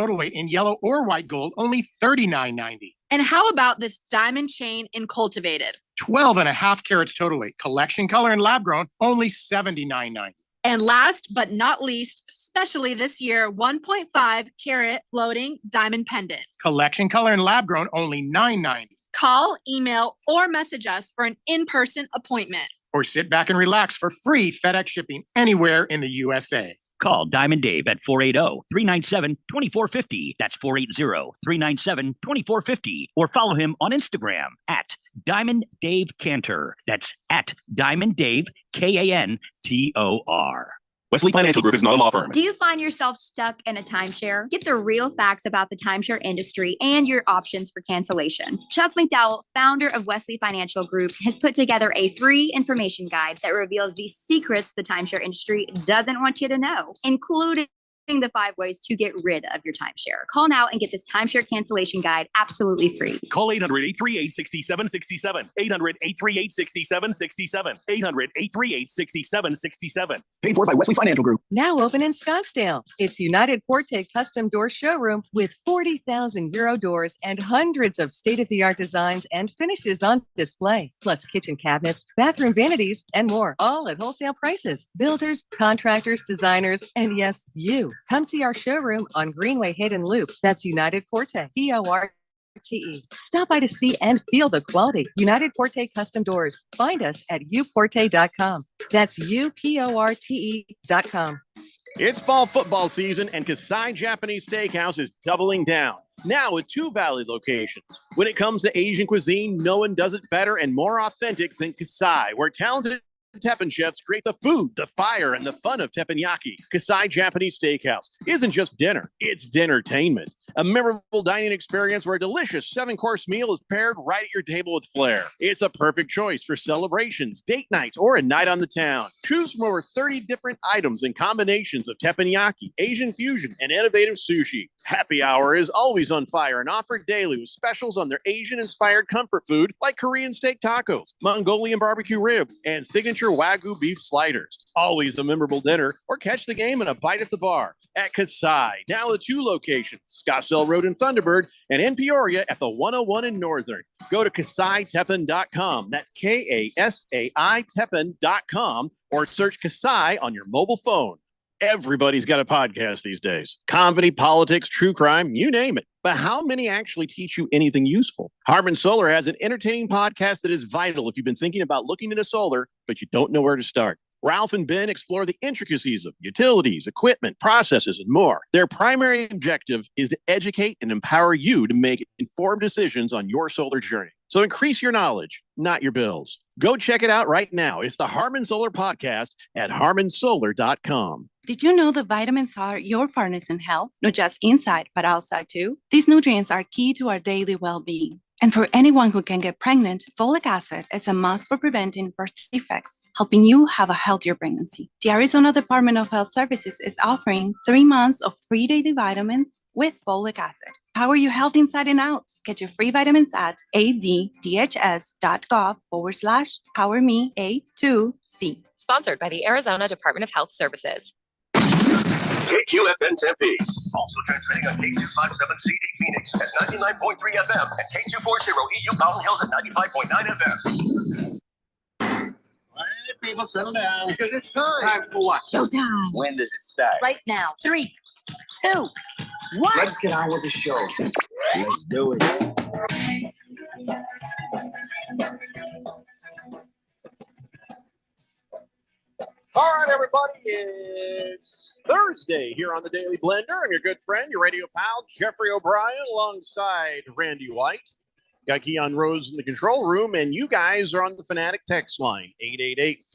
total weight in yellow or white gold, only $39.90. And how about this diamond chain in cultivated? 12.5 carats total weight, collection color and lab grown, only $79.90. And last but not least, especially this year, 1.5 carat floating diamond pendant. Collection color and lab grown, only $9.90. Call, email, or message us for an in-person appointment. Or sit back and relax for free FedEx shipping anywhere in the USA. Call Diamond Dave at 480-397-2450. That's 480-397-2450. Or follow him on Instagram at Diamond Dave Cantor. That's at Diamond Dave, Kantor. Wesley Financial Group is not a law firm. Do you find yourself stuck in a timeshare? Get the real facts about the timeshare industry and your options for cancellation. Chuck McDowell, founder of Wesley Financial Group, has put together a free information guide that reveals the secrets the timeshare industry doesn't want you to know, including the 5 ways to get rid of your timeshare. Call now and get this timeshare cancellation guide absolutely free. Call 800-838-6767. 800-838-6767. 800-838-6767. Paid for by Wesley Financial Group. Now open in Scottsdale. It's United Forte Custom Door Showroom with 40,000 Euro doors and hundreds of state-of-the-art designs and finishes on display, plus kitchen cabinets, bathroom vanities, and more, all at wholesale prices. Builders, contractors, designers, and yes, you. Come see our showroom on Greenway Hayden Loop. That's United Forte, Forte. Stop by to see and feel the quality. United Forte Custom Doors. Find us at uporte.com. That's uporte.com. It's fall football season, and Kasai Japanese Steakhouse is doubling down. Now with 2 Valley locations. When it comes to Asian cuisine, no one does it better and more authentic than Kasai, where talented Teppan chefs create the food, the fire, and the fun of teppanyaki. Kasai Japanese Steakhouse isn't just dinner, it's dinnertainment. A memorable dining experience where a delicious 7-course meal is paired right at your table with flair. It's a perfect choice for celebrations, date nights, or a night on the town. Choose from over 30 different items and combinations of teppanyaki, Asian fusion, and innovative sushi. Happy hour is always on fire and offered daily with specials on their Asian-inspired comfort food like Korean steak tacos, Mongolian barbecue ribs, and signature Wagyu beef sliders. Always a memorable dinner, or catch the game in a bite at the bar at Kasai. Now the 2 locations, Scottsdale Road in Thunderbird and in Peoria at the 101 in Northern. Go to KasaiTeppan.com. That's Kasai Teppan.com, or search Kasai on your mobile phone. Everybody's got a podcast these days. Comedy, politics, true crime, you name it. But how many actually teach you anything useful? Harman Solar has an entertaining podcast that is vital if you've been thinking about looking into solar, but you don't know where to start. Ralph and Ben explore the intricacies of utilities, equipment, processes, and more. Their primary objective is to educate and empower you to make informed decisions on your solar journey. So increase your knowledge, not your bills. Go check it out right now. It's the Harman Solar Podcast at harmansolar.com. Did you know that vitamins are your partners in health, not just inside, but outside too? These nutrients are key to our daily well-being. And for anyone who can get pregnant, folic acid is a must for preventing birth defects, helping you have a healthier pregnancy. The Arizona Department of Health Services is offering 3 months of free daily vitamins with folic acid. Power your health inside and out. Get your free vitamins at azdhs.gov/PowerMeA2C. Sponsored by the Arizona Department of Health Services. KQFN Tempe. Also transmitting on K257CD Phoenix at 99.3 FM and K240 EU Mountain Hills at 95.9 FM. All right, people, settle down. Because it's time. Time for what? Showtime. When does it start? Right now. 3, 2, 1. Let's get on with the show. Let's do it. All right, everybody, it's Thursday here on the Daily Blender. I'm your good friend, your radio pal, Jeffrey O'Brien, alongside Randy White. Got Keon Rose in the control room, and you guys are on the Fanatic text line,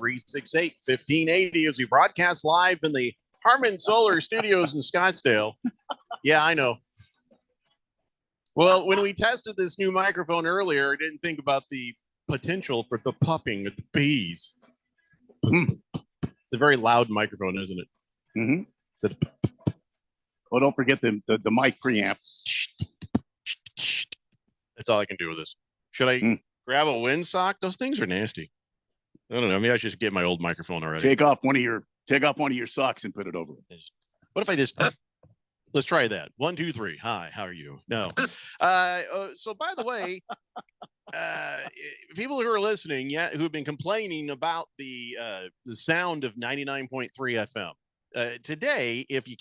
888-368-1580, as we broadcast live in the Harman Solar Studios in Scottsdale. Yeah, I know. Well, when we tested this new microphone earlier, I didn't think about the potential for the puffing of the bees. It's a very loud microphone, isn't it? Mm-hmm. Well, don't forget the mic preamp. That's all I can do with this. Should I grab a windsock? Those things are nasty. I don't know. Maybe I should just get my old microphone already. Take off one of your socks and put it over it. What if I just Let's try that. 1, 2, 3. Hi, how are you? No. So by the way, people who are listening, who have been complaining about the sound of 99.3 FM, today, if you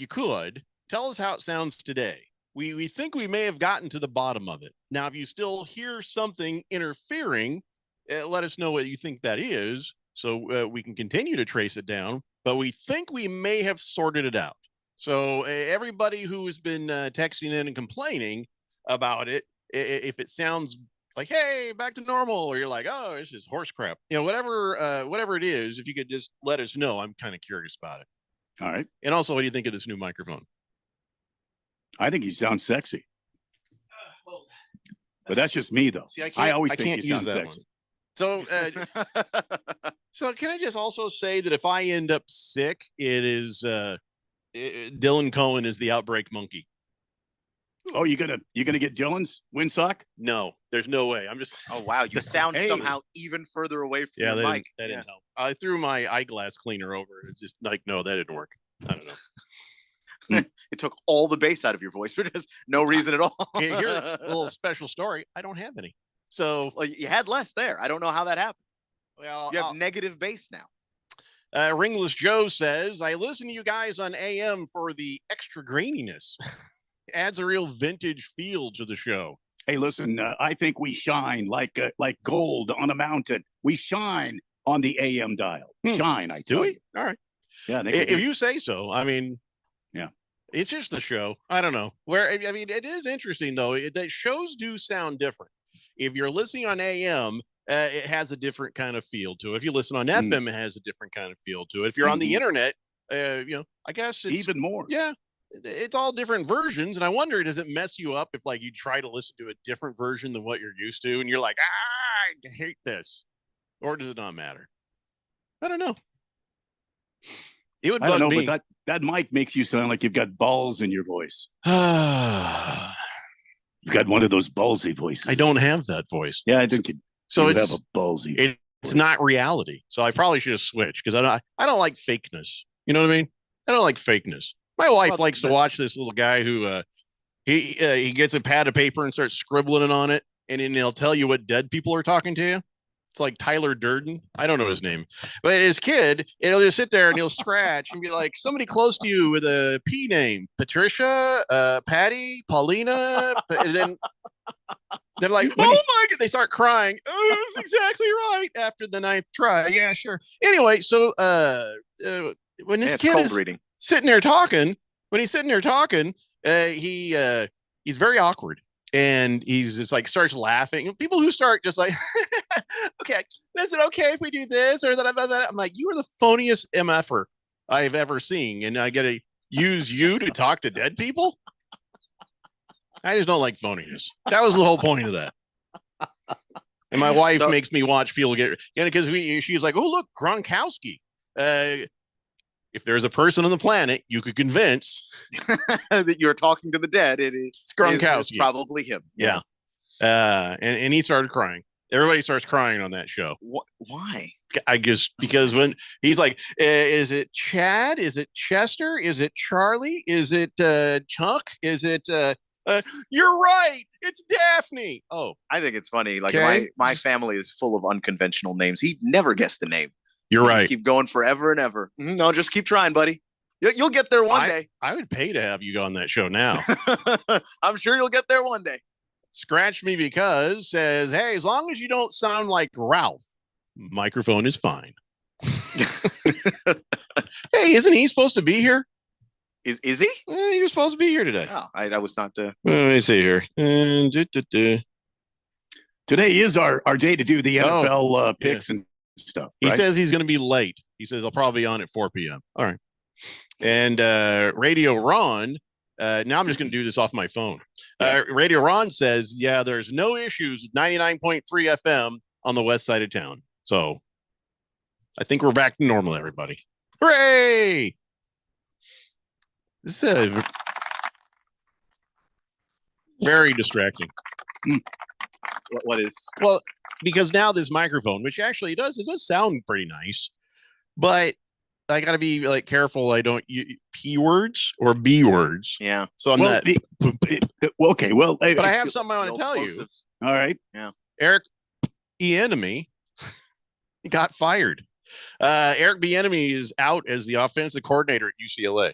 could, tell us how it sounds today. We think we may have gotten to the bottom of it. Now, if you still hear something interfering, let us know what you think that is, so we can continue to trace it down. But we think we may have sorted it out. So everybody who has been texting in and complaining about it, if it sounds like, hey, back to normal, or you're like, oh, this is horse crap, whatever it is, if you could just let us know. I'm kind of curious about it. All right. And also, what do you think of this new microphone? I think you sound sexy. But that's just me, though. See, I always I think can't you use sound that sexy. one. So, so can I just also say that if I end up sick, it is Dylan Cohen is the outbreak monkey. Oh, you gonna get Dylan's windsock? No, there's no way. I'm just. Oh wow, you sound Hey. somehow even further away from Yeah, the that mic. didn't help. I threw my eyeglass cleaner over it. It's just like, no, that didn't work. I don't know. It took all the bass out of your voice for just no reason at all. Here's a little special story. I don't have any. So well, you had less there. I don't know how that happened. Well, you have negative bass now. Ringless Joe says, I listen to you guys on AM for the extra graininess. Adds a real vintage feel to the show. Hey, listen, I think we shine like gold on a mountain. We shine on the AM dial. Shine, I tell Do we? you. All right. Yeah, If you say so. I mean, yeah, it's just the show. I don't know. I mean, it is interesting, though, that shows do sound different. If you're listening on AM, it has a different kind of feel to it. If you listen on FM, it has a different kind of feel to it. If you're on the internet, I guess it's even more. Yeah, it's all different versions. And I wonder, does it mess you up if like you try to listen to a different version than what you're used to, and you're like, I hate this, or does it not matter? I don't know. It would I don't bug know, me. but that mic makes you sound like you've got balls in your voice. You've got one of those ballsy voices. I don't have that voice. Yeah, I think you So have it's a ballsy. It's not reality. So I probably should have switched because I don't like fakeness. You know what I mean? I don't like fakeness. My wife likes to watch this little guy who he gets a pad of paper and starts scribbling on it, and then he'll tell you what dead people are talking to you. It's like Tyler Durden. I don't know his name, but his kid, he'll just sit there and he'll scratch and be like, somebody close to you with a P name, Patricia, Patty, Paulina, and then they're like, oh my God, they start crying. Oh, that's exactly right. After the 9th try. Yeah, sure. Anyway, so when this kid is sitting there talking, he's very awkward. And he's just like starts laughing. People who start just like, okay, is it okay if we do this or that? I'm like, you are the phoniest MFer I've ever seen. And I got to use you to talk to dead people? I just don't like phoniness. That was the whole point of that. And my wife makes me watch people get, because she's like, oh, look, Gronkowski. If there's a person on the planet you could convince that you're talking to the dead, it's Gronkowski. It's probably him. Yeah. And he started crying. Everybody starts crying on that show. Why? I guess because when he's like, is it Chad? Is it Chester? Is it Charlie? Is it Chuck? Is it you're right, it's Daphne. Oh, I think it's funny. Like Okay. my family is full of unconventional names. He'd never guess the name. You're He'd right. just keep going forever and ever. No, just keep trying, buddy. You'll get there one day. I would pay to have you on that show now. I'm sure you'll get there one day. Scratch Me Because says, hey, as long as you don't sound like Ralph, microphone is fine. Hey, isn't he supposed to be here? Is he? He was supposed to be here today. Oh, I was not. Let me see here. Today is our day to do the NFL picks and stuff. He right? says he's going to be late. He says I'll probably be on at 4 p.m. All right. And Radio Ron, now I'm just going to do this off my phone. Radio Ron says, yeah, there's no issues with 99.3 FM on the west side of town. So I think we're back to normal, everybody. Hooray! This is very distracting. What is? Well, because now this microphone, which actually it does sound pretty nice, but I gotta be like careful. I don't use P words or B words. Yeah. So I'm not. Okay. Well, But I have something I want to tell you. All right. Yeah. Eric Bieniemy got fired. Eric Bieniemy is out as the offensive coordinator at UCLA.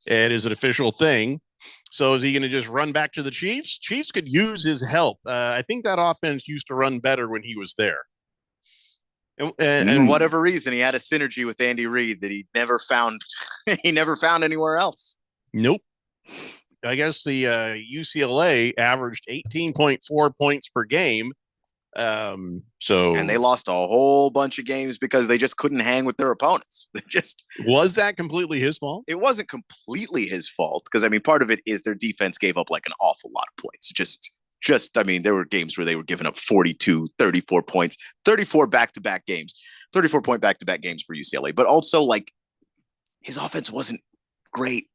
It is an official thing. So is he going to just run back to the Chiefs? Chiefs could use his help. I think that offense used to run better when he was there. And for whatever reason, he had a synergy with Andy Reid that he never found. He never found anywhere else. Nope. I guess the UCLA averaged 18.4 points per game. And they lost a whole bunch of games because they just couldn't hang with their opponents. Was that completely his fault? It wasn't completely his fault because I mean, part of it is their defense gave up like an awful lot of points. I mean, there were games where they were giving up 42, 34 points, 34 back-to-back games, 34-point back-to-back games for UCLA. But also, like, his offense wasn't great.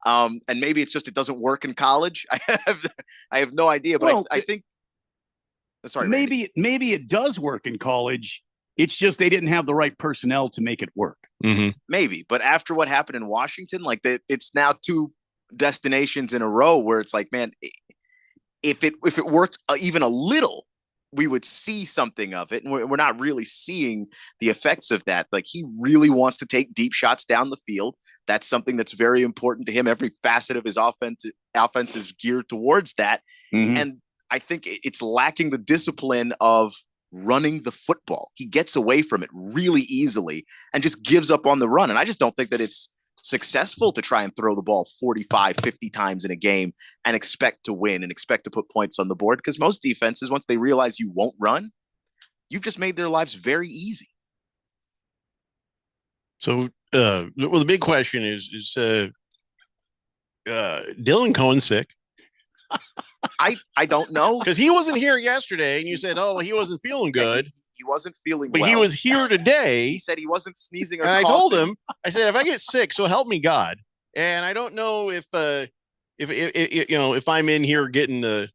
And maybe it's just it doesn't work in college. I have no idea, but Well, I think. Sorry, maybe it does work in college. It's just they didn't have the right personnel to make it work. Mm-hmm. Maybe, but after what happened in Washington, like it's now 2 destinations in a row where it's like, man, if it worked even a little, we would see something of it. And we're not really seeing the effects of that. Like he really wants to take deep shots down the field. That's something that's very important to him. Every facet of his offense is geared towards that. Mhm. And I think it's lacking the discipline of running the football. He gets away from it really easily and just gives up on the run. And I just don't think that it's successful to try and throw the ball 45, 50 times in a game and expect to win and expect to put points on the board. Because most defenses, once they realize you won't run, you've just made their lives very easy. So, well, the big question is Dylan Cohen sick? I don't know. Because he wasn't here yesterday and you said, oh, he wasn't feeling good. He wasn't feeling But well. he was here today. He said he wasn't sneezing or And I coughing. told him, I said, if I get sick, so help me God. And I don't know if you know, if I'm in here getting the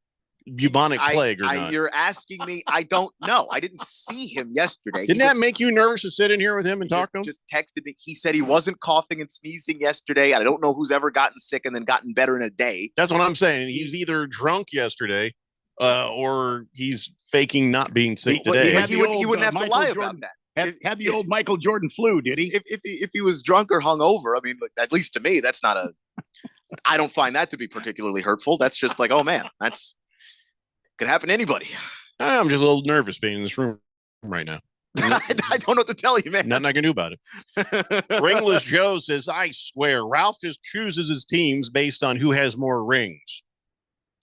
bubonic plague or not. You're asking me. I don't know. I didn't see him yesterday. Didn't that make you nervous to sit in here with him and talk to him? Just texted me. He said he wasn't coughing and sneezing yesterday. I don't know who's ever gotten sick and then gotten better in a day. That's what I'm saying. He's either drunk yesterday or he's faking not being sick today. He wouldn't have to lie about that. Had the old Michael Jordan flu, did he? If he was drunk or hungover, I mean, at least to me, that's not a. I don't find that to be particularly hurtful. That's just like, oh man, that's could happen to anybody. I'm just a little nervous being in this room right now. I don't know what to tell you, man. Nothing I can do about it. Ringless Joe says, I swear, Ralph just chooses his teams based on who has more rings.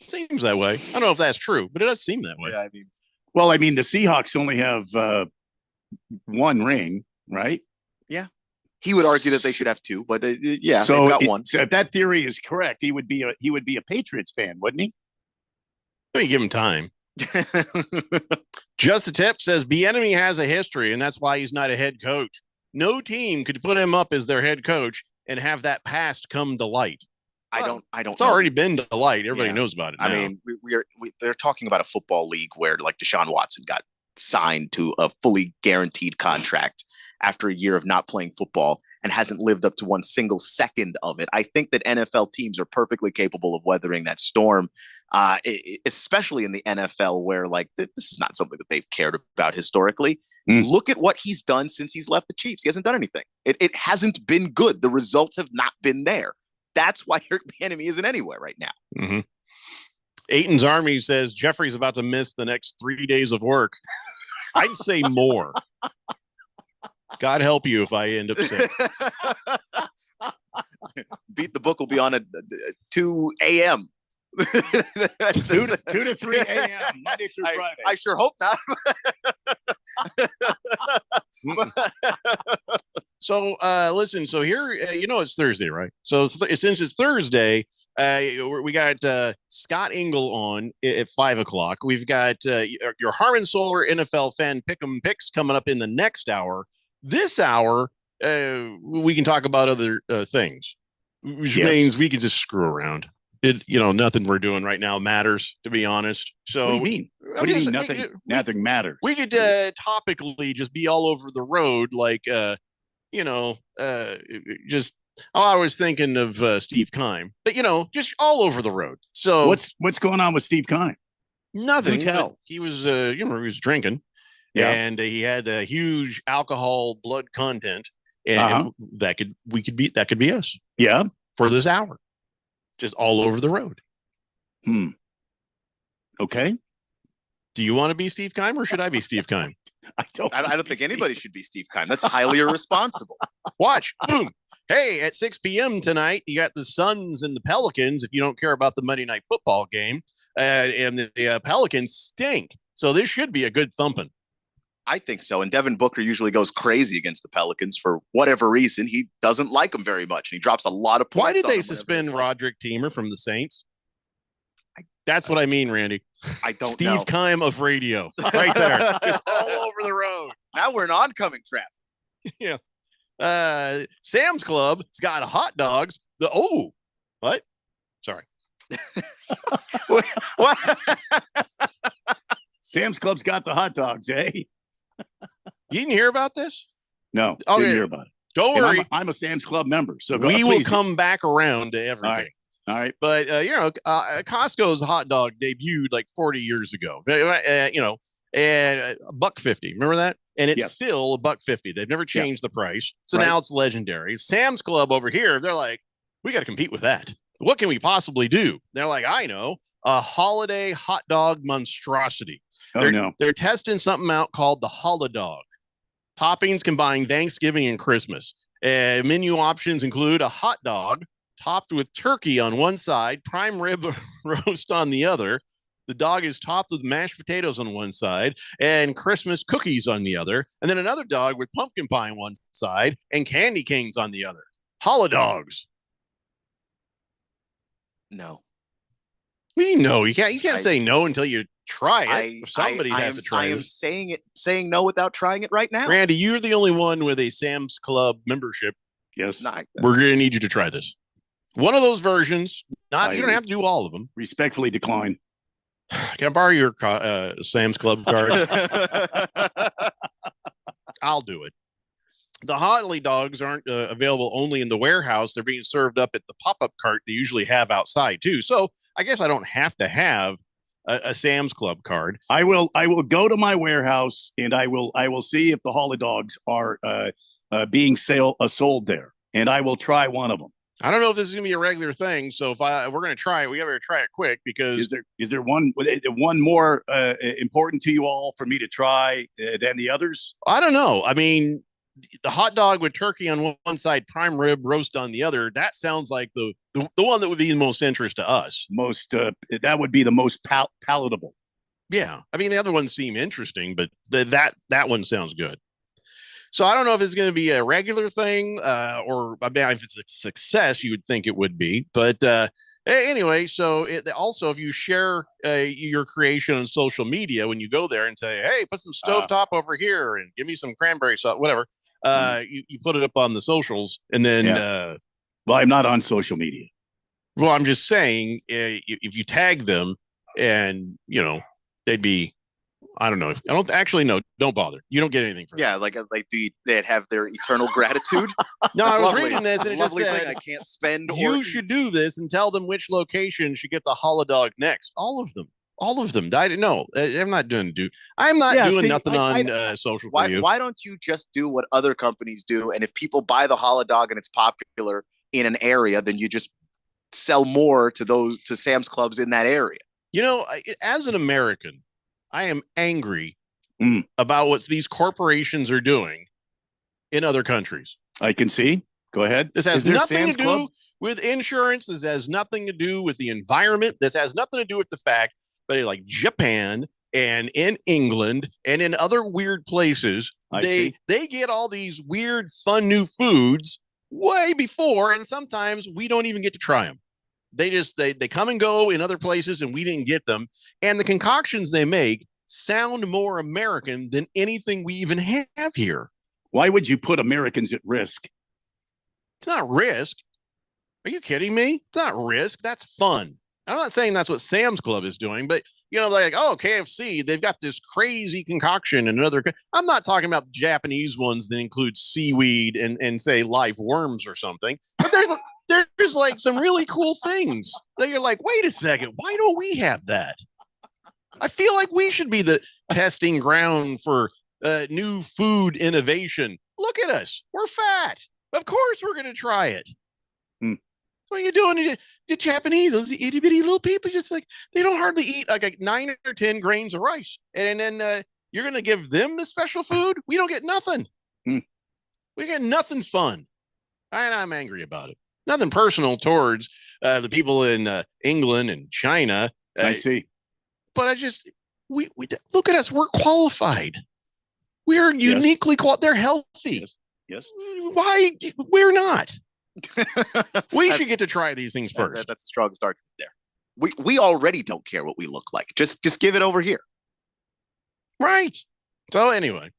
Seems that way. I don't know if that's true, but it does seem that way. Yeah, I mean, well, I mean, the Seahawks only have 1 ring, right? Yeah. He would argue that they should have 2, but yeah, so they've got 1. So if that theory is correct, he would be a Patriots fan, wouldn't he? Let me give him time. Just the Tip says Bieniemy has a history, and that's why he's not a head coach. No team could put him up as their head coach and have that past come to light. I don't. It's already been to light. Everybody knows about it. I now. mean, they're talking about a football league where like Deshaun Watson got signed to a fully guaranteed contract after a year of not playing football and hasn't lived up to 1 single second of it. I think that NFL teams are perfectly capable of weathering that storm, especially in the NFL where like this is not something that they've cared about historically. Look at what he's done since he's left the Chiefs. He hasn't done anything. It hasn't been good. The results have not been there. That's why Eric Bieniemy isn't anywhere right now. Mm-hmm. Aiton's Army says Jeffrey's about to miss the next 3 days of work. I'd say more. God help you if I end up sick. Beat the Book will be on at 2 a.m. 2 to 3 a.m. Monday through Friday. I sure hope not. So listen, so here, it's Thursday, right? So since it's Thursday, we got Scott Engel on at 5:00. We've got your Harmon Solar NFL fan pick'em picks coming up in the next hour. This hour, we can talk about other things, which means we can just screw around. Nothing we're doing right now matters, to be honest. So what do you mean? What do you mean nothing matters? We could topically just be all over the road, like just I was thinking of Steve Keim, but just all over the road. So What's going on with Steve Keim? nothing. Do but tell. He was, he was drinking, Yeah. and he had a huge alcohol blood content, and Uh-huh. that could be us Yeah. for this hour, just all over the road. Okay. Do you want to be Steve Keim, or should I be Steve Keim? I don't. I don't think anybody should be Steve Keim. That's highly irresponsible. Watch, boom. Hey, at 6 p.m. tonight, you got the Suns and the Pelicans. If you don't care about the Monday Night Football game, and the Pelicans stink, so this should be a good thumping. I think so. And Devin Booker usually goes crazy against the Pelicans for whatever reason. He doesn't like them very much, and he drops a lot of points. Why did on they them suspend whenever Roderick Teamer from the Saints? That's what I mean, Randy. I don't Steve know. Keim of radio, right there, just all over the road. Now we're in oncoming traffic. Yeah. Sam's Club has got hot dogs. What? Sorry. what? Sam's Club's got the hot dogs, eh? You didn't hear about this? No. Oh, Didn't yeah. hear about it. Don't And worry. I'm a Sam's Club member, so go, We will please. come back around to everything. All right. But Costco's hot dog debuted like 40 years ago. And $1.50. Remember that? And it's Yes. still $1.50. They've never changed the price. So Right. now it's legendary. Sam's Club over here, they're like, we got to compete with that. What can we possibly do? They're like, I know, a holiday hot dog monstrosity. Oh, no. They're testing something out called the Holodog. Toppings combine Thanksgiving and Christmas. Menu options include a hot dog topped with turkey on one side, prime rib roast on the other. The dog is topped with mashed potatoes on one side and Christmas cookies on the other. And then another dog with pumpkin pie on one side and candy canes on the other. Holodogs. No. No, you can't say no until you try it. Somebody I has am, to try I am this. saying no without trying it right now. Randy, you're the only one with a Sam's Club membership. Yes. We're going to need you to try this. One of those versions. You don't have to do all of them. Respectfully decline. Can I borrow your Sam's Club card? I'll do it. The Holly dogs aren't available only in the warehouse. They're being served up at the pop-up cart they usually have outside too. So I guess I don't have to have a Sam's Club card. I will go to my warehouse and I will see if the Holly dogs are being sold there, and I will try one of them. I don't know if this is going to be a regular thing. So if we're going to try it, we got to try it quick because is there one more important to you all for me to try than the others? I don't know. I mean, the hot dog with turkey on one side, prime rib roast on the other. That sounds like the one that would be the most interest to us. That would be the most palatable. Yeah, I mean the other ones seem interesting, but that one sounds good. So I don't know if it's going to be a regular thing or I mean, if it's a success, you would think it would be. But anyway, so also if you share your creation on social media when you go there and say, hey, put some stovetop over here and give me some cranberry sauce, whatever, you put it up on the socials and then. Yeah. Well, I'm not on social media. Well, I'm just saying if you tag them and, they'd be. I don't know. I don't actually know. Don't bother. You don't get anything from Yeah, like they'd have their eternal gratitude. No, That's I was lovely. reading this and it just Lovely said thing I can't spend. or you eat. should do this and tell them which location should get the Holodog next. All of them. I didn't know. I'm not doing nothing on social for you. Why don't you just do what other companies do? And if people buy the Holodog and it's popular in an area, then you just sell more to Sam's Clubs in that area. As an American, I am angry about what these corporations are doing in other countries. I can see. Go ahead. This has Is there nothing to Sam's do Club? with insurance. This has nothing to do with the environment. This has nothing to do with the fact, but like Japan and in England and in other weird places, they get all these weird, fun new foods way before, and sometimes we don't even get to try them. They come and go in other places and we didn't get them. And the concoctions they make sound more American than anything we even have here. Why would you put Americans at risk? It's not risk. Are you kidding me? It's not risk. That's fun. I'm not saying that's what Sam's Club is doing, but like, oh, KFC, they've got this crazy concoction and another. I'm not talking about Japanese ones that include seaweed and say live worms or something. But there's like some really cool things that you're like, wait a second, why don't we have that? I feel like we should be the testing ground for new food innovation. Look at us. We're fat. Of course we're going to try it. What are you doing? The Japanese, those itty bitty little people, just like they don't hardly eat like 9 or 10 grains of rice. And then you're going to give them the special food? We don't get nothing. We get nothing fun. And I'm angry about it. Nothing personal towards the people in England and China. I see. But we look at us. We're qualified. We are uniquely qualified. They're healthy. Yes. Why? We're not. We should get to try these things first. That's a strong start there. We already don't care what we look like. Just give it over here. Right. So anyway,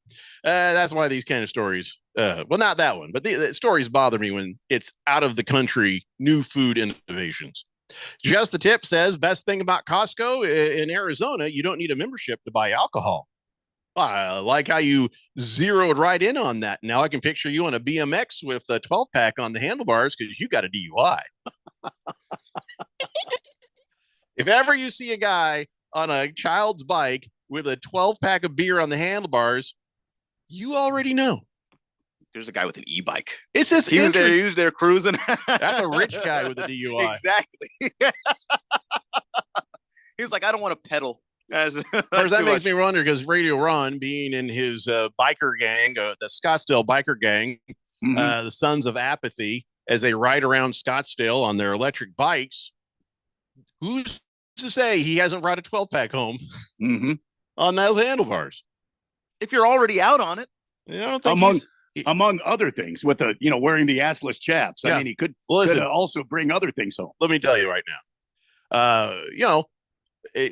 that's why these kind of stories, well, not that one, but the stories bother me when it's out of the country, new food innovations. Just the Tip says, best thing about Costco in Arizona, you don't need a membership to buy alcohol. I like how you zeroed right in on that. Now I can picture you on a BMX with a 12-pack on the handlebars because you got a DUI. If ever you see a guy on a child's bike with a 12-pack of beer on the handlebars, you already know. There's a guy with an e-bike. It's just he was there cruising. That's a rich guy with a DUI. Exactly. He was like, I don't want to pedal. Of course, that makes me wonder because Radio Ron, being in his biker gang, the Scottsdale biker gang, the Sons of Apathy, as they ride around Scottsdale on their electric bikes, who's to say he hasn't brought a 12-pack home on those handlebars? If you're already out on it, I don't think among other things, with the wearing the assless chaps. I mean, he could also bring other things home. Let me tell you right now,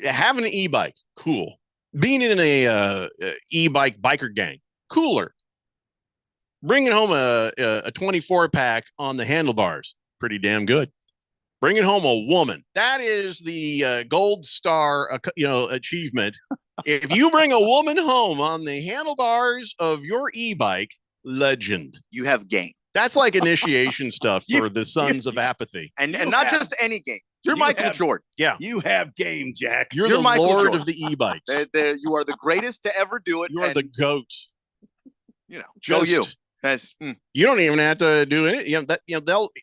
having an e-bike, cool. Being in a e-bike biker gang, cooler. Bringing home a 24-pack on the handlebars, pretty damn good. Bringing home a woman, that is the gold star, achievement. If you bring a woman home on the handlebars of your e-bike, legend. You have game. That's like initiation stuff for the Sons of Apathy. And not just any game. You're Michael Jordan. Yeah. You have game, Jack. You're the Michael Lord Jordan. of the e-bikes. You are the greatest to ever do it. You are the GOAT. You. That's you don't even have to do it.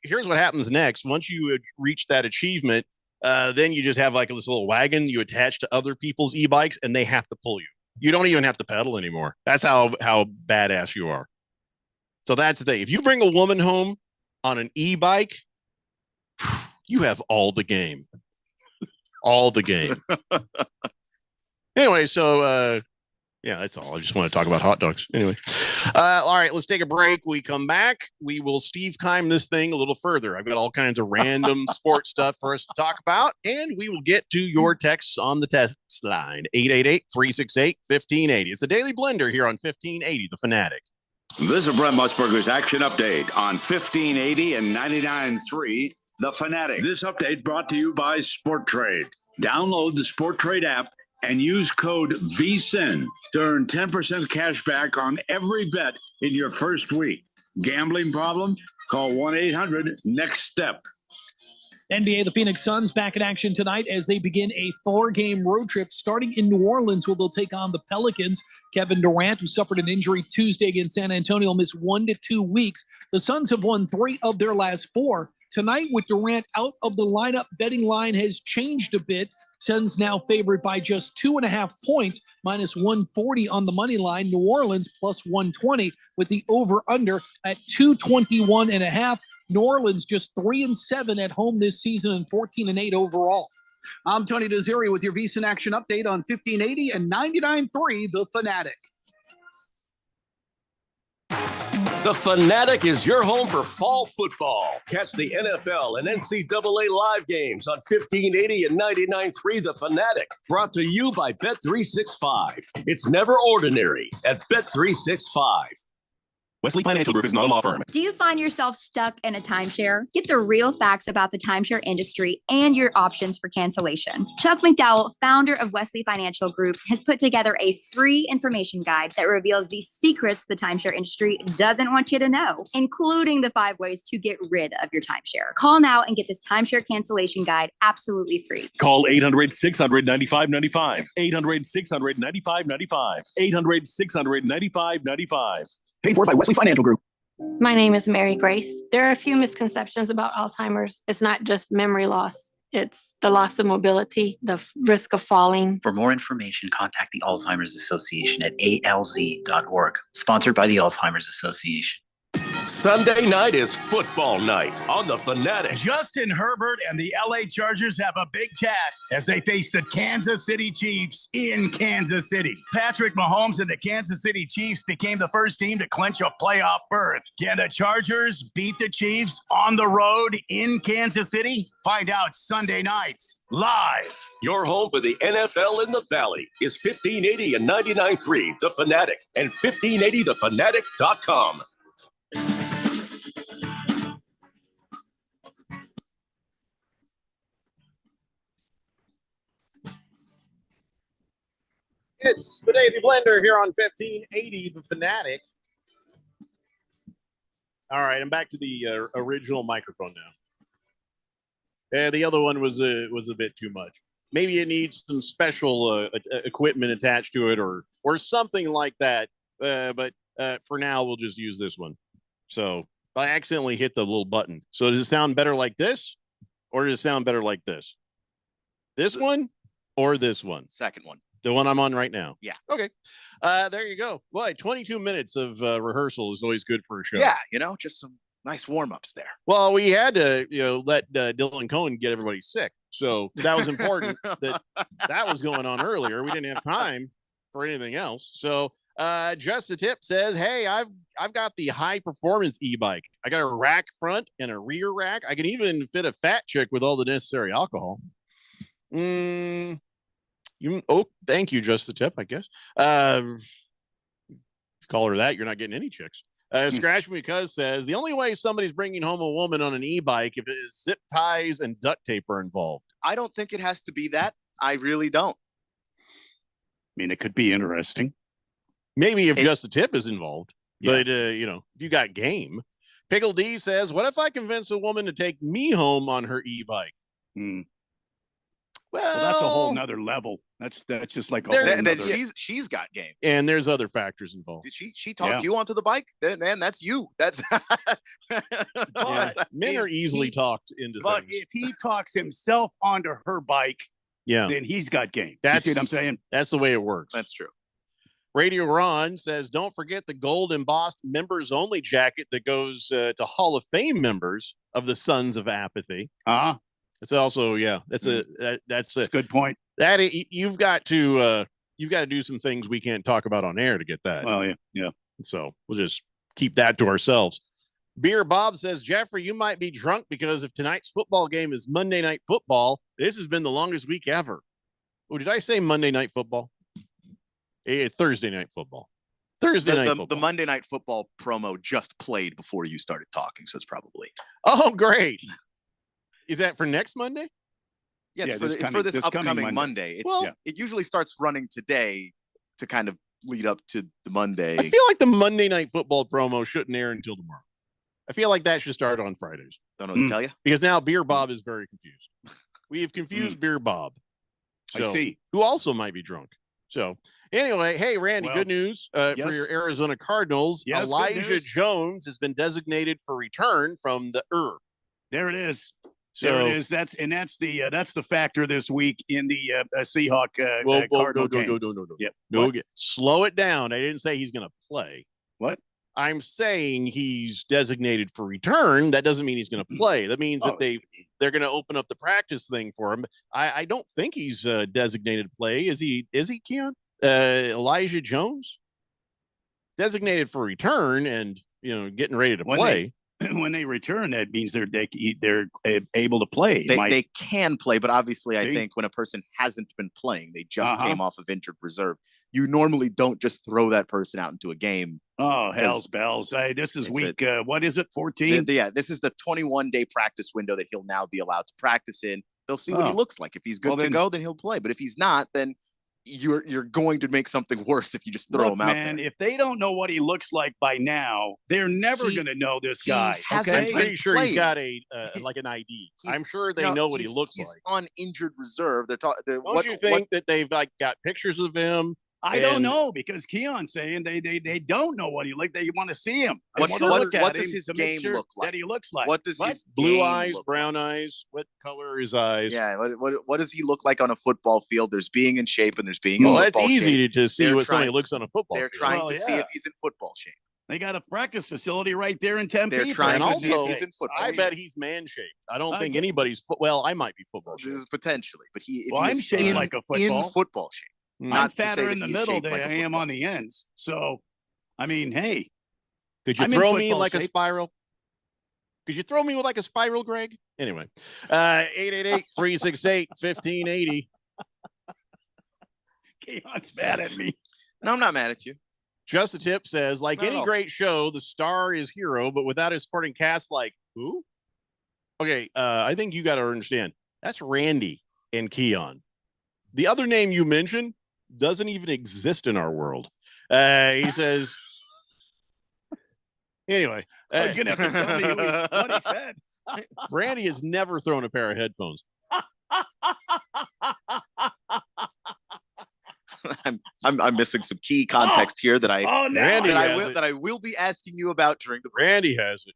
Here's what happens next. Once you reach that achievement, then you just have like this little wagon you attach to other people's e-bikes, and they have to pull you. You don't even have to pedal anymore. That's how badass you are. So that's the thing. If you bring a woman home on an e-bike, you have all the game. All the game. Anyway, so that's all. I just want to talk about hot dogs. Anyway. All right, let's take a break. We come back. We will Steve Keim this thing a little further. I've got all kinds of random sports stuff for us to talk about, and we will get to your texts on the text line, 888-368-1580. It's the Daily Blender here on 1580, The Fanatic. This is Brent Musburger's Action Update on 1580 and 99.3, The Fanatic. This update brought to you by Sport Trade. Download the Sport Trade app and use code VSIN to earn 10% cash back on every bet in your first week. Gambling problem? Call 1-800-NEXT-STEP. NBA, the Phoenix Suns back in action tonight as they begin a 4-game road trip starting in New Orleans, where they'll take on the Pelicans. Kevin Durant, who suffered an injury Tuesday against San Antonio, will miss 1 to 2 weeks. The Suns have won 3 of their last 4. Tonight, with Durant out of the lineup, betting line has changed a bit. Suns now favored by just 2.5 points, minus 140 on the money line. New Orleans plus 120 with the over-under at 221.5. New Orleans just 3-7 at home this season and 14-8 overall. I'm Tony Desiri with your VSiN Action Update on 1580 and 99.3 The Fanatic. The Fanatic is your home for fall football. Catch the NFL and NCAA live games on 1580 and 99.3 The Fanatic. Brought to you by Bet365. It's never ordinary at Bet365. Wesley Financial Group is not a law firm. Do you find yourself stuck in a timeshare? Get the real facts about the timeshare industry and your options for cancellation. Chuck McDowell, founder of Wesley Financial Group, has put together a free information guide that reveals the secrets the timeshare industry doesn't want you to know, including the 5 ways to get rid of your timeshare. Call now and get this timeshare cancellation guide absolutely free. Call 800-600-9595. 800-600-9595. 800-600-9595. Paid for by Wesley Financial Group. My name is Mary Grace. There are a few misconceptions about Alzheimer's. It's not just memory loss. It's the loss of mobility, the risk of falling. For more information, contact the Alzheimer's Association at alz.org, sponsored by the Alzheimer's Association. Sunday night is football night on The Fanatic. Justin Herbert and the LA Chargers have a big task as they face the Kansas City Chiefs in Kansas City. Patrick Mahomes and the Kansas City Chiefs became the first team to clinch a playoff berth. Can the Chargers beat the Chiefs on the road in Kansas City? Find out Sunday nights live. Your home for the NFL in the Valley is 1580 and 99.3 The Fanatic and 1580thefanatic.com. It's the Davey Blender here on 1580 The Fanatic. All right, I'm back to the original microphone now. The other one was a bit too much. Maybe it needs some special equipment attached to it or something like that. But for now, we'll just use this one. So I accidentally hit the little button. So does it sound better like this, or does it sound better like this? This one or this one? Second one. The one I'm on right now. Yeah. Okay. There you go. Boy, 22 minutes of rehearsal is always good for a show. Yeah, just some nice warm-ups there. Well, we had to, let Dylan Cohen get everybody sick. So that was important that was going on earlier. We didn't have time for anything else. So Just the Tip says, hey, I've got the high performance e-bike. I got a rack front and a rear rack. I can even fit a fat chick with all the necessary alcohol. Thank you, Just the Tip, I guess. Call her that, you're not getting any chicks. Scratch Me Cuz says, the only way somebody's bringing home a woman on an e-bike if it is zip ties and duct tape are involved. I don't think it has to be that. I really don't. I mean, it could be interesting. Maybe if Just the Tip is involved, but if you got game. Pickle D says, what if I convince a woman to take me home on her e-bike? Well, that's a whole nother level. That's just like a whole then nother. she's got game. And there's other factors involved. Did she talk you onto the bike? Then man, that's you. That's men are easily talked into But things. if he talks himself onto her bike, then he's got game. You see what I'm saying? That's the way it works. That's true. Radio Ron says, don't forget the gold embossed members only jacket that goes to Hall of Fame members of the Sons of Apathy. It's also, that's a good point. That you've got to do some things we can't talk about on air to get that. Well, yeah. So we'll just keep that to ourselves. Beer Bob says, Jeffrey, you might be drunk because if tonight's football game is Monday Night Football, this has been the longest week ever. Oh, did I say Monday Night Football? Thursday Night Football. Thursday Night Football. The Monday Night Football promo just played before you started talking, so it's probably. Oh, great. Is that for next Monday? Yeah, it's for this upcoming Monday. It usually starts running today to kind of lead up to the Monday. I feel like the Monday Night Football promo shouldn't air until tomorrow. I feel like that should start on Fridays. Don't know what to tell you. Because now Beer Bob is very confused. We have confused Beer Bob. I see. Who also might be drunk. So anyway, hey, Randy, good news for your Arizona Cardinals. Yes, Elijah Jones has been designated for return from the There it is. There it is. That's the factor this week in the Seahawk Cardinal game. No. Slow it down. I didn't say he's going to play. What? I'm saying he's designated for return. That doesn't mean he's going to play. That means that they're going to open up the practice thing for him. I don't think he's designated to play. Is he, Keon? Elijah Jones? Designated for return and, getting ready to play. when they return, that means they're able to play. They can play, but obviously, I See? think when a person hasn't been playing, they just Uh-huh. came off of injured reserve. You normally don't just throw that person out into a game. Oh, 'cause hell's bells. Hey, this is it's week, what is it, 14? Yeah, this is the 21-day practice window that he'll now be allowed to practice in. They'll see what he Oh. looks like. If he's good Well, to then- go, then he'll play. But if he's not, then you're going to make something worse if you just throw Look, him out man, there. if they don't know what he looks like by now, they're never He- going to know this he guy. hasn't I'm Okay? been pretty sure he's playing. got a like an ID. I'm sure they know what he looks he's like. on injured reserve. They're talking. Don't you think that they've like got pictures of him? I don't And- know because Keon's saying they don't know what he like. They want to see him. They What- wanna what- look at what does him his to make game sure look like? That he looks like. What does What? his Blue game eyes, look brown eyes. What color are his eyes? Yeah, what does he look like on a football field? There's being in shape and there's being in Well, it's football easy shape. to see They're what somebody trying- looks on a football They're field. trying Well, to see yeah. if he's in football shape. They got a practice facility right there in Tempe. They're trying And to see if also, he's in football I shape. bet he's man shaped. I don't I think get- anybody's well, I might be football This shaped. is potentially, but if Well, he I'm is shaped in, like a in football. football shape. I'm Not to say fatter that in the he is middle shaped than like a I am football. on the ends. So, I mean, hey, Could you I'm in throw me in football like a shape. spiral? Could you throw me with like a spiral, Greg? Anyway, 888-368-1580. Keon's mad at me. No, I'm not mad at you. Just a Tip says, like Not at any all. great show, the star is hero, but without his supporting cast, like who? Okay, I think you got to understand. That's Randy and Keon. The other name you mentioned doesn't even exist in our world. He says. Anyway, Oh, you're gonna have to tell me what he said. Randy has never thrown a pair of headphones. I'm missing some key context here that I Oh, no. Randy has it. that I will be asking you about during the break. Randy has it.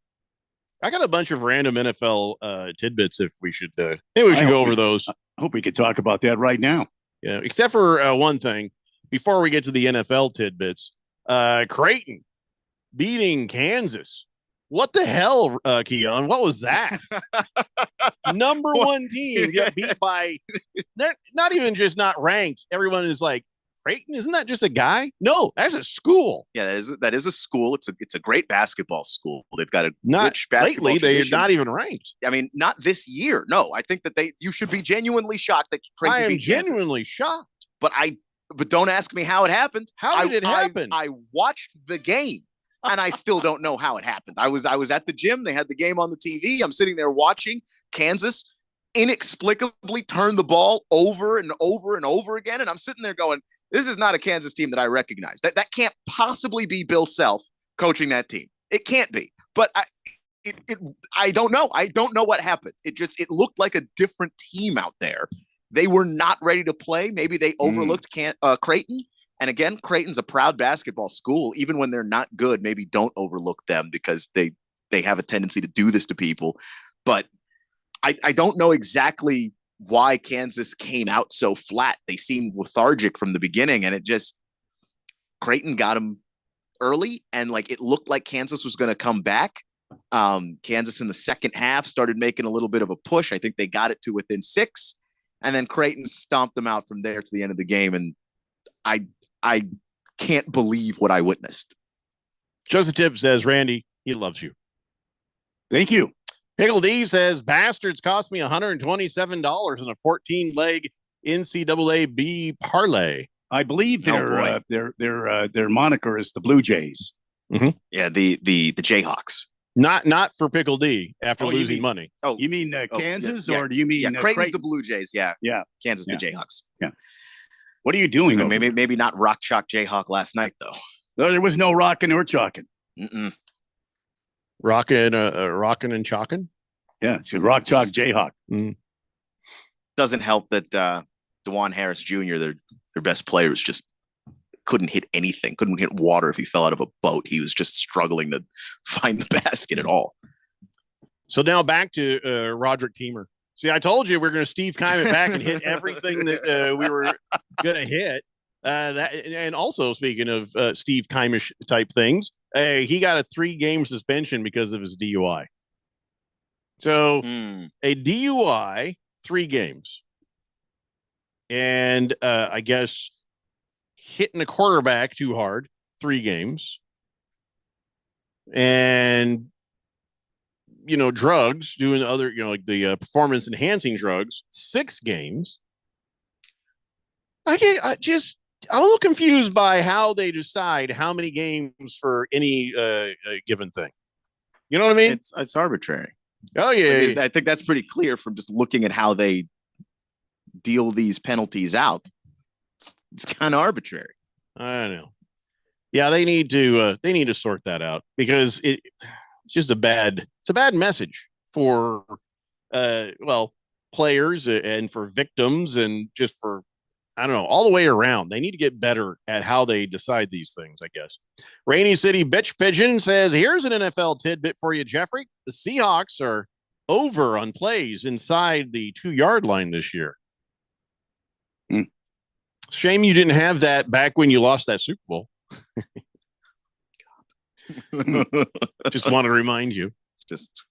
I got a bunch of random NFL tidbits. If we should, maybe we should I go hope over we- those. I hope we could talk about that right now. Yeah, except for one thing. Before we get to the NFL tidbits, Creighton beating Kansas. What the hell, Keon? What was that? Number one team get beat by. They're not even just not ranked. Everyone is like, Creighton, isn't that just a guy? No, that's a school. Yeah, that is a school. It's a great basketball school. They've got a Not rich basketball lately. They're tradition. not even ranked. I mean, not this year. No, I think that you should be genuinely shocked that Creighton I am beat Kansas. genuinely shocked. But don't ask me how it happened. How did it happen? I watched the game and I still don't know how it happened. I was at the gym. They had the game on the TV. I'm sitting there watching Kansas inexplicably turn the ball over and over and over again. And I'm sitting there going, this is not a Kansas team that I recognize. That can't possibly be Bill Self coaching that team. It can't be. But I don't know. I don't know what happened. It looked like a different team out there. They were not ready to play. Maybe they overlooked Creighton. And again, Creighton's a proud basketball school. Even when they're not good, maybe don't overlook them because they have a tendency to do this to people. But I don't know exactly why Kansas came out so flat. They seemed lethargic from the beginning, and Creighton got them early, and it looked like Kansas was going to come back. Kansas in the second half started making a little bit of a push. I think they got it to within 6, and then Creighton stomped them out from there to the end of the game. And I can't believe what I witnessed. Just a Tip says, Randy, he loves you. Thank you. Pickle D says, bastards cost me $127 in a 14-leg NCAA B parlay. I believe Oh, their moniker is the Blue Jays. Yeah, the Jayhawks. Not for Pickle D after Oh, you losing mean- money. Oh, You mean Kansas, yeah. or do you mean Creighton's Creighton? the Blue Jays? Yeah, Yeah. Kansas Yeah. the Jayhawks. Yeah. What are you doing? over Maybe not Rock Chalk Jayhawk last night though. there? No, there was no rocking or chalking. Mm-mm. Rockin' and chalkin'. Yeah, it's a rock chalk Jayhawk. Doesn't help that DeJuan Harris Jr., their best players, just couldn't hit anything. Couldn't hit water if he fell out of a boat. He was just struggling to find the basket at all. So now back to Roderick Teamer. See, I told you we're going to Steve Keim it back and hit everything that we were going to hit. And also, speaking of Steve Keimish type things, he got a 3-game suspension because of his DUI. So a DUI, 3 games. And I guess hitting a quarterback too hard, 3 games. And drugs, doing other, like the performance enhancing drugs, 6 games. I'm a little confused by how they decide how many games for any given thing. You know what I mean? It's arbitrary. Oh yeah, I think that's pretty clear from just looking at how they deal these penalties out. It's kind of arbitrary. I know. Yeah, they need to sort that out because it's just a bad message for players and for victims and just for, I don't know, all the way around. They need to get better at how they decide these things, I guess. Rainy City Bitch Pigeon says, here's an NFL tidbit for you, Jeffrey. The Seahawks are over on plays inside the 2-yard line this year. Shame you didn't have that back when you lost that Super Bowl. Just want to remind you. Just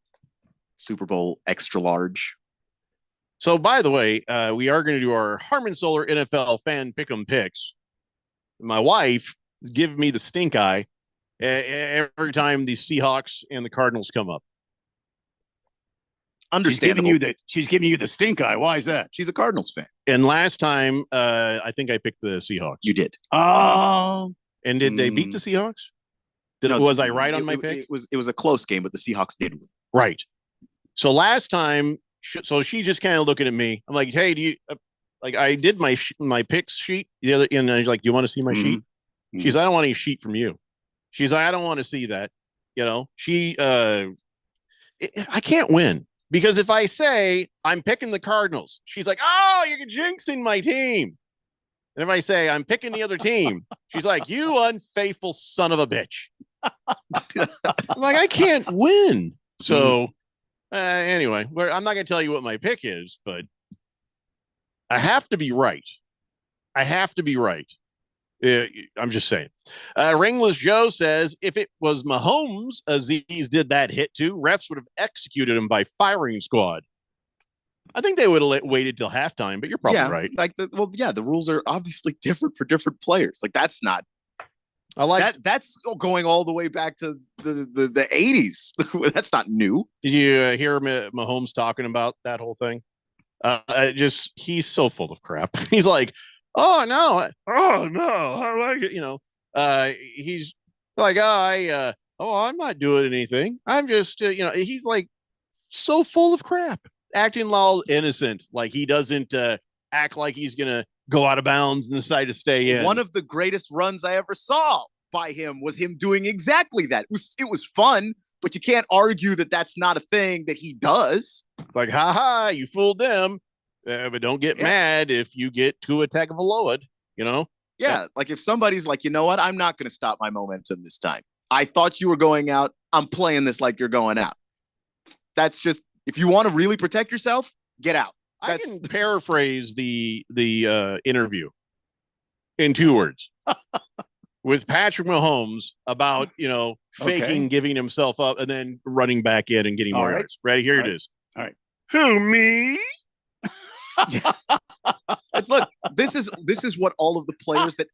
Super Bowl extra large. So, by the way, we are going to do our Harmon Solar NFL fan pick'em picks. My wife is giving me the stink eye every time the Seahawks and the Cardinals come up. Understandable. She's giving you the stink eye. Why is that? She's a Cardinals fan. And last time, I think I picked the Seahawks. You did. Oh. And did they beat the Seahawks? Was I right on my pick? It was a close game, but the Seahawks did win. Right. So last time, so she just kind of looking at me. I'm like, hey, do you I did my picks sheet the other, and she's like, do you want to see my sheet? She's, I don't want any sheet from you. She's like, I don't want to see that. I can't win because if I say I'm picking the Cardinals, she's like, oh, you're jinxing my team. And if I say I'm picking the other team, she's like, you unfaithful son of a bitch. I'm like, I can't win. So anyway, I'm not going to tell you what my pick is, but I have to be right. I'm just saying. Ringless Joe says, if it was Mahomes Aziz did that hit to, refs would have executed him by firing squad. I think they would have waited till halftime, but you're probably right. The rules are obviously different for different players. Like that's not. I like that. That's going all the way back to the 80s. That's not new. Did you hear Mahomes talking about that whole thing? He's so full of crap. He's like, oh no, I like it. He's like, I'm not doing anything. I'm just, he's like so full of crap. Acting all innocent, like he doesn't act like he's gonna go out of bounds and decide to stay in. One of the greatest runs I ever saw by him was him doing exactly that. It was fun, but you can't argue that that's not a thing that he does. It's like, you fooled them, but don't get mad if you get Tua Tagovailoa, Yeah, like if somebody's like, you know what, I'm not going to stop my momentum this time. I thought you were going out. I'm playing this like you're going out. That's just. If you want to really protect yourself, get out. I can paraphrase the interview in 2 words with Patrick Mahomes about, faking giving himself up and then running back in and getting more yards. Ready? Here it is. All right. Who, me? Look, this is what all of the players that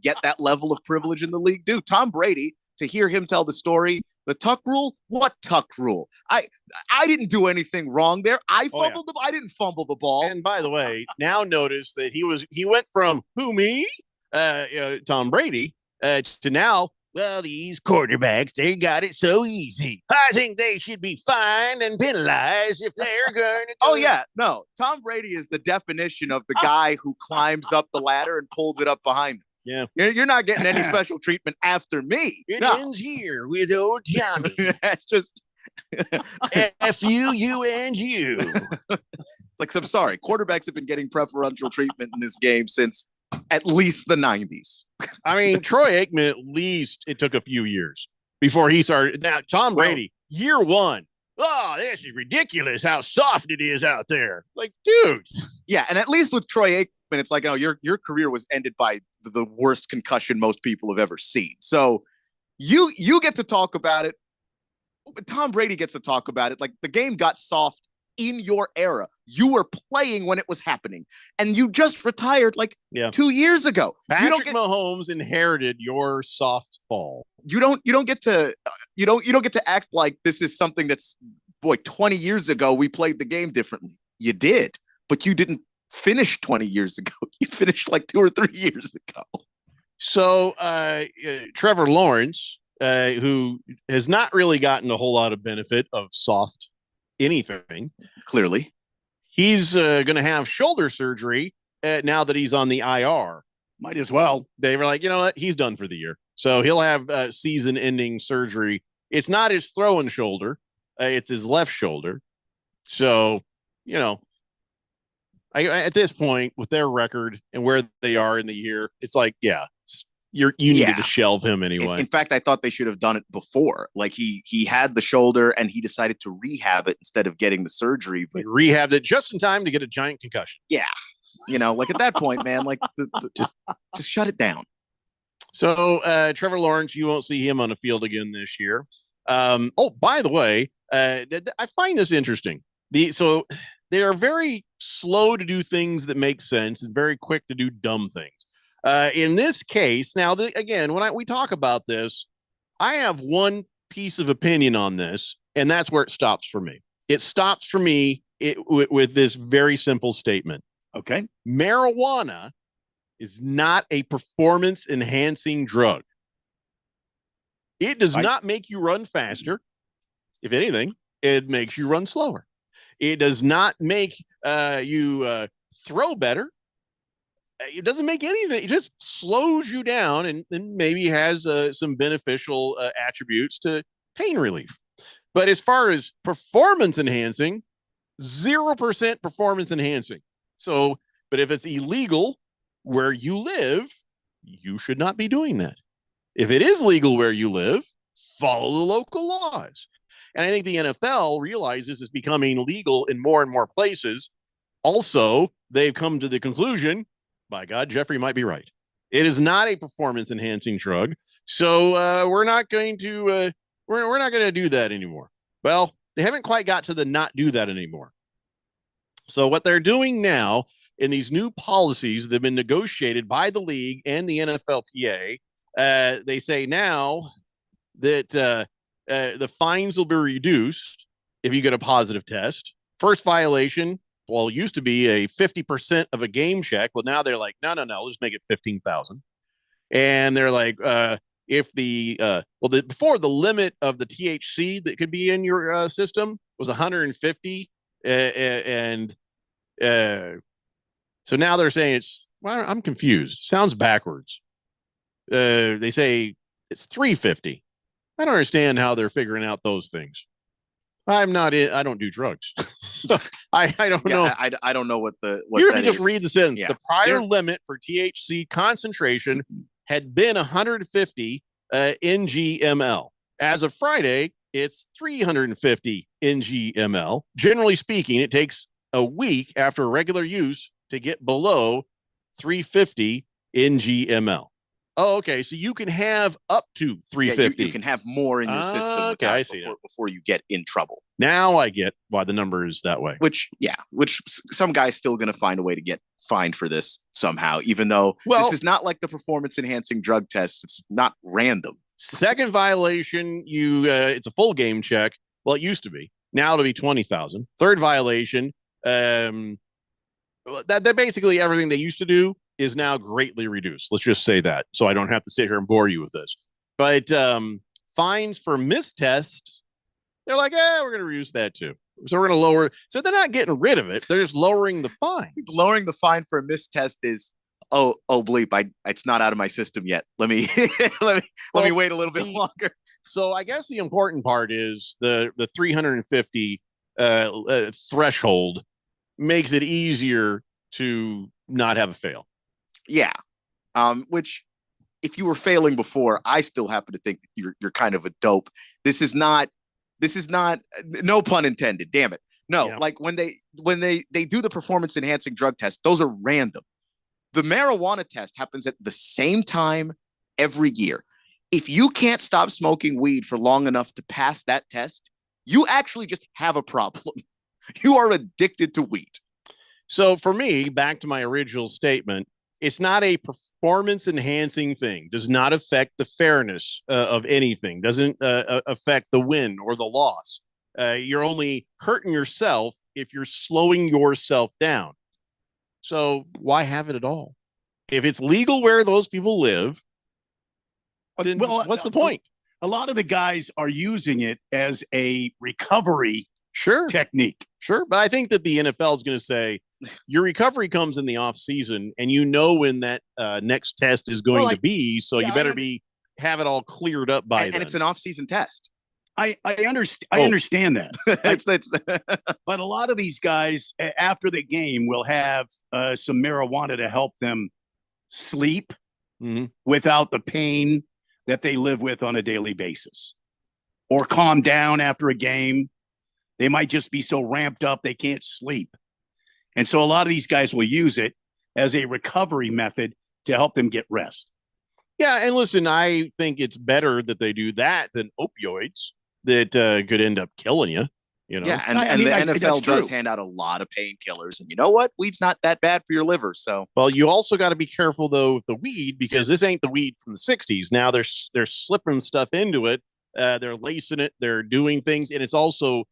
get that level of privilege in the league do. Tom Brady, to hear him tell the story, the tuck rule? What tuck rule? I didn't do anything wrong there. I fumbled the ball. I didn't fumble the ball. And by the way, now notice that he went from who, me? Tom Brady, to now, well, these quarterbacks, they got it so easy. I think they should be fined and penalized if they're going to. Oh, yeah. No, Tom Brady is the definition of the guy who climbs up the ladder and pulls it up behind him. Yeah. You're not getting any special treatment after me. It ends here with old Johnny. That's just F you and you. It's like, I'm sorry. Quarterbacks have been getting preferential treatment in this game since at least the 90s. I mean, Troy Aikman, at least it took a few years before he started. Now, Tom Brady, year one. Oh, this is ridiculous how soft it is out there. Like, dude. Yeah, and at least with Troy Aikman, it's like, oh, your career was ended by the worst concussion most people have ever seen. So you get to talk about it. But Tom Brady gets to talk about it. Like, the game got soft in your era. You were playing when it was happening, and you just retired 2 years ago. Patrick Mahomes inherited your soft fall. you don't get to you don't get to act like this is something that's 20 years ago we played the game differently. You did, but you didn't finish 20 years ago. You finished like 2 or 3 years ago. So Trevor Lawrence, who has not really gotten a whole lot of benefit of soft anything, clearly, he's going to have shoulder surgery now that he's on the IR. Might as well. They were like, you know what? He's done for the year. So he'll have season-ending surgery. It's not his throwing shoulder. It's his left shoulder. So, you know, at this point, with their record and where they are in the year, it's like, yeah, you needed to shelve him anyway. In fact, I thought they should have done it before. Like he had the shoulder and he decided to rehab it instead of getting the surgery. But he rehabbed it just in time to get a giant concussion. Yeah. You know, like at that point, man, like just shut it down. So Trevor Lawrence, you won't see him on the field again this year. By the way, I find this interesting. So they are very slow to do things that make sense and very quick to do dumb things. In this case, now again, when we talk about this, I have one piece of opinion on this, and that's where it stops for me. It stops for me with this very simple statement. Okay. Marijuana is not a performance enhancing drug. It does not make you run faster. If anything, it makes you run slower. It does not make you throw better. It doesn't make anything. It just slows you down and maybe has some beneficial attributes to pain relief. But as far as performance enhancing, 0% performance enhancing. So, but if it's illegal where you live, you should not be doing that. If it is legal where you live, follow the local laws. And I think the NFL realizes it's becoming legal in more and more places. Also, they've come to the conclusion, by God, Jeffrey might be right. It is not a performance enhancing drug. So we're not going to we're not going to do that anymore. Well, they haven't quite got to the not do that anymore. So what they're doing now in these new policies that have been negotiated by the league and the NFLPA, they say now that the fines will be reduced if you get a positive test. First violation, well, it used to be a 50% of a game check. Well, now they're like, no, let's make it 15,000. And they're like, if before the limit of the THC that could be in your system was 150, so now they're saying I'm confused. Sounds backwards. They say it's 350. I don't understand how they're figuring out those things. I don't do drugs. I don't know. I don't know what you that can just is. read the sentence. Yeah. The prior limit for THC concentration had been 150 ng/ml. As of Friday, it's 350 ng/ml. Generally speaking, it takes a week after regular use to get below 350 ng/ml. Oh, okay. So you can have up to 350. Yeah, you can have more in your system Okay, I see now. before you get in trouble. Now I get why the number is that way. Which some guy's still going to find a way to get fined for this somehow, even though this is not like the performance enhancing drug test. It's not random. Second violation, it's a full game check. Well, it used to be. Now it'll be 20,000. Third violation, that basically everything they used to do is now greatly reduced. Let's just say that, so I don't have to sit here and bore you with this. But fines for missed tests, they're like, we're going to reduce that too. So we're going to lower. So they're not getting rid of it. They're just lowering the fine. Lowering the fine for a missed test is, oh bleep, it's not out of my system yet. Let me let me wait a little bit longer. So I guess the important part is the 350 threshold makes it easier to not have a fail. Yeah. Which if you were failing before, I still happen to think that you're kind of a dope. This is not, no pun intended. Damn it. No, yeah. Like when they do the performance enhancing drug test, those are random. The marijuana test happens at the same time every year. If you can't stop smoking weed for long enough to pass that test, you actually just have a problem. You are addicted to weed. So for me, back to my original statement, It's not a performance enhancing thing. Does not affect the fairness of anything. Doesn't affect the win or the loss. You're only hurting yourself if you're slowing yourself down. So why have it at all? If it's legal where those people live, then what's the point? A lot of the guys are using it as a recovery technique. Sure. But I think that the NFL is going to say your recovery comes in the off season and you know when that next test is going to be. So you better have it all cleared up by then. And it's an off season test. I understand that. But a lot of these guys after the game will have some marijuana to help them sleep without the pain that they live with on a daily basis, or calm down after a game. They might just be so ramped up they can't sleep. And so a lot of these guys will use it as a recovery method to help them get rest. Yeah, and listen, I think it's better that they do that than opioids that could end up killing you. You know? Yeah, and the NFL does hand out a lot of painkillers, and you know what? Weed's not that bad for your liver. So, well, you also got to be careful though with the weed, because this ain't the weed from the '60s. Now they're slipping stuff into it. They're lacing it. They're doing things, and it's also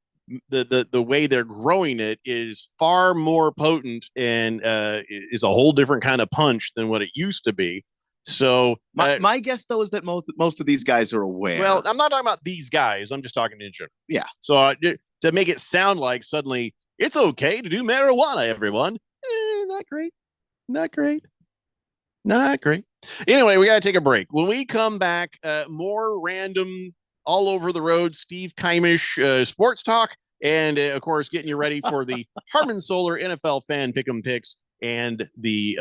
the way they're growing it is far more potent and is a whole different kind of punch than what it used to be. So my guess though is that most of these guys are aware. Well, I'm not talking about these guys. I'm just talking in general. Yeah. So to make it sound like suddenly it's okay to do marijuana, everyone. Not great. Not great. Not great. Anyway, we got to take a break. When we come back, more random, all over the road, Steve Keimish sports talk. And of course, getting you ready for the Harmon Solar NFL fan pick'em picks and the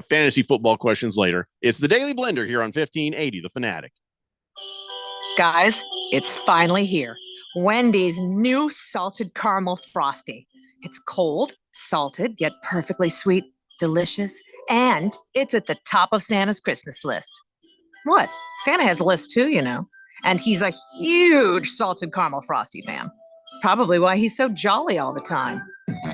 fantasy football questions later. It's the Daily Blender here on 1580, The Fanatic. Guys, it's finally here. Wendy's new salted caramel frosty. It's cold, salted, yet perfectly sweet, delicious, and it's at the top of Santa's Christmas list. What? Santa has a list too, you know, and he's a huge salted caramel frosty fan. Probably why he's so jolly all the time.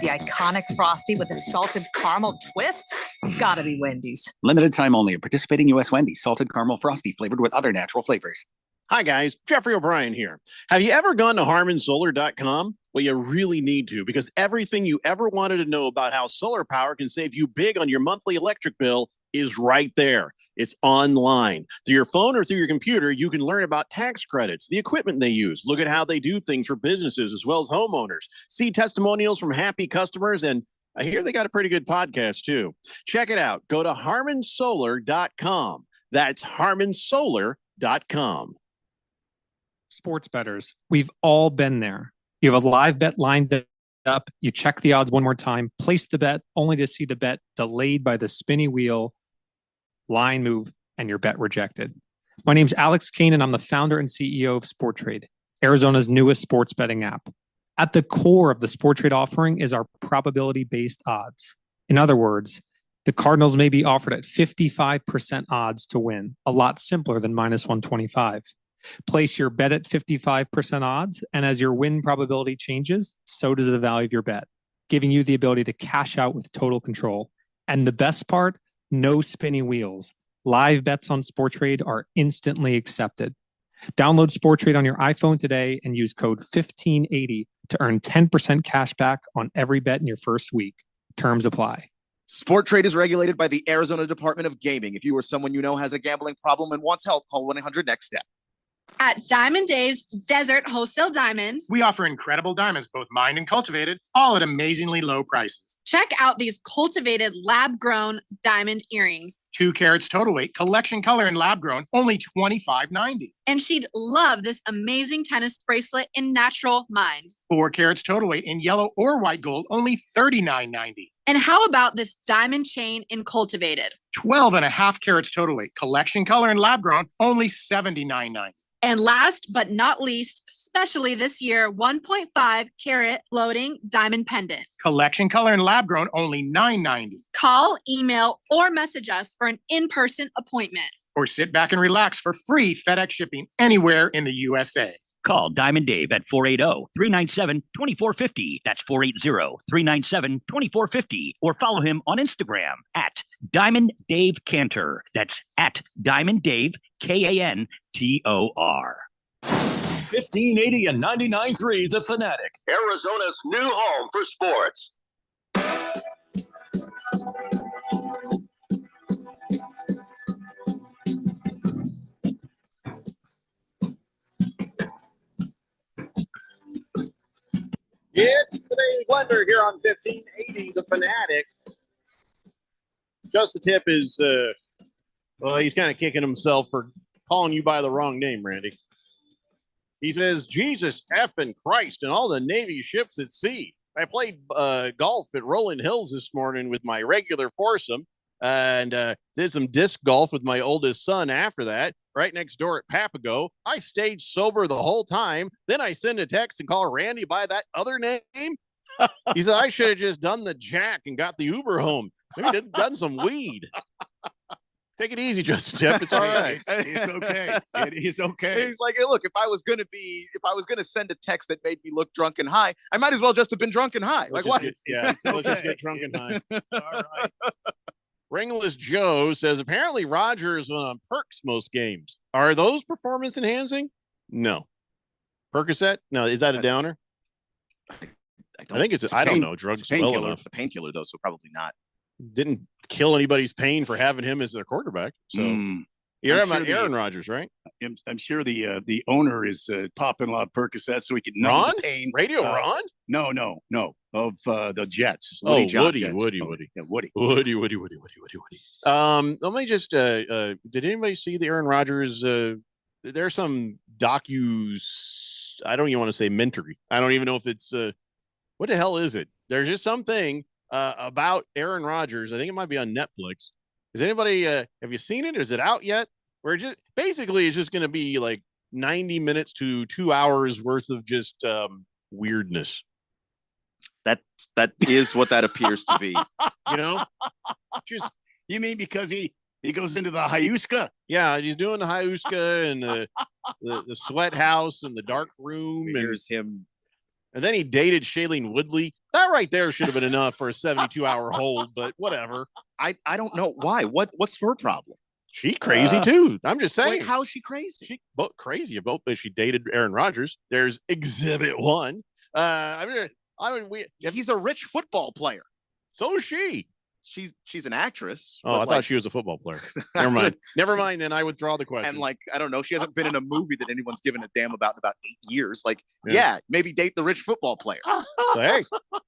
The iconic frosty with a salted caramel twist? Gotta be Wendy's. Limited time only at participating U.S. Wendy's. Salted caramel frosty flavored with other natural flavors. Hi, guys. Jeffrey O'Brien here. Have you ever gone to HarmonSolar.com? Well, you really need to, because everything you ever wanted to know about how solar power can save you big on your monthly electric bill is right there. It's online. Through your phone or through your computer, you can learn about tax credits, the equipment they use, look at how they do things for businesses as well as homeowners, see testimonials from happy customers, and I hear they got a pretty good podcast too. Check it out. Go to HarmonSolar.com. That's HarmonSolar.com. Sports bettors, we've all been there. You have a live bet lined up, you check the odds one more time, place the bet only to see the bet delayed by the spinny wheel, line move, and your bet rejected. My name's Alex Kane, and I'm the founder and CEO of SportTrade, Arizona's newest sports betting app. At the core of the SportTrade offering is our probability-based odds. In other words, the Cardinals may be offered at 55% odds to win, a lot simpler than minus 125. Place your bet at 55% odds, and as your win probability changes, so does the value of your bet, giving you the ability to cash out with total control. And the best part, no spinning wheels. Live bets on SportTrade are instantly accepted. Download SportTrade on your iPhone today and use code 1580 to earn 10% cash back on every bet in your first week. Terms apply. SportTrade is regulated by the Arizona Department of Gaming. If you or someone you know has a gambling problem and wants help, call 1-800-NEXT-STEP. At Diamond Dave's Desert Wholesale Diamond, we offer incredible diamonds, both mined and cultivated, all at amazingly low prices. Check out these cultivated lab-grown diamond earrings. 2 carats total weight, collection color and lab-grown, only $25.90. And she'd love this amazing tennis bracelet in natural mined. 4 carats total weight in yellow or white gold, only $39.90. And how about this diamond chain in cultivated? 12.5 carats total weight, collection color and lab-grown, only $79.90. And last but not least, especially this year, 1.5 carat floating diamond pendant. Collection color and lab grown, only $9.90. Call, email, or message us for an in-person appointment. Or sit back and relax for free FedEx shipping anywhere in the USA. Call Diamond Dave at 480-397-2450. That's 480-397-2450. Or follow him on Instagram at Diamond Dave Cantor. That's at Diamond Dave, Kantor. 1580 and 99.3 The Fanatic. Arizona's new home for sports. It's today's Blender here on 1580 The Fanatic. Just the Tip is, well, he's kind of kicking himself for calling you by the wrong name, Randy. He says, Jesus effing Christ and all the Navy ships at sea. I played golf at Rolling Hills this morning with my regular foursome and did some disc golf with my oldest son after that, right next door at Papago. I stayed sober the whole time. Then I send a text and call Randy by that other name. He said, I should have just done the jack and got the Uber home. Maybe done some weed. Take it easy, Justin Tip. It's all right. It's okay. It is okay. He's like, hey, look, if I was gonna send a text that made me look drunk and high, I might as well just have been drunk and high. Like what? Let's just get drunk and high. All right. Ringless Joe says apparently Rogers went on perks most games. Are those performance enhancing? No. Percocet? No. Is that a downer? I think it's. I don't know. Drugs well enough. It's a painkiller though, so probably not. Didn't kill anybody's pain for having him as their quarterback. So you're talking about Aaron Rodgers, right? I'm sure the owner is popping a lot of Percocet so he can numb Ron? the pain. Radio Ron? No. Of the Jets. Woody. Yeah, Woody. Woody. Let me just did anybody see the Aaron Rodgers there's some docus, I don't even want to say mentory. I don't even know if it's what the hell is it? There's just something about Aaron Rodgers. I think it might be on Netflix. Is anybody have you seen it? Is it out yet? Where just basically it's just going to be like 90 minutes to 2 hours worth of just weirdness. That is what that appears to be. You know, just you mean because he goes into the Hayuska? Yeah, he's doing the Hayuska and the sweat house and the dark room. Here's him. And then he dated Shailene Woodley. That right there should have been enough for a 72-hour hold, but whatever. I don't know why. What's her problem? She crazy too. I'm just saying. Wait, how is she crazy? She both crazy about that she dated Aaron Rodgers. There's Exhibit 1. He's a rich football player. So is she. She's an actress. Oh, I thought she was a football player. Never mind. Then I withdraw the question. And I don't know. She hasn't been in a movie that anyone's given a damn about in about 8 years. Maybe date the rich football player. So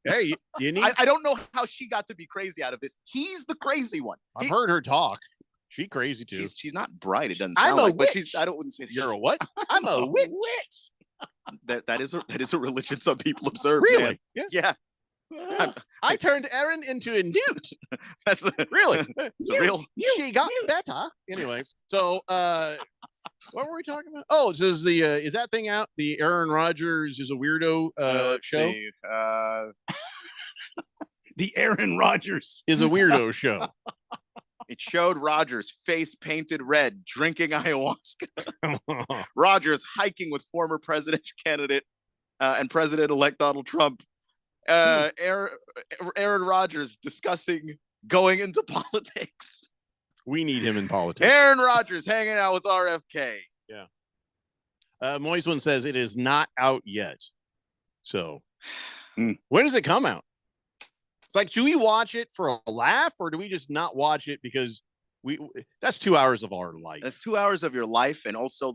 hey, you need. I don't know how she got to be crazy out of this. He's the crazy one. I've heard her talk. She crazy too. She's not bright. It doesn't I'm sound a like. witch. But I wouldn't say you're a what? I'm a witch. That is a religion some people observe. Really? Man. Yes. Yeah. I turned Aaron into a newt. That's really. It's a real. She got better. Anyway, so what were we talking about? Oh, so is that thing out? The Aaron Rodgers is a weirdo show. See. The Aaron Rodgers is a weirdo show. It showed Rodgers face painted red, drinking ayahuasca. Rodgers hiking with former presidential candidate and President-elect Donald Trump. Aaron Rodgers discussing going into politics. We need him in politics. Aaron Rodgers hanging out with RFK. Yeah. Moise one says it is not out yet. So when does it come out? It's like, do we watch it for a laugh or do we just not watch it because that's 2 hours of our life. That's 2 hours of your life. And also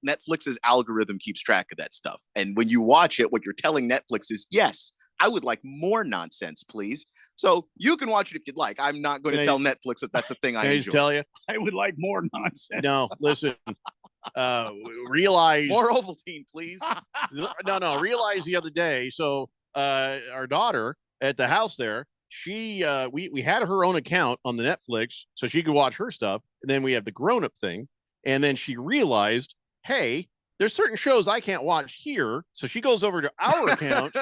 Netflix's algorithm keeps track of that stuff. And when you watch it, what you're telling Netflix is, yes, I would like more nonsense, please. So you can watch it if you'd like. I'm not going to tell Netflix that that's a thing I enjoy. Just tell you? I would like more nonsense. No, listen. Realize more Ovaltine, please. No. Realize the other day. So our daughter at the house there, she we had her own account on the Netflix so she could watch her stuff, and then we have the grown-up thing, and then she realized, hey, there's certain shows I can't watch here, so she goes over to our account,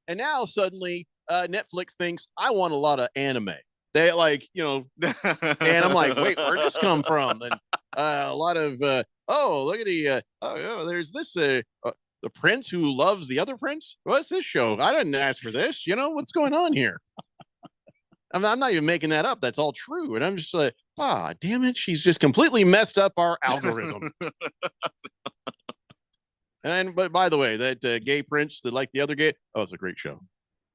and now suddenly Netflix thinks I want a lot of anime. They and I'm like, wait, where'd this come from? And A lot of look at there's this the prince who loves the other prince. What's this show? I didn't ask for this. What's going on here? I'm not even making that up. That's all true. And I'm just like, damn it. She's just completely messed up our algorithm. But by the way, that gay prince that like the other gay, it's a great show.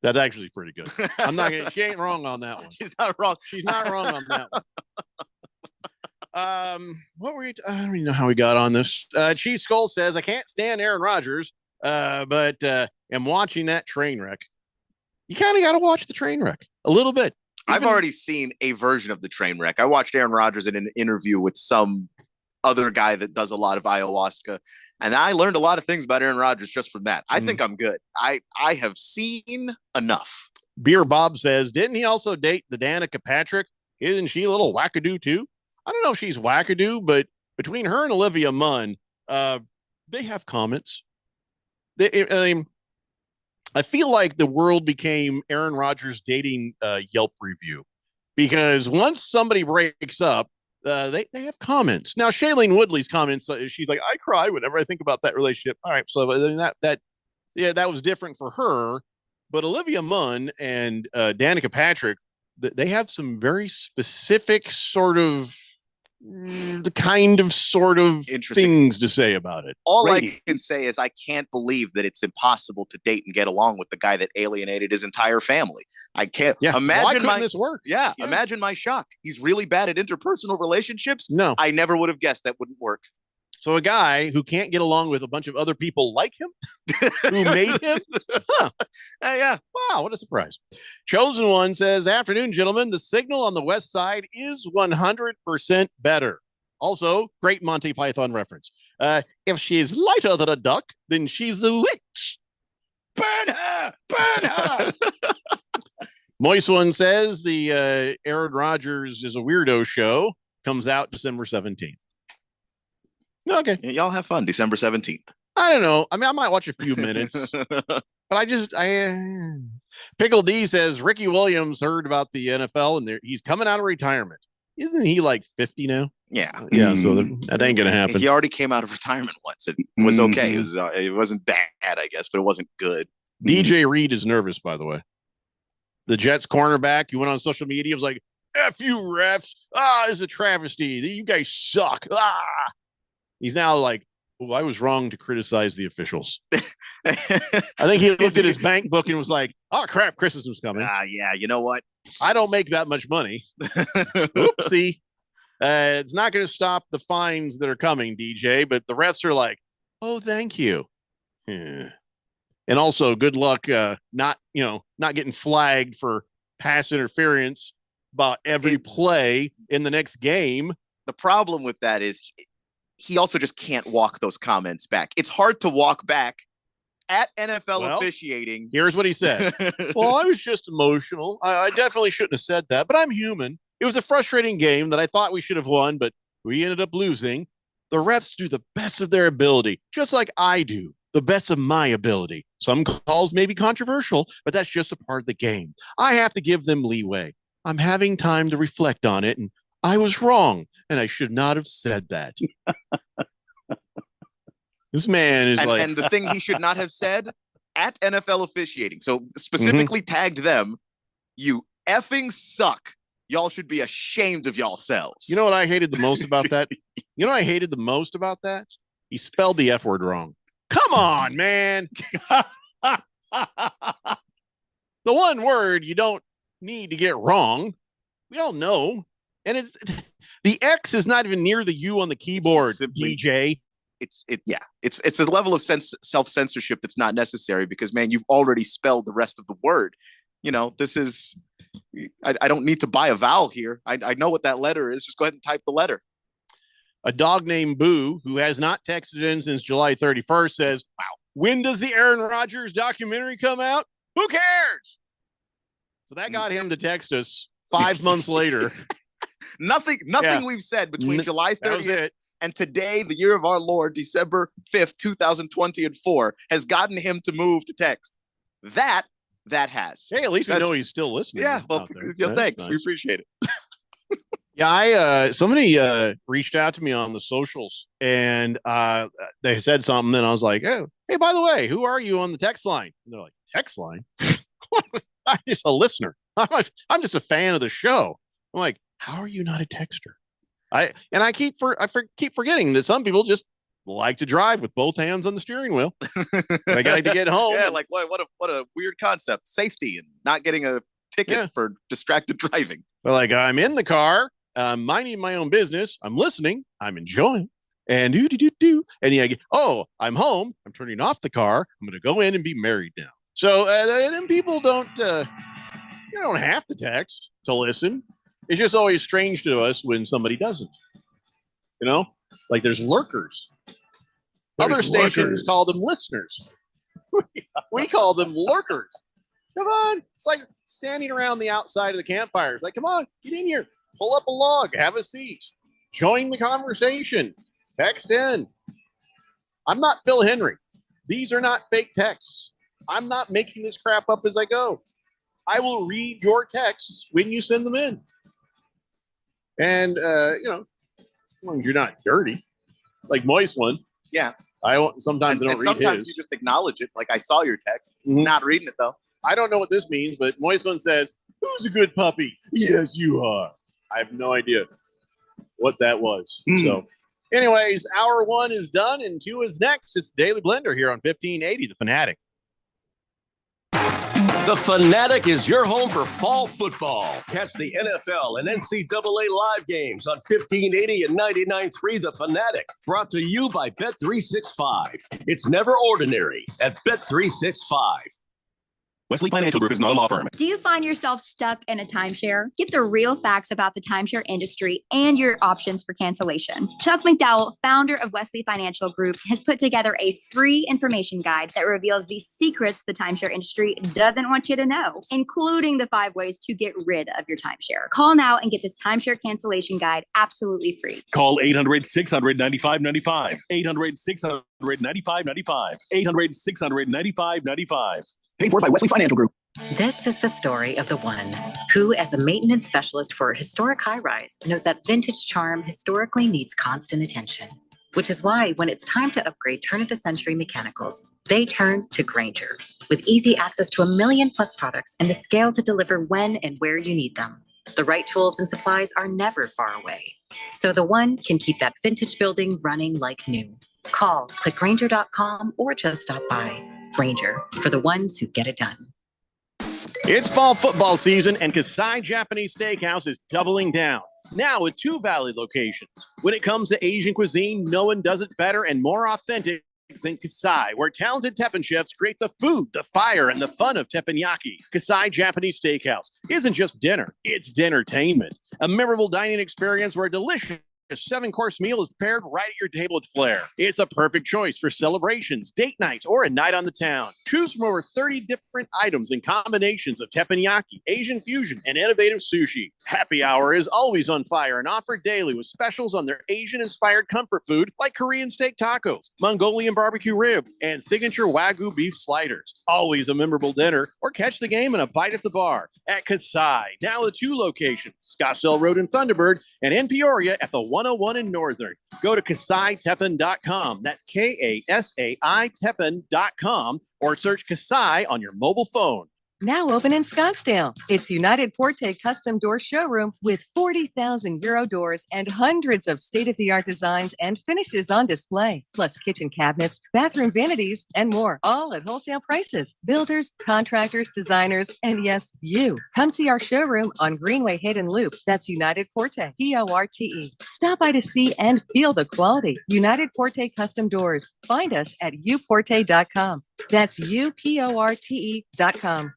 That's actually pretty good. She ain't wrong on that one. She's not wrong. She's not wrong on that one. What were you? I don't even know how we got on this. Cheese Skull says, I can't stand Aaron Rodgers, but am watching that train wreck. You kind of got to watch the train wreck a little bit. I've already seen a version of the train wreck. I watched Aaron Rodgers in an interview with some other guy that does a lot of ayahuasca, and I learned a lot of things about Aaron Rodgers just from that. I think I'm good. I have seen enough. Beer Bob says, didn't he also date the Danica Patrick? Isn't she a little wackadoo too? I don't know if she's wackadoo, but between her and Olivia Munn, they have comments. I feel like the world became Aaron Rodgers dating Yelp review, because once somebody breaks up, they have comments. Now, Shailene Woodley's comments, she's like, I cry whenever I think about that relationship. All right, so that was different for her. But Olivia Munn and Danica Patrick, they have some very specific sort of things to say about it. All I can say is I can't believe that it's impossible to date and get along with the guy that alienated his entire family. I can't imagine this work. Yeah, imagine my shock. He's really bad at interpersonal relationships. No, I never would have guessed that wouldn't work. So a guy who can't get along with a bunch of other people like him, who made him? Yeah. Wow, what a surprise. Chosen One says, afternoon, gentlemen. The signal on the west side is 100% better. Also, great Monty Python reference. If she's lighter than a duck, then she's a witch. Burn her! Burn her! Moist One says the Aaron Rodgers is a weirdo show. Comes out December 17th. Okay. Y'all have fun. December 17th. I don't know. I mean, I might watch a few minutes, but Pickle D says Ricky Williams heard about the NFL and he's coming out of retirement. Isn't he like 50 now? Yeah. So that ain't going to happen. He already came out of retirement once. It was okay. It wasn't bad, I guess, but it wasn't good. DJ Reed is nervous, by the way. The Jets cornerback, he went on social media, was like, F you refs. It's a travesty. You guys suck. He's now like, I was wrong to criticize the officials. I think he looked at his bank book and was like, oh, crap, Christmas was coming. Yeah, you know what? I don't make that much money. Oopsie. It's not going to stop the fines that are coming, DJ, but the refs are like, oh, thank you. Yeah. And also, good luck not getting flagged for pass interference about every play in the next game. The problem with that is he also just can't walk those comments back. It's hard to walk back at NFL officiating. Here's what he said. Well, I was just emotional. I definitely shouldn't have said that, but I'm human. It was a frustrating game that I thought we should have won, but we ended up losing. The refs do the best of their ability, just like I do, the best of my ability. Some calls may be controversial, but that's just a part of the game. I have to give them leeway. I'm having time to reflect on it, and I was wrong, and I should not have said that. This man is and the thing he should not have said at NFL officiating. So specifically tagged them, you effing suck. Y'all should be ashamed of yourselves. You know what I hated the most about that? He spelled the F word wrong. Come on, man. The one word you don't need to get wrong. We all know. And the X is not even near the U on the keyboard, DJ. It's a level of self-censorship that's not necessary because, man, you've already spelled the rest of the word. This is, I don't need to buy a vowel here. I know what that letter is. Just go ahead and type the letter. A dog named Boo, who has not texted in since July 31st, says, wow, when does the Aaron Rodgers documentary come out? Who cares? So that got him to text us 5 months later. Nothing we've said between July 30th and today, the year of our Lord, December 5th, 2024, has gotten him to move to text. That has. Hey, at least we know he's still listening. Yeah, well, thanks. Nice. We appreciate it. Yeah, somebody reached out to me on the socials and they said something, and I was like, oh, hey, by the way, who are you on the text line? And they're like, text line? I'm just a listener. I'm just a fan of the show. I'm like, how are you not a texter? I keep forgetting that some people just like to drive with both hands on the steering wheel. They like to get home. Yeah, like what a weird concept. Safety and not getting a ticket for distracted driving. But like, I'm in the car, I'm minding my own business, I'm listening, I'm enjoying, and and then I get, oh, I'm home, I'm turning off the car, I'm going to go in and be married now. So then people don't have to text to listen. It's just always strange to us when somebody doesn't. Like there's lurkers. Other stations call them listeners. We call them lurkers. Come on. It's like standing around the outside of the campfire. It's like, come on, get in here, pull up a log, have a seat, join the conversation, text in. I'm not Phil Henry. These are not fake texts. I'm not making this crap up as I go. I will read your texts when you send them in. And, as long as you're not dirty, like Moist one. Yeah. Sometimes I don't read sometimes his. you just acknowledge it. Like I saw your text, not reading it though. I don't know what this means, but Moist one says, who's a good puppy? Yes, you are. I have no idea what that was. So anyways, hour 1 is done and 2 is next. It's the Daily Blender here on 1580, The Fanatic. The Fanatic is your home for fall football. Catch the NFL and NCAA live games on 1580 and 99.3 The Fanatic. Brought to you by Bet365. It's never ordinary at Bet365. Wesley Financial Group is not a law firm. Do you find yourself stuck in a timeshare? Get the real facts about the timeshare industry and your options for cancellation. Chuck McDowell, founder of Wesley Financial Group, has put together a free information guide that reveals the secrets the timeshare industry doesn't want you to know, including the 5 ways to get rid of your timeshare. Call now and get this timeshare cancellation guide absolutely free. Call 800-600-9595. 800-600-9595. 800-600-9595. Paid for by Wesley Financial Group. This is the story of the one who, as a maintenance specialist for a historic high-rise, knows that vintage charm historically needs constant attention. Which is why when it's time to upgrade turn-of-the-century mechanicals, they turn to Grainger. With easy access to 1 million+ products and the scale to deliver when and where you need them. The right tools and supplies are never far away. So the one can keep that vintage building running like new. Call, click Grainger.com, or just stop by. Grainger, for the ones who get it done. It's fall football season, and Kasai Japanese Steakhouse is doubling down. Now with 2 Valley locations. When it comes to Asian cuisine, no one does it better and more authentic than Kasai, where talented Teppan chefs create the food, the fire, and the fun of teppanyaki. Kasai Japanese Steakhouse isn't just dinner, it's dinnertainment. A memorable dining experience where a delicious 7-course meal is paired right at your table with flair. It's a perfect choice for celebrations, date nights, or a night on the town. Choose from over 30 different items and combinations of teppanyaki, Asian fusion, and innovative sushi. Happy hour is always on fire and offered daily with specials on their Asian-inspired comfort food like Korean steak tacos, Mongolian barbecue ribs, and signature Wagyu beef sliders. Always a memorable dinner, or catch the game and a bite at the bar at Kasai. Now the 2 locations, Scottsdale Road in Thunderbird and in Peoria at the 101 in Northern. Go to KasaiTeppan.com. That's KASAI Teppan.com, or search Kasai on your mobile phone. Now open in Scottsdale. It's United Porte Custom Door Showroom with 40,000 Euro doors and hundreds of state-of-the-art designs and finishes on display, plus kitchen cabinets, bathroom vanities, and more, all at wholesale prices. Builders, contractors, designers, and yes, you. Come see our showroom on Greenway Hayden Loop. That's United Porte, P-O-R-T-E. Stop by to see and feel the quality. United Porte Custom Doors. Find us at uporte.com. That's UPORTE.com.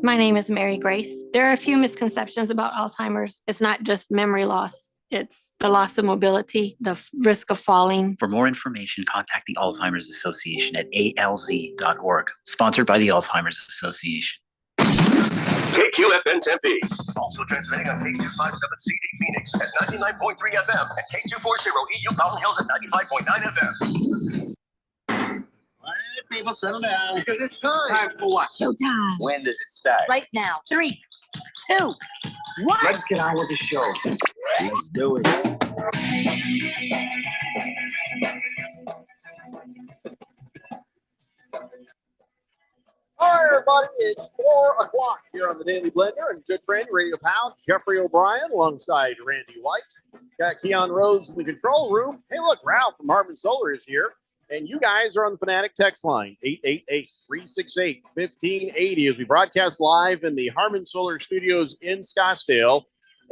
My name is Mary Grace. There are a few misconceptions about Alzheimer's. It's not just memory loss. It's the loss of mobility, the risk of falling. For more information, contact the Alzheimer's Association at alz.org. Sponsored by the Alzheimer's Association. KQFN Tempe. Also transmitting on K257CD Phoenix at 99.3 FM and K240EU Mountain Hills at 95.9 FM. All right, people, settle down. Because it's time. Time for what? Showtime. When does it start? Right now. 3, 2, 1. Let's get on with the show. Let's do it. All right, everybody, it's 4 o'clock here on the Daily Blender, and good friend, Radio Pal, Jeffrey O'Brien, alongside Randy White. Got Keon Rose in the control room. Hey, look, Ralph from Harmon Solar is here, and you guys are on the Fanatic text line, 888-368-1580, as we broadcast live in the Harmon Solar Studios in Scottsdale.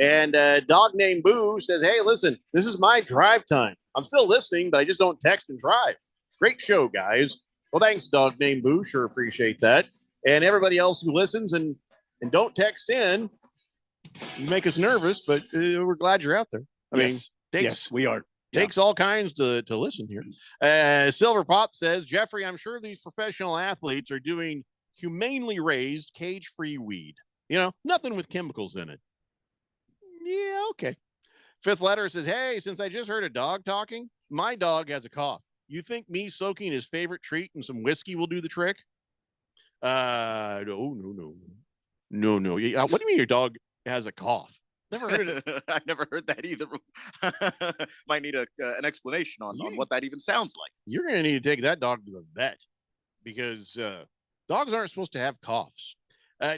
And Dog Named Boo says, hey, listen, this is my drive time. I'm still listening, but I just don't text and drive. Great show, guys. Well, thanks, Dog Named Boo. Sure appreciate that. And everybody else who listens and don't text in, you make us nervous, but we're glad you're out there. I mean, we are. Takes all kinds to listen here. Silver Pop says, Jeffrey, I'm sure these professional athletes are doing humanely raised, cage-free weed. You know, nothing with chemicals in it. Yeah, okay. Fifth Letter says, hey, since I just heard a dog talking, my dog has a cough. You think me soaking his favorite treat in some whiskey will do the trick? No. Yeah, what do you mean your dog has a cough? Never heard it. I've never heard that either. Might need an explanation on what that even sounds like. You're going to need to take that dog to the vet because dogs aren't supposed to have coughs.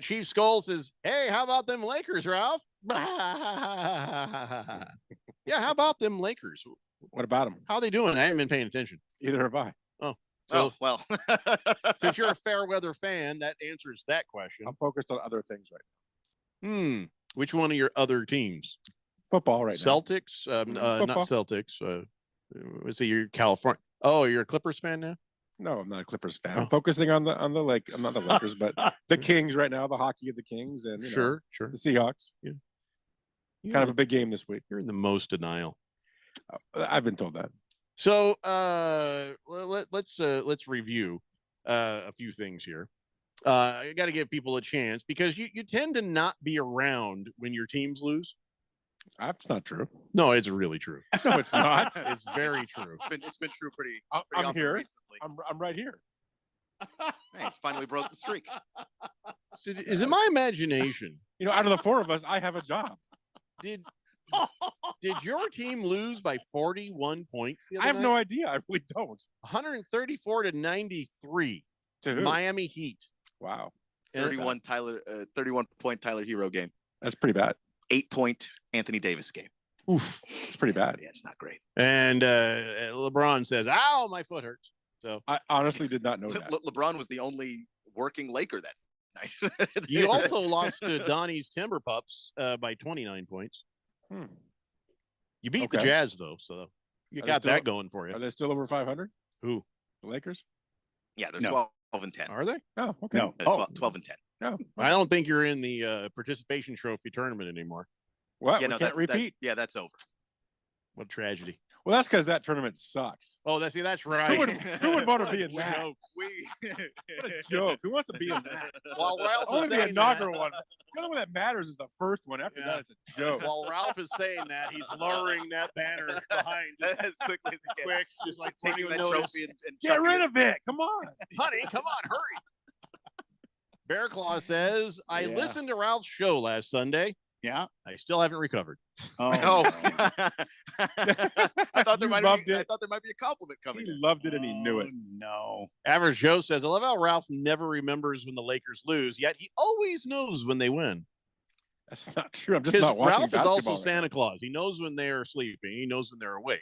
Chief Skull says, hey, how about them Lakers, Ralph? Yeah, how about them Lakers? What about them? How are they doing? I haven't been paying attention. Either have I. Oh, so well. Since you're a fair weather fan, that answers that question. I'm focused on other things right now. Which one of your other teams? Football right now. Celtics? Not Celtics. Let's see, you're California. Oh, you're a Clippers fan now? No, I'm not a Clippers fan. I'm focusing on the like I'm not the Lakers, but the Kings right now, the hockey of the Kings, and sure, the Seahawks. Yeah. Kind of a big game this week. You're in the most denial. I've been told that. So let's review a few things here. I got to give people a chance because you tend to not be around when your teams lose. That's not true. No, it's really true. No, it's not. It's very true. It's been true pretty I'm often here. recently. I'm right here. Hey, finally broke the streak. So is it my imagination? Out of the four of us, I have a job. Did your team lose by 41 points the other I have night? no idea. I really don't. 134-93 to who? Miami Heat. Wow. 31 point Tyler Hero game. That's pretty bad. 8-point Anthony Davis game. Oof. It's pretty bad. Yeah, it's not great. And LeBron says, ow, my foot hurts. So I honestly did not know that. LeBron was the only working Laker that night. You also lost to Donnie's Timber Pups by 29 points. You beat the Jazz, though, so you got that going for you. Are they still over 500? Who? The Lakers? Yeah, they're 12-10. Are they? Oh, okay. No. 12-10. No. I don't think you're in the participation trophy tournament anymore. What? Yeah, We no, can't repeat? that's over. What a tragedy. Well, that's because that tournament sucks. Oh, that's right. Who would want to be in that? Joke. What a joke. Who wants to be in that? While Ralph is Only the saying inaugural that, one. The only one that matters is the first one. After that, it's a joke. While Ralph is saying that, he's lowering that banner behind just as quickly as he can. quick, just like Taking that trophy and Get rid of it. Come on. Honey, come on, hurry. Bear Claw says, I listened to Ralph's show last Sunday. Yeah. I still haven't recovered. Oh. I thought there might be a compliment coming. He loved it and he knew it. No. Average Joe says, I love how Ralph never remembers when the Lakers lose, yet he always knows when they win. That's not true. I'm just not watching Ralph is also basketball right Santa Claus. He knows when they're sleeping. He knows when they're awake.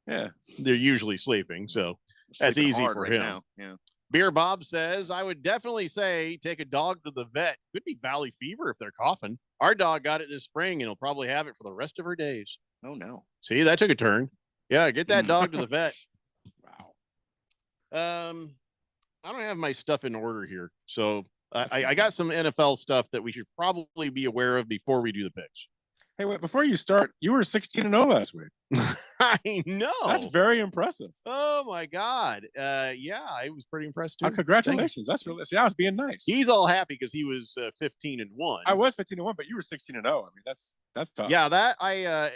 Yeah. They're usually sleeping, so that's Sleeping easy hard for right him. now. Yeah. Beer Bob says, I would definitely say take a dog to the vet. Could be valley fever if they're coughing. Our dog got it this spring and he'll probably have it for the rest of her days. Oh, no. See, that took a turn. Yeah, get that dog to the vet. Wow. I don't have my stuff in order here. So I got some NFL stuff that we should probably be aware of before we do the picks. Hey, wait, before you start, you were 16-0 last week. I know. That's very impressive. Oh my God. Yeah, I was pretty impressed too. Congratulations. That's really, see, I was being nice. He's all happy because he was 15-1. I was 15-1, but you were 16-0. I mean, that's tough. Yeah, that I'm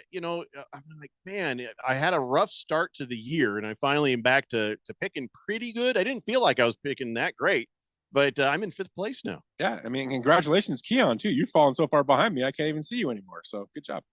like, man, I had a rough start to the year and I finally am back to picking pretty good. I didn't feel like I was picking that great, but I'm in 5th place now. Yeah, I mean, congratulations, Keon, too. You've fallen so far behind me, I can't even see you anymore. So good job.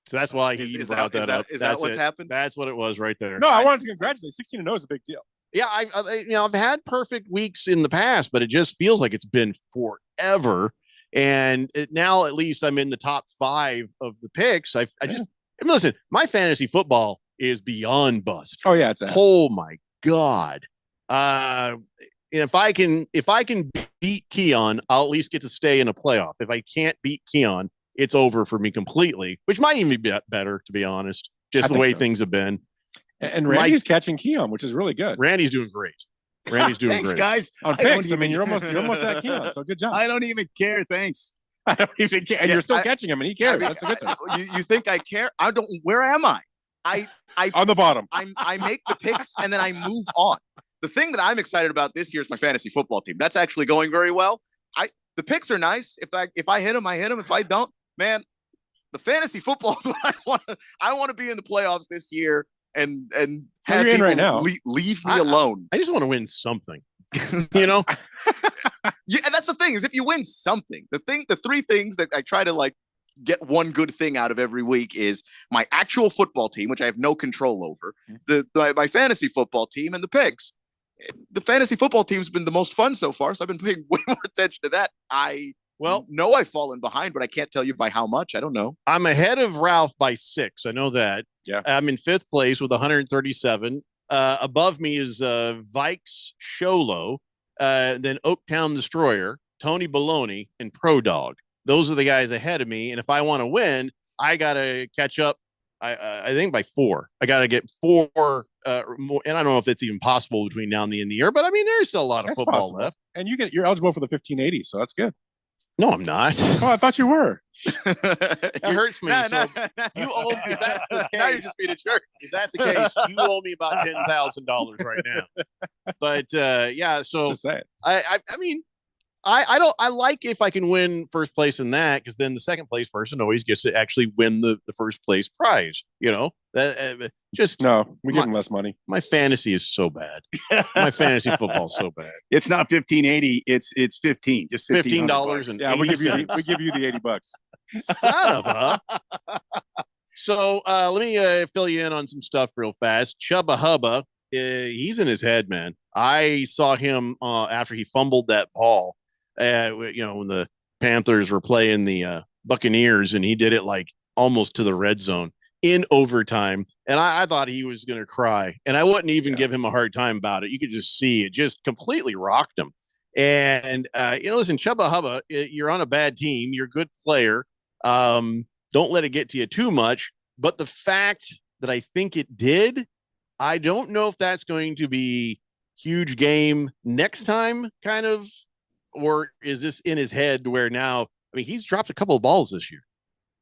So that's why he Is brought that- is that that- up. is that That's what's it. happened? That's what it was right there. No, I wanted to congratulate. 16-0 is a big deal. Yeah, I've had perfect weeks in the past, but it just feels like it's been forever. And now at least I'm in the top 5 of the picks. I just listen. My fantasy football is beyond bust. Oh yeah, it's ass. Oh my god. If I can beat Keon, I'll at least get to stay in a playoff. If I can't beat Keon, it's over for me completely. Which might even be better, to be honest. I Just the think way so. things have been. And Randy's catching Keon, which is really good. Randy's doing great. Randy's doing Thanks, great. guys. On I don't picks, I mean, even- you're almost at Keon, so good job. I don't even care. Thanks. I don't even care, and Yeah, you're still I- catching him, and he cares. I mean, That's a good thing. You think I care? I don't. Where am I? I On the bottom. I make the picks and then I move on. The thing that I'm excited about this year is my fantasy football team. That's actually going very well. The picks are nice. If I hit them, I hit them. If I don't, man, the fantasy football is what I want. I want to be in the playoffs this year and have you're in right people now. leave me alone. I just want to win something. You know? Yeah, and that's the thing is if you win something, the 3 things that I try to like get one good thing out of every week is my actual football team, which I have no control over, my fantasy football team, and the picks. The fantasy football team's been the most fun so far, so I've been paying way more attention to that. I know I've fallen behind, but I can't tell you by how much. I don't know. I'm ahead of Ralph by 6. I know that. Yeah. I'm in 5th place with 137. Above me is Vikes Sholo, then Oaktown Destroyer, Tony Baloney, and Pro Dog. Those are the guys ahead of me. And if I want to win, I got to catch up. I think by 4. I got to get 4 more. And I don't know if it's even possible between now and the end of the year, but I mean, there's still a lot of That's football possible. left. And you're eligible for the 1580, so that's good. No, I'm not. Oh, I thought you were. That hurts me. So you owe me. That's the case. Now you're just being a jerk. If that's the case, you owe me about $10,000 right now. But yeah, so Just saying. I mean, I like if I can win first place in that, because then the second place person always gets to actually win the first place prize. You know, just No, we give him less money. my fantasy is so bad. My fantasy football's so bad. It's not 1580. It's 15. Just $15 and Yeah, we give you the $80. Son of a. So let me fill you in on some stuff real fast. Chubba Hubba, he's in his head, man. I saw him after he fumbled that ball. When the Panthers were playing the Buccaneers, and he did it like almost to the red zone in overtime. And I thought he was going to cry, and I wouldn't even give him a hard time about it. You could just see it just completely rocked him. And, listen, Chubba Hubba, you're on a bad team. You're a good player. Don't let it get to you too much. But the fact that I think it did, I don't know if that's going to be huge game next time, kind of, or is this in his head where now, I mean, he's dropped a couple of balls this year.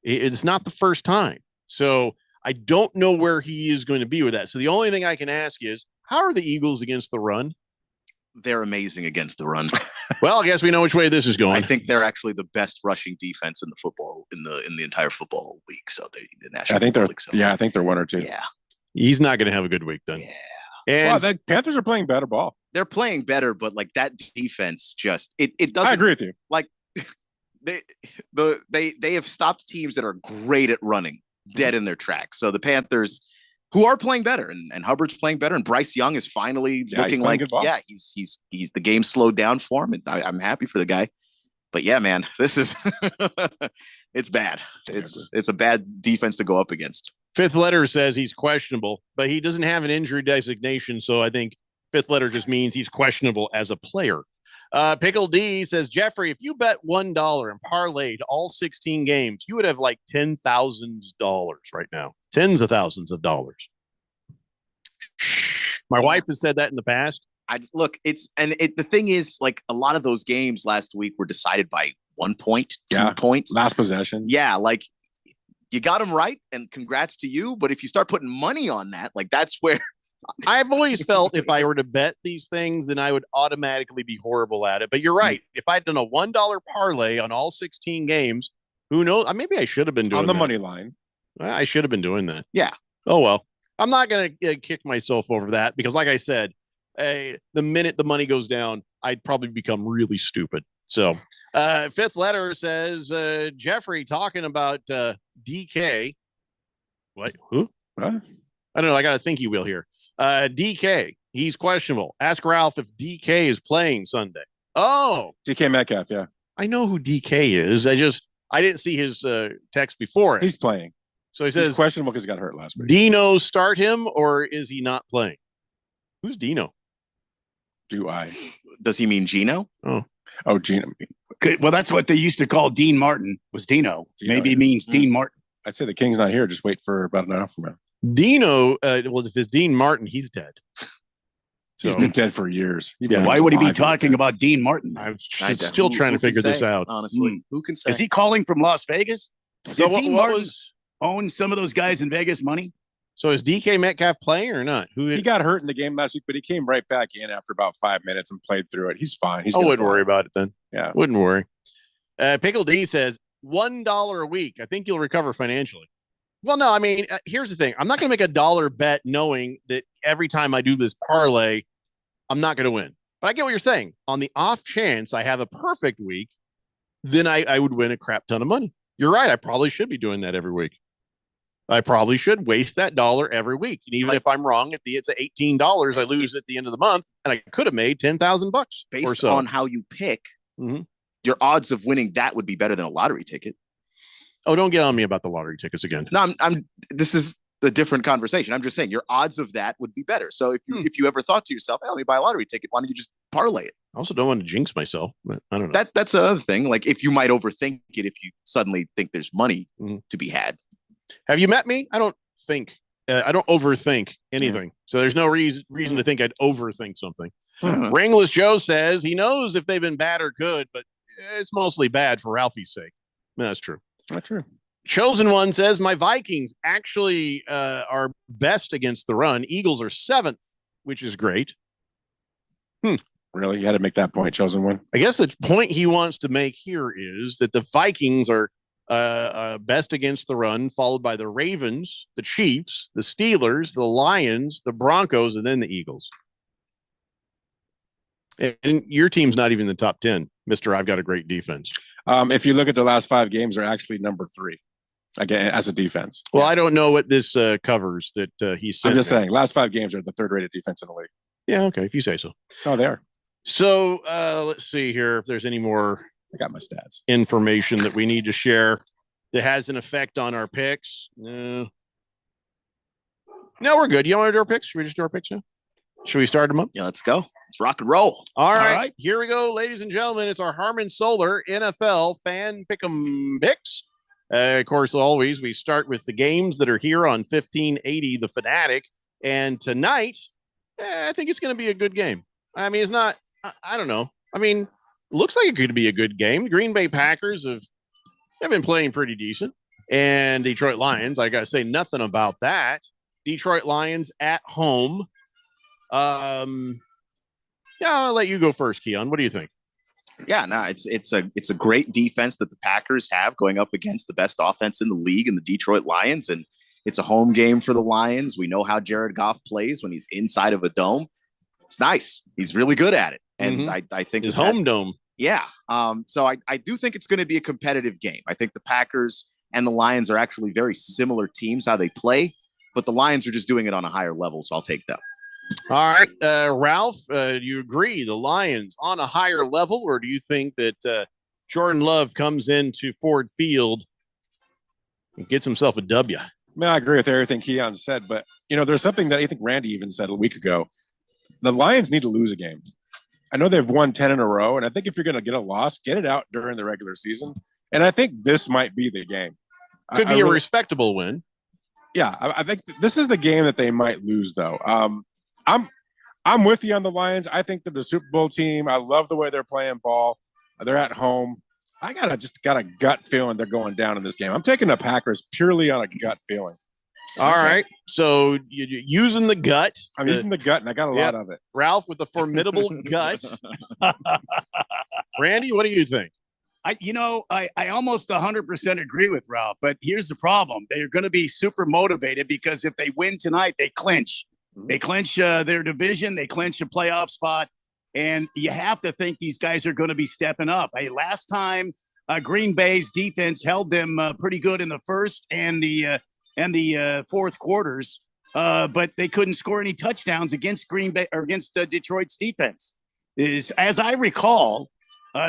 It's not the first time. So I don't know where he is going to be with that. So the only thing I can ask is, how are the Eagles against the run? They're amazing against the run. Well, I guess we know which way this is going. I think they're actually the best rushing defense in the football in the entire football league. So the national. I think Football they're League, so. yeah, I think they're 1 or 2. Yeah. He's not going to have a good week then. Yeah. And Well, the Panthers are playing better ball. They're playing better, but like that defense just it doesn't. I agree with you. Like they have stopped teams that are great at running dead in their tracks. So the Panthers, who are playing better, and Hubbard's playing better, and Bryce Young is finally he's looking playing like good ball. he's the game slowed down for him, and I'm happy for the guy. But yeah, man, this is it's bad. It's a bad defense to go up against. Fifth letter says he's questionable, but he doesn't have an injury designation. So I think fifth letter just means he's questionable as a player. Pickle D says, Jeffrey, if you bet $1 and parlayed all 16 games, you would have like $10,000 right now. Tens of thousands of dollars. My wife has said that in the past. The thing is, like, a lot of those games last week were decided by 1 point, 2 points. Last possession. Yeah, like you got them right, and congrats to you. But if you start putting money on that, like that's where I've always felt if I were to bet these things, then I would automatically be horrible at it. But you're right. If I'd done a $1 parlay on all 16 games, who knows? Maybe I should have been doing on the that. money line. I should have been doing that. Yeah. Oh, well. I'm not going to kick myself over that because, like I said, the minute the money goes down, I'd probably become really stupid. So, fifth letter says, Jeffrey, talking about DK, What? Who? Huh? I don't know. I got a thinky wheel here. DK. He's questionable. Ask Ralph if DK is playing Sunday. Oh, DK Metcalf. Yeah, I know who DK is. I didn't see his text before it. he's playing. So he He's says, questionable because he got hurt last week. Dino start him or is he not playing? Who's Dino? Do I? Does he mean Gino? Oh, Gino. Good. Well, that's what they used to call Dean Martin was Dino. Dino, Maybe yeah. it means Dean Martin. I'd say the King's not here. Just wait for about an hour from now. Dino, if it's Dean Martin, he's dead. He's been dead for years. Yeah. Why would he be talking about Dean Martin? I'm still trying to figure this out. Honestly, who can say? Is he calling from Las Vegas? So Did Dean what Martin was? own some of those guys in Vegas money? So is DK Metcalf playing or not? He got hurt in the game last week, but he came right back in after about 5 minutes and played through it. He's fine. I wouldn't worry about it then. Yeah, wouldn't worry. Pickle D says $1 a week. I think you'll recover financially. Well, no, I mean, here's the thing. I'm not going to make a dollar bet knowing that every time I do this parlay, I'm not going to win. But I get what you're saying. On the off chance I have a perfect week, then I would win a crap ton of money. You're right. I probably should be doing that every week. I probably should waste that dollar every week. And even if I'm wrong, it's $18 I lose at the end of the month, and I could have made $10,000 or Based so. on how you pick, your odds of winning that would be better than a lottery ticket. Oh, don't get on me about the lottery tickets again. No, this is a different conversation. I'm just saying your odds of that would be better. So if you ever thought to yourself, hey, let me buy a lottery ticket, why don't you just parlay it? I also don't want to jinx myself, but I don't know. That's another thing. Like if you might overthink it if you suddenly think there's money to be had. Have you met me? I don't overthink anything. So there's no reason to think I'd overthink something. Ringless Joe says he knows if they've been bad or good, but it's mostly bad for Ralphie's sake. That's true. That's true. Chosen One says my Vikings actually are best against the run. Eagles are 7th, which is great. Really? You had to make that point, Chosen One. I guess the point he wants to make here is that the Vikings are best against the run, followed by the Ravens, the Chiefs, the Steelers, the Lions, the Broncos, and then the Eagles. And your team's not even in the top 10, Mr. I've got a great defense. If you look at the last 5 games, they're actually number 3 again as a defense. Well, I don't know what this covers that he's I'm just saying, last 5 games are the 3rd-rated defense in the league. Yeah, okay, if you say so. Oh, they are. So let's see here if there's any more. I got my stats. Information that we need to share that has an effect on our picks. No, we're good. You want to do our picks? Should we just do our picks now? Should we start them up? Yeah, let's go. Let's rock and roll. All right. Here we go, ladies and gentlemen. It's our Harmon Solar NFL Fan Pick'em Picks. Of course, always we start with the games that are here on 1580 The Fanatic. And tonight, I think it's going to be a good game. I mean, it's not, I don't know. I mean, looks like it could be a good game. The Green Bay Packers have been playing pretty decent. And Detroit Lions, I got to say nothing about that. Detroit Lions at home. Yeah, I'll let you go first, Keon. What do you think? Yeah, no, it's a great defense that the Packers have going up against the best offense in the league and the Detroit Lions. And it's a home game for the Lions. We know how Jared Goff plays when he's inside of a dome. It's nice. He's really good at it. And I think his home dome. Yeah. So I do think it's going to be a competitive game. I think the Packers and the Lions are actually very similar teams, how they play, but the Lions are just doing it on a higher level. So I'll take them. All right. Ralph, do you agree the Lions on a higher level, or do you think that Jordan Love comes into Ford Field and gets himself a W? I mean, I agree with everything Keon said, but there's something that I think Randy even said a week ago. The Lions need to lose a game. I know they've won 10 in a row, and I think if you're going to get a loss, get it out during the regular season. And I think this might be the game. Could be a respectable win. Yeah, I think this is the game that they might lose, though. I'm with you on the Lions. I think they're the Super Bowl team. I love the way they're playing ball. They're at home. I got a gut feeling they're going down in this game. I'm taking the Packers purely on a gut feeling. All right. So you're using the gut. I'm using the gut, and I got a lot of it. Ralph with a formidable gut. Randy, what do you think? I almost 100% agree with Ralph, but here's the problem. They're going to be super motivated because if they win tonight, they clinch. They clinch their division. They clinch a playoff spot. And you have to think these guys are going to be stepping up. Hey, last time Green Bay's defense held them pretty good in the first and the and the fourth quarters, but they couldn't score any touchdowns against Green Bay or against Detroit's defense. As I recall,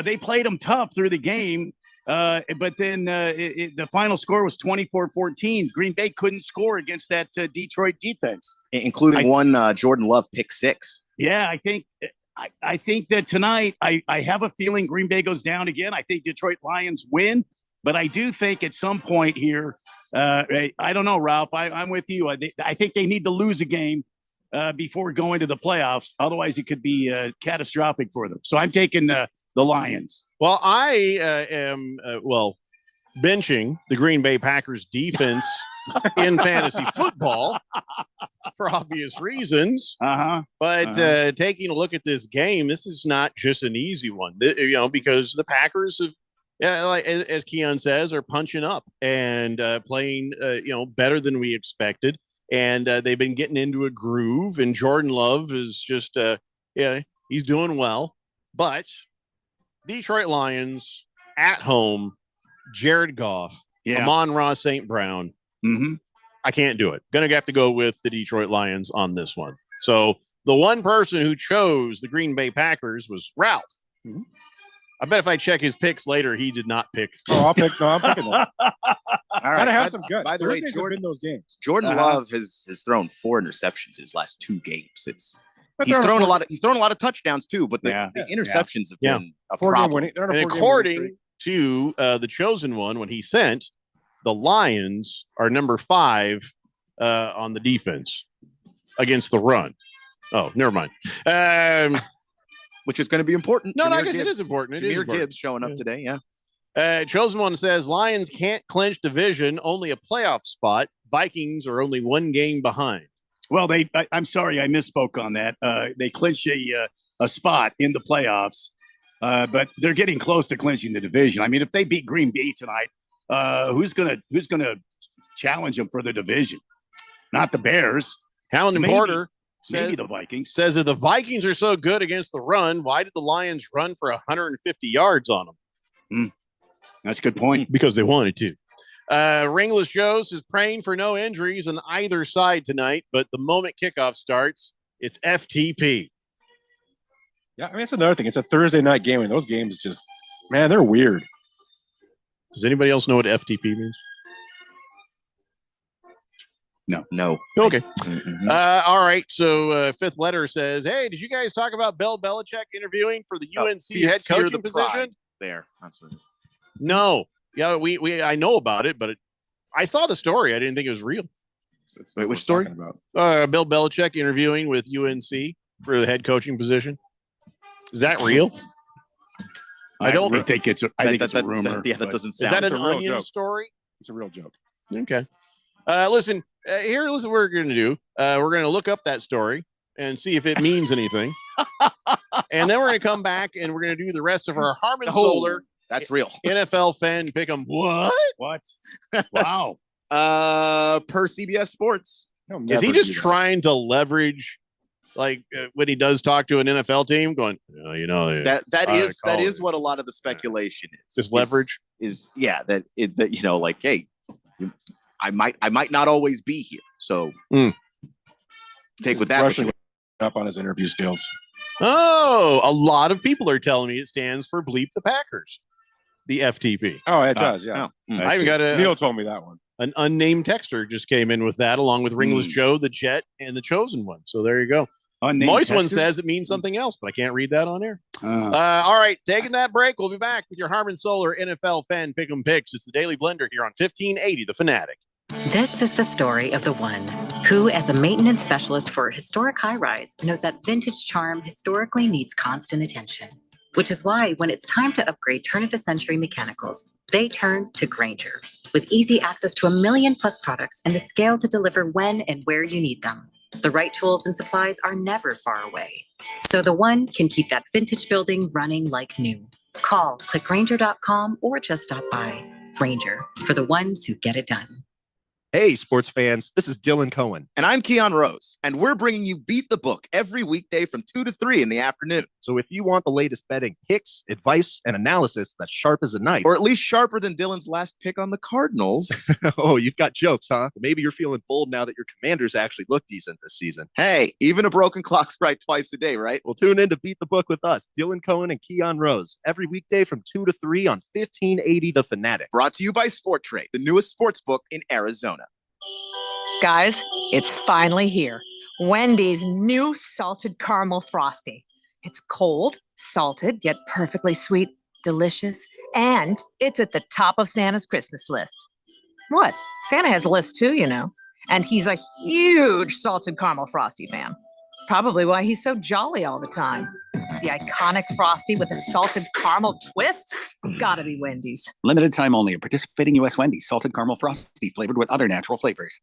they played them tough through the game, but then the final score was 24-14. Green Bay couldn't score against that Detroit defense, including one Jordan Love pick six. Yeah, I think that tonight I have a feeling Green Bay goes down again. I think Detroit Lions win, but I do think at some point here, I don't know, Ralph. I'm with you. I think they need to lose a game before going to the playoffs. Otherwise, it could be catastrophic for them. So I'm taking the Lions. Well, I am benching the Green Bay Packers defense in fantasy football for obvious reasons. But taking a look at this game, this is not just an easy one, because the Packers have, like as Keon says, are punching up and playing, better than we expected. And they've been getting into a groove, and Jordan Love is just, he's doing well. But Detroit Lions at home, Jared Goff, Amon-Ra St. Brown. I can't do it. Gonna have to go with the Detroit Lions on this one. So the one person who chose the Green Bay Packers was Ralph. I bet if I check his picks later, he did not pick. I'm picking them. All right. Gotta have some guts. By the way, Thursdays have been those games. Jordan Love has thrown 4 interceptions in his last 2 games. He's thrown a lot of touchdowns too, but the interceptions have been a problem. And according to the chosen one, when he sent, the Lions are number 5 on the defense against the run. Oh, never mind. Which is going to be important. No, I guess it is important. Jahmyr Gibbs showing up today. Chosen one says Lions can't clinch division, only a playoff spot. Vikings are only 1 game behind. Well, I'm sorry, I misspoke on that. They clinched a spot in the playoffs, but they're getting close to clinching the division. I mean, if they beat Green Bay tonight, who's gonna challenge them for the division? Not the Bears. Howland Porter maybe the Vikings. Says if the Vikings are so good against the run, why did the Lions run for 150 yards on them? That's a good point. Because they wanted to. Ringless Joe's is praying for no injuries on either side tonight, but the moment kickoff starts, it's FTP. Yeah, I mean, that's another thing. It's a Thursday night game, and those games just, man, they're weird. Does anybody else know what FTP means? No. Okay. All right. So fifth letter says, hey, did you guys talk about Bill Belichick interviewing for the UNC head coaching position? There. That's what it is. No. Yeah, I know about it, but I saw the story. I didn't think it was real. Wait, which story? Bill Belichick interviewing with UNC for the head coaching position. Is that real? I think it's a rumor. That doesn't sound. Is that an Onion story? It's a real joke. Okay. Listen, listen what we're going to do. We're going to look up that story and see if it means anything. And then we're going to come back and we're going to do the rest of our Harmon Solar. That's real. NFL fan pick 'em. What? Wow. Per CBS Sports. Is he just trying to leverage, like when he does talk to an NFL team, going, that is what a lot of the speculation is. Just leverage that hey, I might not always be here, so take with that. Brushing up on his interview skills. Oh, a lot of people are telling me it stands for Bleep the Packers, the FTP. Oh, it does. Yeah, I even got Neil told me that one. An unnamed texter just came in with that, along with Ringless Joe, the Jet, and the Chosen One. So there you go. Moist one says it means something else, but I can't read that on air. All right, taking that break. We'll be back with your Harmon Solar NFL fan pick'em picks. It's the Daily Blender here on 1580 The Fanatic. This is the story of the one who, as a maintenance specialist for a historic high-rise, knows that vintage charm historically needs constant attention. Which is why when it's time to upgrade turn-of-the-century mechanicals, they turn to Grainger. With easy access to 1 million+ products and the scale to deliver when and where you need them. The right tools and supplies are never far away. So the one can keep that vintage building running like new. Call, click Grainger.com, or just stop by. Grainger, for the ones who get it done. Hey, sports fans, this is Dylan Cohen. And I'm Keon Rose, and we're bringing you Beat the Book every weekday from 2 to 3 in the afternoon. So if you want the latest betting picks, advice, and analysis that's sharp as a knife, Or at least sharper than Dylan's last pick on the Cardinals. oh, you've got jokes, huh? Maybe you're feeling bold now that your Commanders actually look decent this season. Hey, even a broken clock's right twice a day, right? Well, tune in to Beat the Book with us, Dylan Cohen and Keon Rose, every weekday from 2 to 3 on 1580 The Fanatic. Brought to you by Sport Trade, the newest sports book in Arizona. Guys, it's finally here. Wendy's new salted caramel frosty. It's cold, salted, yet perfectly sweet, delicious, and it's at the top of Santa's Christmas list. What? Santa has a list too, you know. And he's a huge salted caramel frosty fan. Probably why he's so jolly all the time. The iconic frosty with a salted caramel twist? Gotta be Wendy's. Limited time only at participating U.S. Wendy's. Salted caramel frosty flavored with other natural flavors.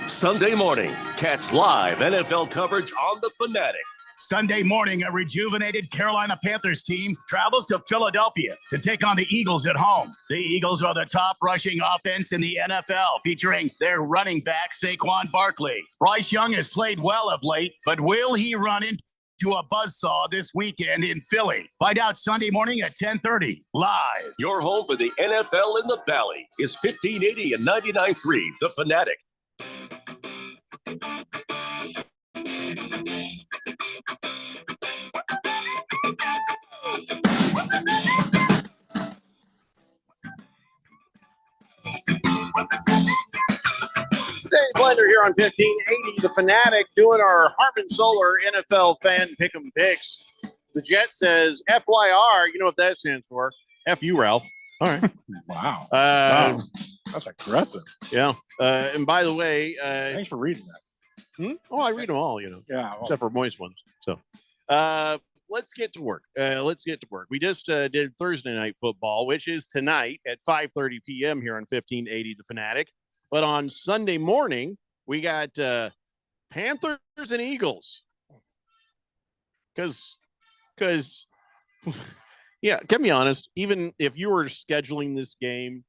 Sunday morning, catch live NFL coverage on The Fanatic. Sunday morning, a rejuvenated Carolina Panthers team travels to Philadelphia to take on the Eagles at home. The Eagles are the top rushing offense in the NFL, featuring their running back, Saquon Barkley. Bryce Young has played well of late, but will he run into a buzzsaw this weekend in Philly? Find out Sunday morning at 10:30, live. Your home for the NFL in the Valley is 1580 and 99.3 The Fanatic. Danny Blender here on 1580 The Fanatic, doing our Harmon Solar NFL fan pick'em picks. The Jet says FYR. You know what that stands for? F you, Ralph. All right. Wow. Wow. That's aggressive. Yeah. And by the way, Thanks for reading that. Oh, I read them all, you know. Yeah. Well, Except for moist ones. So let's get to work. We just did Thursday night football, which is tonight at 5:30 p.m. here on 1580 The Fanatic. But on Sunday morning, we got Panthers and Eagles. Because, yeah, can be honest, even if you were scheduling this game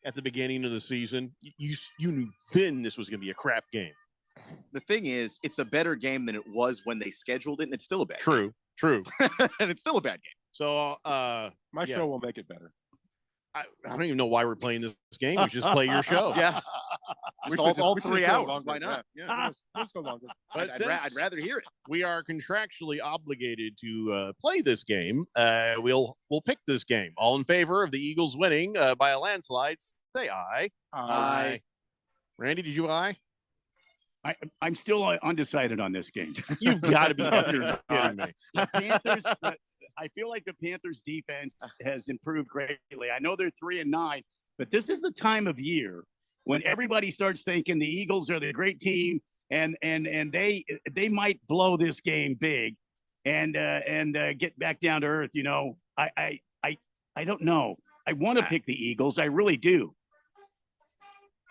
at the beginning of the season, you knew then this was going to be a crap game. The thing is, it's a better game than it was when they scheduled it, and it's still a bad game. True. And it's still a bad game. So, my show will make it better. I don't even know why we're playing this game. We just play your show. Yeah. We Just should all just 3 go hours. longer. Why not? Yeah. Let's go longer. But I'd rather hear it. We are contractually obligated to play this game. We'll pick this game. All in favor of the Eagles winning by a landslide, say aye. Aye. Randy, did you aye? I'm still undecided on this game. You've got to be kidding me. The Panthers. I feel like the Panthers defense has improved greatly. I know they're 3-9, but this is the time of year when everybody starts thinking the Eagles are the great team and they might blow this game big and get back down to earth. You know, I don't know. I want to pick the Eagles. I really do.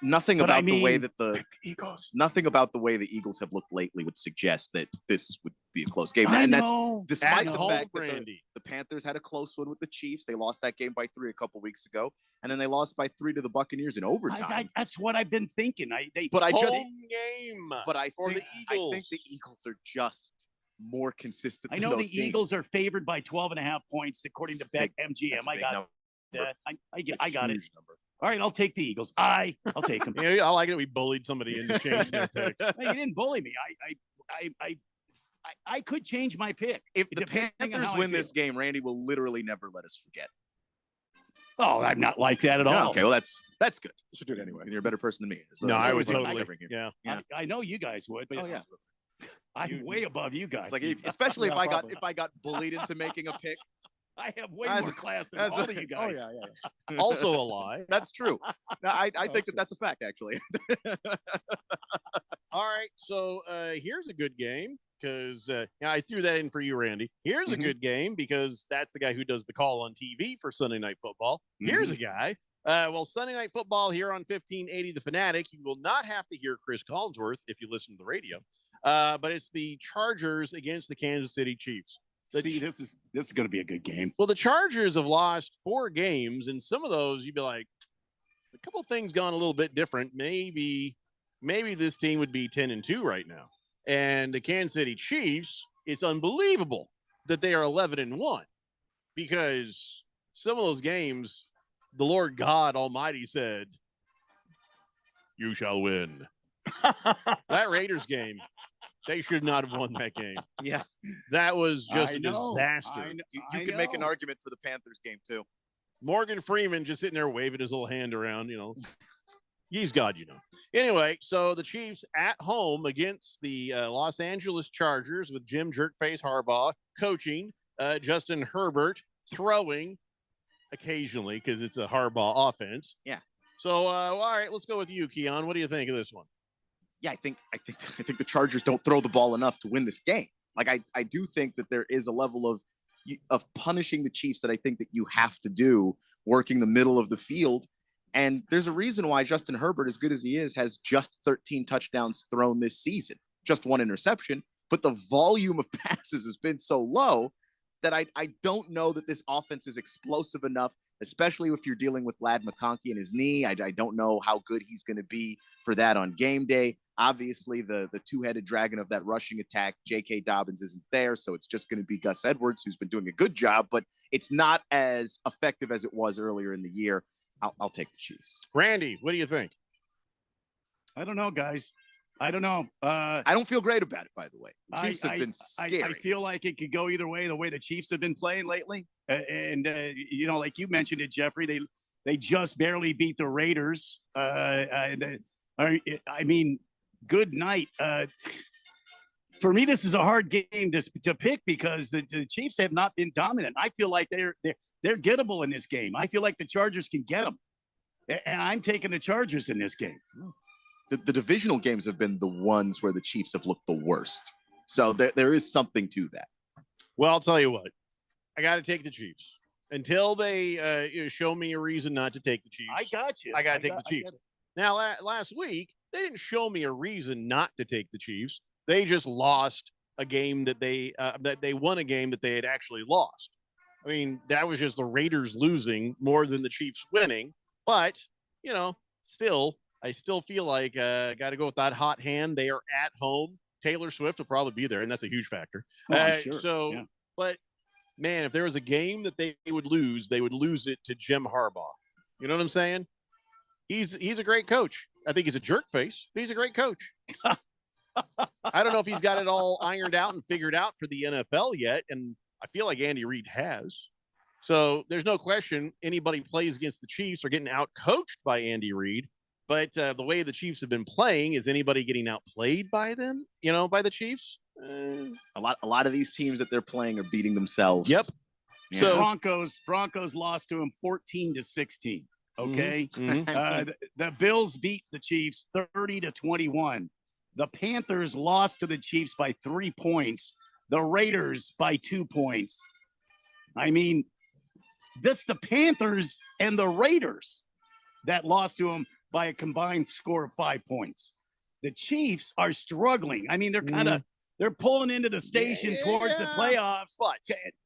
Nothing But about I the way mean, that the Eagles. nothing about the way the Eagles have looked lately would suggest that this would be a close game. I And know. that's despite At the home, fact that Randy. the Panthers had a close one with the Chiefs. They lost that game by 3 a couple weeks ago, and then they lost by 3 to the Buccaneers in overtime. That's what I've been thinking. But I Home just game. but I for think, the Eagles. I think the Eagles are just more consistent I than know those the teams. Eagles are favored by 12.5 points according to That's a BetMGM. I big got number. that. I got it. Huge number. All right, I'll take the Eagles. I'll take them. Yeah, I like it. We bullied somebody into changing their pick. Hey, you didn't bully me. I could change my pick. If the depending on Panthers how I win feel. this game, Randy will literally never let us forget. Oh, I'm not like that at Yeah, all. okay, well that's good. You should do it anyway. You're a better person than me. So No, that's I what would I'm totally. covering here. Yeah. I know you guys would, but Oh yeah. I'm way above you guys. It's like especially Yeah, probably. if I got bullied into making a pick. I have way As- more class than as all a- of you guys. Also a lie. That's true. No, I think that's a fact actually. All right, so here's a good game because I threw that in for you, Randy. Here's a good game because that's the guy who does the call on TV for Sunday Night Football. Here's a guy. Well, Sunday Night Football here on 1580 The Fanatic. You will not have to hear Chris Collinsworth if you listen to the radio, but it's the Chargers against the Kansas City Chiefs. See, this is going to be a good game. Well, the Chargers have lost 4 games, and some of those you'd be like, a couple things gone a little bit different. Maybe this team would be 10-2 right now. And the Kansas City Chiefs, it's unbelievable that they are 11-1 because some of those games, the Lord God Almighty said, "You shall win." That Raiders game, they should not have won that game. Yeah. That was just I a know. disaster. You can make an argument for the Panthers game too. Morgan Freeman just sitting there waving his little hand around, He's God, Anyway, so the Chiefs at home against the Los Angeles Chargers with Jim Jerkface Harbaugh coaching, Justin Herbert throwing occasionally because it's a Harbaugh offense. Yeah. So, all right, let's go with you, Keon. What do you think of this one? Yeah, I think the Chargers don't throw the ball enough to win this game. Like I do think that there is a level of punishing the Chiefs that I think that you have to do working the middle of the field. And there's a reason why Justin Herbert, as good as he is, has just 13 touchdowns thrown this season, just one interception. But the volume of passes has been so low that I don't know that this offense is explosive enough, especially if you're dealing with Lad McConkey and his knee. I don't know how good he's going to be for that on game day. Obviously, the two-headed dragon of that rushing attack, J.K. Dobbins, isn't there, so it's just going to be Gus Edwards, who's been doing a good job, but it's not as effective as it was earlier in the year. I'll take the Chiefs. Randy, what do you think? I don't know, guys. I don't know. I don't feel great about it, by the way. The Chiefs have been scary. I feel like it could go either way, the way the Chiefs have been playing lately. And like you mentioned it, Jeffrey, they just barely beat the Raiders. Good night. For me, this is a hard game to pick because the Chiefs have not been dominant. I feel like they're gettable in this game. I feel like the Chargers can get them. And I'm taking the Chargers in this game. The divisional games have been the ones where the Chiefs have looked the worst. So there is something to that. Well, I'll tell you what. I got to take the Chiefs. Until they show me a reason not to take the Chiefs. I got you. I got to take the Chiefs. Now, last week, they didn't show me a reason not to take the Chiefs. They just lost a game that they won a game that they had actually lost. I mean, that was just the Raiders losing more than the Chiefs winning. But, still, I still feel like got to go with that hot hand. They are at home. Taylor Swift will probably be there, and that's a huge factor. Sure. But, man, if there was a game that they would lose it to Jim Harbaugh. You know what I'm saying? He's a great coach. I think he's a jerk face, but he's a great coach. I don't know if he's got it all ironed out and figured out for the NFL yet, and I feel like Andy Reid has. So there's no question anybody plays against the Chiefs are getting out-coached by Andy Reid. But the way the Chiefs have been playing, is anybody getting outplayed by them, by the Chiefs? A lot of these teams that they're playing are beating themselves. Yep. Yeah. So Broncos lost to them 14-16. Okay. Mm-hmm. The Bills beat the Chiefs 30-21. The Panthers lost to the Chiefs by 3 points. The Raiders by 2 points. I mean, that's the Panthers and the Raiders that lost to them by a combined score of 5 points. The Chiefs are struggling. I mean, they're pulling into the station towards the playoffs,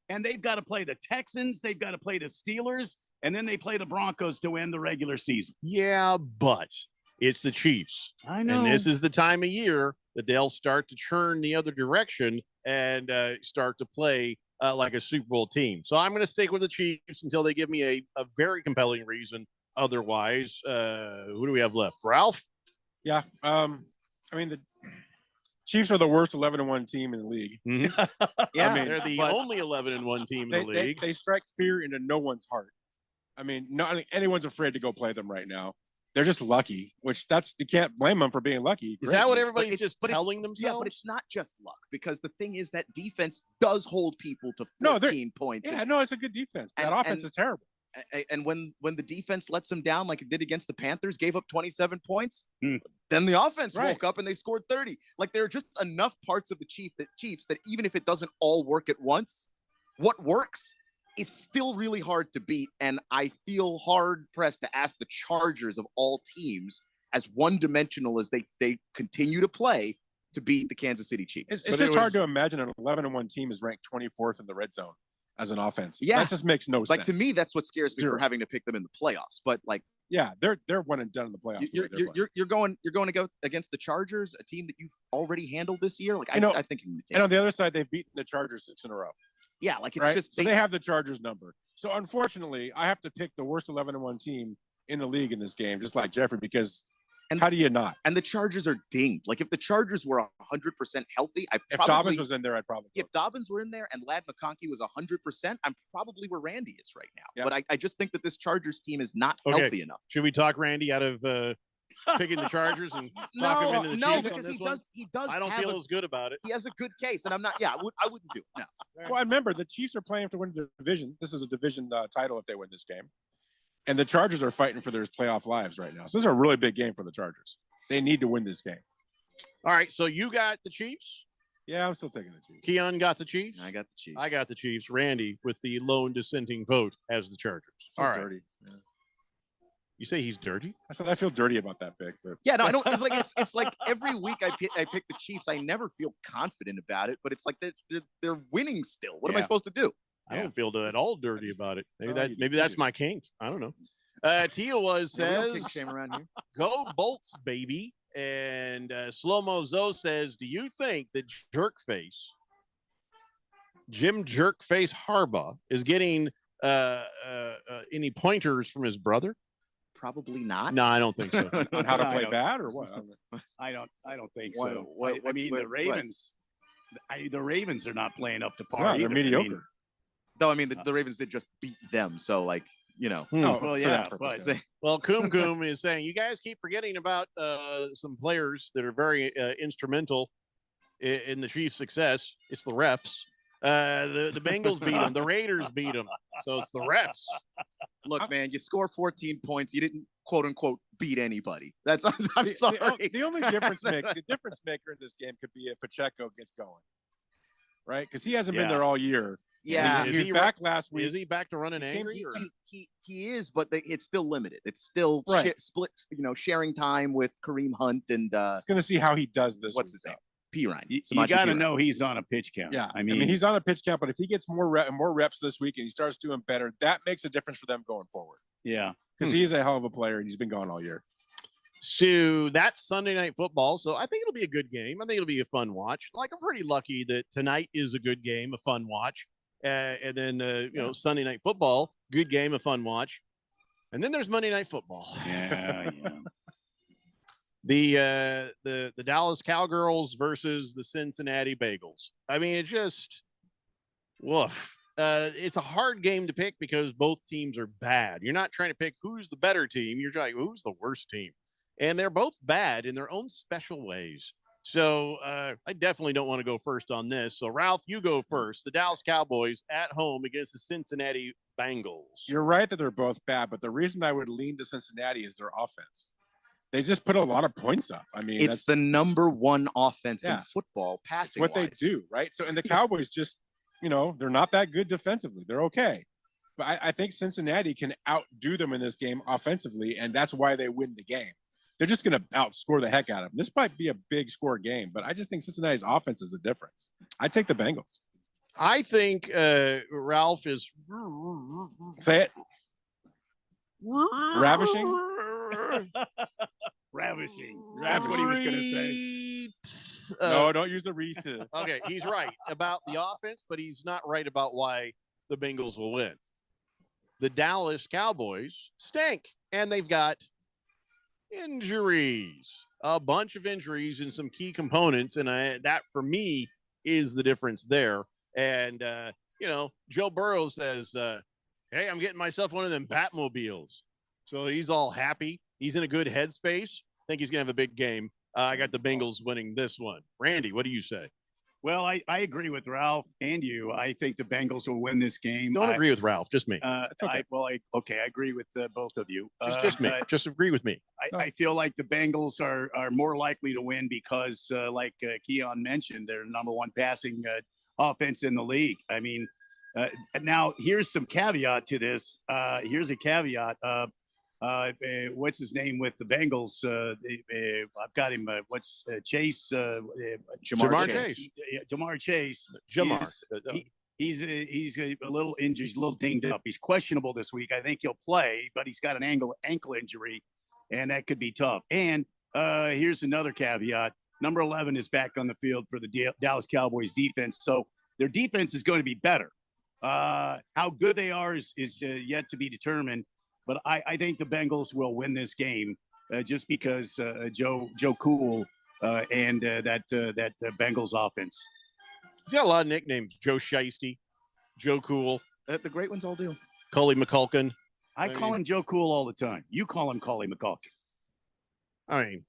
and they've got to play the Texans, they've got to play the Steelers, and then they play the Broncos to end the regular season. Yeah, but it's the Chiefs. I know. And this is the time of year that they'll start to churn the other direction and start to play like a Super Bowl team. So I'm going to stick with the Chiefs until they give me a very compelling reason. Otherwise, who do we have left? Ralph? Yeah. The Chiefs are the worst 11-1 team in the league. Yeah, they're the only 11-1 team in the league. They strike fear into no one's heart. I mean, not anyone's afraid to go play them right now. They're just lucky, which you can't blame them for being lucky. Is that what everybody's just telling themselves? Yeah, but it's not just luck, because the thing is that defense does hold people to 14 points. Yeah, no, it's a good defense. That offense is terrible. And when the defense lets them down like it did against the Panthers, gave up 27 points, then the offense woke up and they scored 30. Like, there are just enough parts of the Chiefs that even if it doesn't all work at once, what works is still really hard to beat. And I feel hard-pressed to ask the Chargers of all teams, as one-dimensional as they continue to play, to beat the Kansas City Chiefs. It's just hard to imagine an 11-1 team is ranked 24th in the red zone as an offense. Yeah. That just makes no sense. Like, to me, that's what scares me for having to pick them in the playoffs. But, like, Yeah, they're one and done in the playoffs. You're going to go against the Chargers, a team that you've already handled this year. Like I think you and on the other side, they've beaten the Chargers 6 in a row. Yeah, like it's right? just so they have the Chargers number. So unfortunately, I have to pick the worst 11-1 team in the league in this game, just like Jeffrey, because how do you not? And the Chargers are dinged. Like if the Chargers were 100% healthy, if Dobbins was in there, I'd probably. If Dobbins were in there and Ladd McConkey was 100%, I'm probably where Randy is right now. Yep. But I just think that this Chargers team is not healthy enough. Should we talk Randy out of picking the Chargers and talk him into the Chiefs because on this he does. I don't have feel as good about it. He has a good case, and I'm not. Yeah, I wouldn't do it. No. Well, and remember, the Chiefs are playing to win the division. This is a division title if they win this game. And the Chargers are fighting for their playoff lives right now. So this is a really big game for the Chargers. They need to win this game. All right, so you got the Chiefs? Yeah, I'm still taking the Chiefs. Keon got the Chiefs? I got the Chiefs. I got the Chiefs. Randy with the lone dissenting vote as the Chargers. All right. Dirty. Yeah. You say he's dirty? I said I feel dirty about that pick. But Yeah, no, I don't. It's like every week I pick the Chiefs. I never feel confident about it, but it's like they're winning still. What am I supposed to do? I don't feel at all dirty about it. Maybe that's my kink. I don't know. Teal says, kink shame around here. Go Bolts, baby. And Slow-Mo Zoe says, do you think that Jim Jerkface Harbaugh is getting any pointers from his brother? Probably not. No, I don't think so. on how to play bad or what? I don't think so. I mean, the Ravens. The Ravens are not playing up to par. No, they're either. mediocre. Though I mean, the Ravens did just beat them, so like well, yeah. Well, Coom is saying you guys keep forgetting about some players that are very instrumental in the Chiefs' success. It's the refs. The Bengals beat them. The Raiders beat them. So it's the refs. Look, man, you score 14 points. You didn't quote unquote beat anybody. I'm sorry. The only difference maker in this game could be if Pacheco gets going, right? Because he hasn't been there all year. Yeah, he was back last week. Is he back to running angry? He is, but it's still limited. It's still split. Sharing time with Kareem Hunt and. It's going to see how he does this. What's his name? Pirine. You got to know he's on a pitch count. Yeah, I mean he's on a pitch count, but if he gets more reps this week and he starts doing better, that makes a difference for them going forward. Yeah, because he's a hell of a player and he's been gone all year. So that's Sunday Night Football. So I think it'll be a good game. I think it'll be a fun watch. Like I'm pretty lucky that tonight is a good game, a fun watch. And then, Sunday Night Football, good game, a fun watch. And then there's Monday Night Football. Yeah. The Dallas Cowgirls versus the Cincinnati Bengals. I mean, it just, woof. It's a hard game to pick because both teams are bad. You're not trying to pick who's the better team. You're trying who's the worst team. And they're both bad in their own special ways. So I definitely don't want to go first on this. So, Ralph, you go first. The Dallas Cowboys at home against the Cincinnati Bengals. You're right that they're both bad, but the reason I would lean to Cincinnati is their offense. They just put a lot of points up. I mean, it's the number one offense in football passing. What they do, right? So, and the Cowboys just, they're not that good defensively. They're okay. But I think Cincinnati can outdo them in this game offensively, and that's why they win the game. They're just going to outscore the heck out of them. This might be a big score game, but I just think Cincinnati's offense is the difference. I take the Bengals. I think Ralph is say it. Ravishing. Ravishing. That's what he was going to say. No, don't use the re. Okay, he's right about the offense, but he's not right about why the Bengals will win. The Dallas Cowboys stink, and they've got injuries, a bunch of injuries in some key components, and that for me is the difference there. And Joe Burrow says, "Hey, I'm getting myself one of them Batmobiles," so he's all happy. He's in a good headspace. I think he's gonna have a big game. I got the Bengals winning this one. Randy, what do you say? Well, I agree with Ralph and you. I think the Bengals will win this game. Don't agree with Ralph, just me. Okay. I agree with both of you. Just me. Just agree with me. I feel like the Bengals are more likely to win because, like Keon mentioned, they're number one passing offense in the league. I mean, now here's some caveat to this. Here's a caveat. What's his name with the Bengals? I've got him. What's Chase? Jamar Chase. Jamar Chase. Jamar. He's a little injured. He's a little dinged up. He's questionable this week. I think he'll play, but he's got an ankle injury, and that could be tough. And here's another caveat. Number 11 is back on the field for the Dallas Cowboys defense. So their defense is going to be better. How good they are is yet to be determined. But I think the Bengals will win this game just because Joe Cool and that Bengals offense. He's got a lot of nicknames. Joe Shiesty, Joe Cool. The great ones all do. Cully McCulkin. I call him Joe Cool all the time. You call him Cully McCulkin. I mean,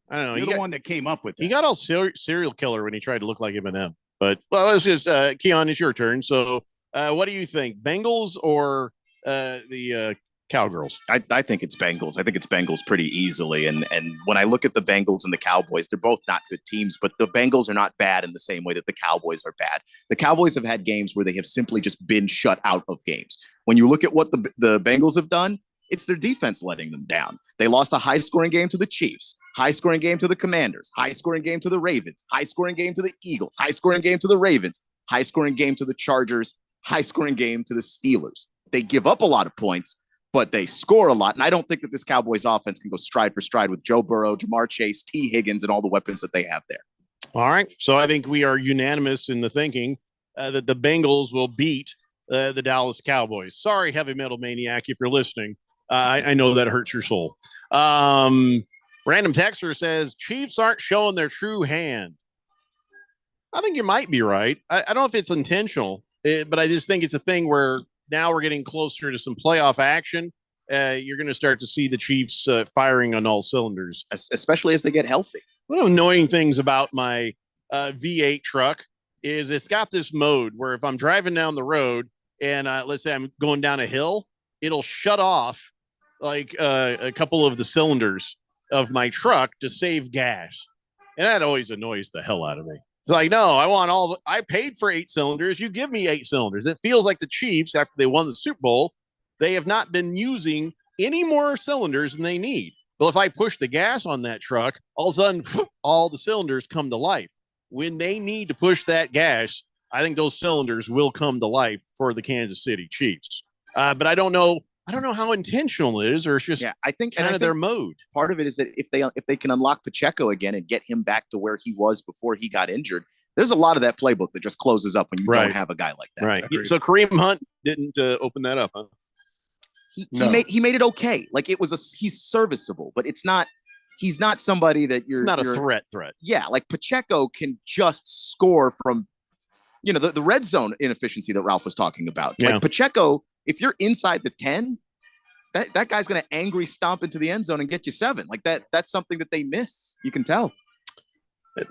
I don't know. You're the one that came up with it. He got all serial killer when he tried to look like Eminem. But, well, it's just, Keon, it's your turn. So what do you think? Bengals or the Cowgirls? I think it's Bengals. I think it's Bengals pretty easily. And when I look at the Bengals and the Cowboys, they're both not good teams, but the Bengals are not bad in the same way that the Cowboys are bad. The Cowboys have had games where they have simply just been shut out of games. When you look at what the Bengals have done, it's their defense letting them down. They lost a high-scoring game to the Chiefs, high-scoring game to the Commanders, high-scoring game to the Ravens, high-scoring game to the Eagles, high-scoring game to the Ravens, high-scoring game to the Chargers, high-scoring game to the Steelers. They give up a lot of points, but they score a lot. And I don't think that this Cowboys offense can go stride for stride with Joe Burrow, Jamar Chase, T. Higgins, and all the weapons that they have there. All right. So I think we are unanimous in the thinking that the Bengals will beat the Dallas Cowboys. Sorry, Heavy Metal Maniac, if you're listening. I know that hurts your soul. Random Texter says, Chiefs aren't showing their true hand. I think you might be right. I don't know if it's intentional, but I just think it's a thing where now we're getting closer to some playoff action. You're going to start to see the Chiefs firing on all cylinders, especially as they get healthy. One of the annoying things about my V8 truck is it's got this mode where if I'm driving down the road and let's say I'm going down a hill, it'll shut off like a couple of the cylinders of my truck to save gas. And that always annoys the hell out of me. It's like, no, I paid for 8 cylinders. You give me 8 cylinders. It feels like the Chiefs, after they won the Super Bowl, they have not been using any more cylinders than they need. Well, if I push the gas on that truck, all of a sudden, all the cylinders come to life. When they need to push that gas, I think those cylinders will come to life for the Kansas City Chiefs. But I don't know how intentional it is, or it's just I think their mode. Part of it is that if they can unlock Pacheco again and get him back to where he was before he got injured, there's a lot of that playbook that just closes up when you don't have a guy like that. Right. So Kareem Hunt didn't open that up, huh? He made it okay. Like he's serviceable, but he's not somebody that you're. It's not a threat. Yeah, like Pacheco can just score from, the red zone inefficiency that Ralph was talking about. Yeah. Like Pacheco, if you're inside the 10, that guy's going to angry stomp into the end zone and get you 7. Like that's something that they miss. You can tell.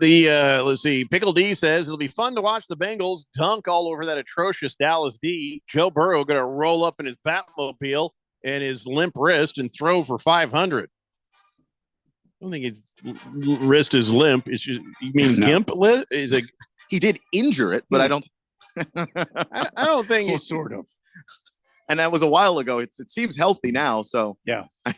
Let's see. Pickle D says it'll be fun to watch the Bengals dunk all over that atrocious Dallas D. Joe Burrow going to roll up in his Batmobile and his limp wrist and throw for 500. I don't think his wrist is limp. It's just, you mean gimp? Is it? He did injure it, but I don't. I don't think it's sort of. And that was a while ago. It seems healthy now. So yeah. I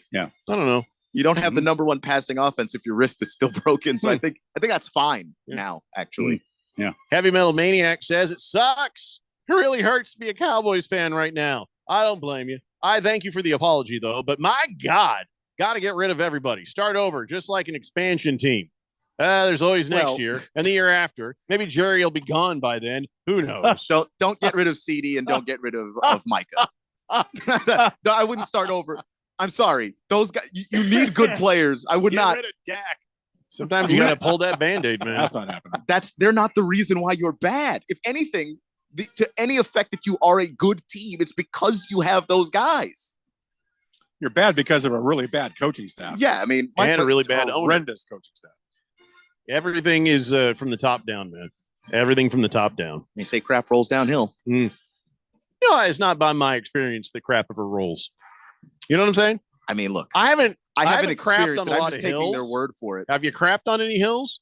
don't know. You don't have the number 1 passing offense if your wrist is still broken. So I think that's fine now, actually. Yeah. Heavy Metal Maniac says it sucks. It really hurts to be a Cowboys fan right now. I don't blame you. I thank you for the apology, though. But my God, got to get rid of everybody. Start over, just like an expansion team. There's always next year and the year after. Maybe Jerry will be gone by then. Who knows? Don't get rid of CD and don't get rid of Micah. No, I wouldn't start over. I'm sorry. Those guys, you need good players. I would not. Get rid of Dak. Sometimes you got to pull that Band-Aid, man. That's not happening. They're not the reason why you're bad. If anything, to any effect that you are a good team, it's because you have those guys. You're bad because of a really bad coaching staff. Yeah, I mean, and a really bad owner. Horrendous coaching staff. Everything is from the top down, man. Everything from the top down. They say crap rolls downhill. No, it's not by my experience that crap ever rolls. You know what I'm saying? I mean, look, I haven't crapped on a lot of hills. Their word for it. Have you crapped on any hills?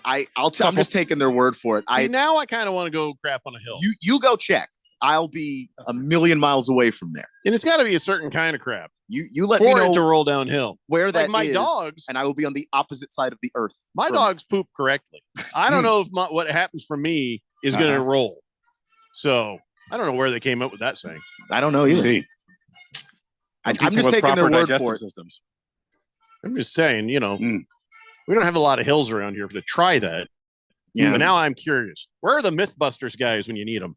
I'm just taking their word for it. Now I kind of want to go crap on a hill. You go check. I'll be a million miles away from there. And it's got to be a certain kind of crap. You let me know it to roll downhill. Where that my is, dogs, and I will be on the opposite side of the earth. My dogs poop correctly. I don't know if what happens for me is going to roll. So I don't know where they came up with that saying. I don't know either. See. I'm People just with taking their proper word digestive for it. systems. I'm just saying, we don't have a lot of hills around here to try that. Yeah. But now I'm curious. Where are the Mythbusters guys when you need them?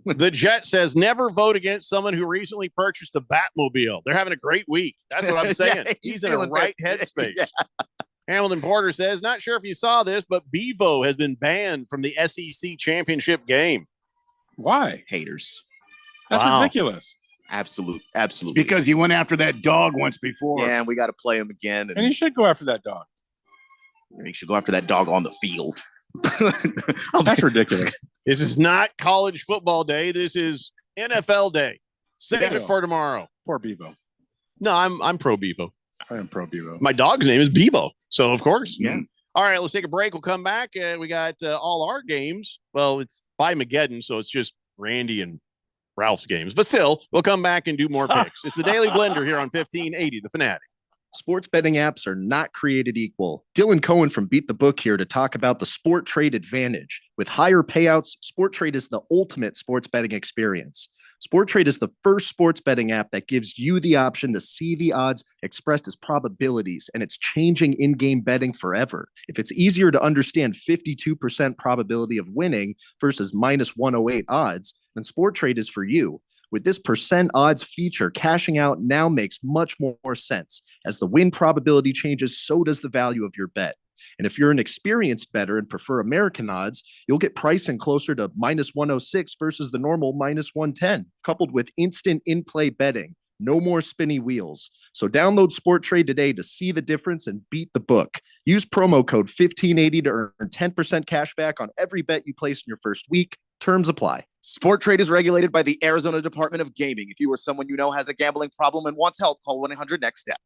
The Jet says never vote against someone who recently purchased a Batmobile. They're having a great week. That's what I'm saying. Yeah, he's in a feeling right good. headspace. Yeah. Hamilton Porter says, not sure if you saw this, but Bevo has been banned from the SEC championship game. Why? Haters. That's Wow. ridiculous. Absolutely. Because he went after that dog once before. Yeah, and we got to play him again. And he should go after that dog. He should go after that dog on the field. That's ridiculous. This is not college football day. This is NFL day. Save it for tomorrow. Poor Bevo. No, I'm pro Bevo. I am pro Bevo. My dog's name is Bebo. So, of course. Yeah. All right, let's take a break. We'll come back. We got all our games. Well, it's by Mageddon, so it's just Randy and Ralph's games. But still, we'll come back and do more picks. It's the Daily Blender here on 1580, The Fanatic. Sports betting apps are not created equal. Dylan Cohen from Beat the Book here to talk about the Sport Trade Advantage. With higher payouts, Sport Trade is the ultimate sports betting experience. Sport Trade is the first sports betting app that gives you the option to see the odds expressed as probabilities, and it's changing in-game betting forever. If it's easier to understand 52% probability of winning versus minus 108 odds, then Sport Trade is for you. With this percent odds feature, cashing out now makes much more sense. As the win probability changes, so does the value of your bet. And if you're an experienced bettor and prefer American odds, you'll get pricing closer to minus 106 versus the normal minus 110, coupled with instant in-play betting. No more spinny wheels. So download Sport Trade today to see the difference and beat the book. Use promo code 1580 to earn 10% cash back on every bet you place in your first week. Terms apply. Sport Trade is regulated by the Arizona Department of Gaming. If you or someone you know has a gambling problem and wants help, call 1-800-NEXT-STEP.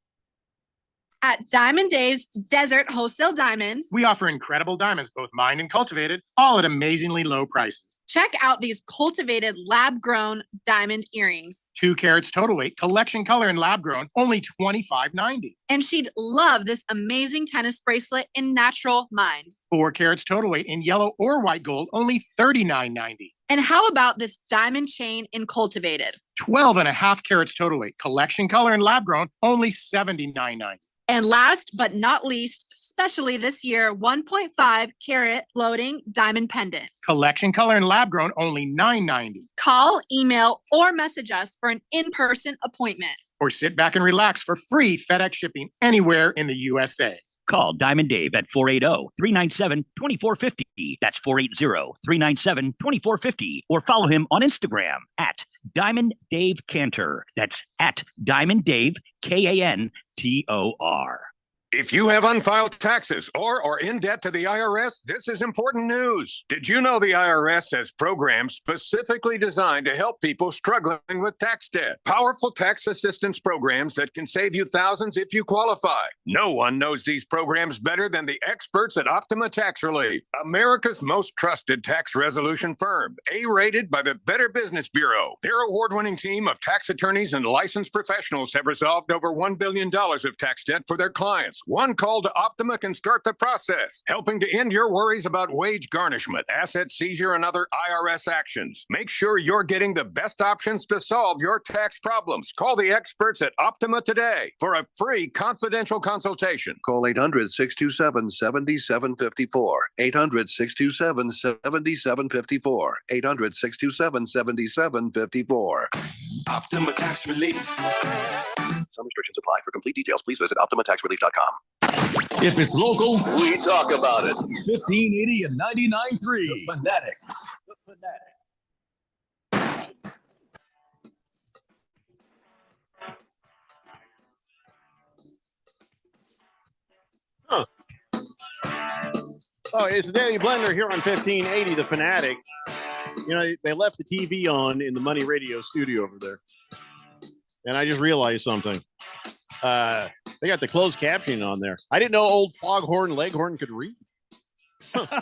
At Diamond Dave's Desert Wholesale Diamonds, We offer incredible diamonds, both mined and cultivated, all at amazingly low prices. check out these cultivated lab-grown diamond earrings. 2 carats total weight, collection color and lab grown, only $25.90. And she'd love this amazing tennis bracelet in natural mind. 4 carats total weight in yellow or white gold, only $39.90. And how about this diamond chain in cultivated? 12.5 carats total weight, collection color and lab grown, only $79.90. And last but not least, especially this year, 1.5 carat floating diamond pendant. Collection color and lab grown, only $9.90. Call, email, or message us for an in-person appointment. Or sit back and relax for free FedEx shipping anywhere in the USA. Call Diamond Dave at 480-397-2450. That's 480-397-2450. Or follow him on Instagram at Diamond Dave Cantor. That's at Diamond Dave, Kantor. If you have unfiled taxes or are in debt to the IRS, this is important news. Did you know the IRS has programs specifically designed to help people struggling with tax debt? Powerful tax assistance programs that can save you thousands if you qualify. No one knows these programs better than the experts at Optima Tax Relief, America's most trusted tax resolution firm, A-rated by the Better Business Bureau. Their award-winning team of tax attorneys and licensed professionals have resolved over $1 billion of tax debt for their clients. One call to Optima can start the process, helping to end your worries about wage garnishment, asset seizure, and other IRS actions. Make sure you're getting the best options to solve your tax problems. Call the experts at Optima today for a free confidential consultation. Call 800-627-7754. 800-627-7754. 800-627-7754. Optima Tax Relief. Some restrictions apply. For complete details, please visit OptimaTaxRelief.com. If it's local, we talk about it. 1580 and 99.3. The Fanatic. Huh. Oh, it's the Daily Blender here on 1580, The Fanatic. You know, they left the TV on in the Money Radio studio over there. And I just realized something. They got the closed captioning on there. I didn't know old Foghorn Leghorn could read. Huh.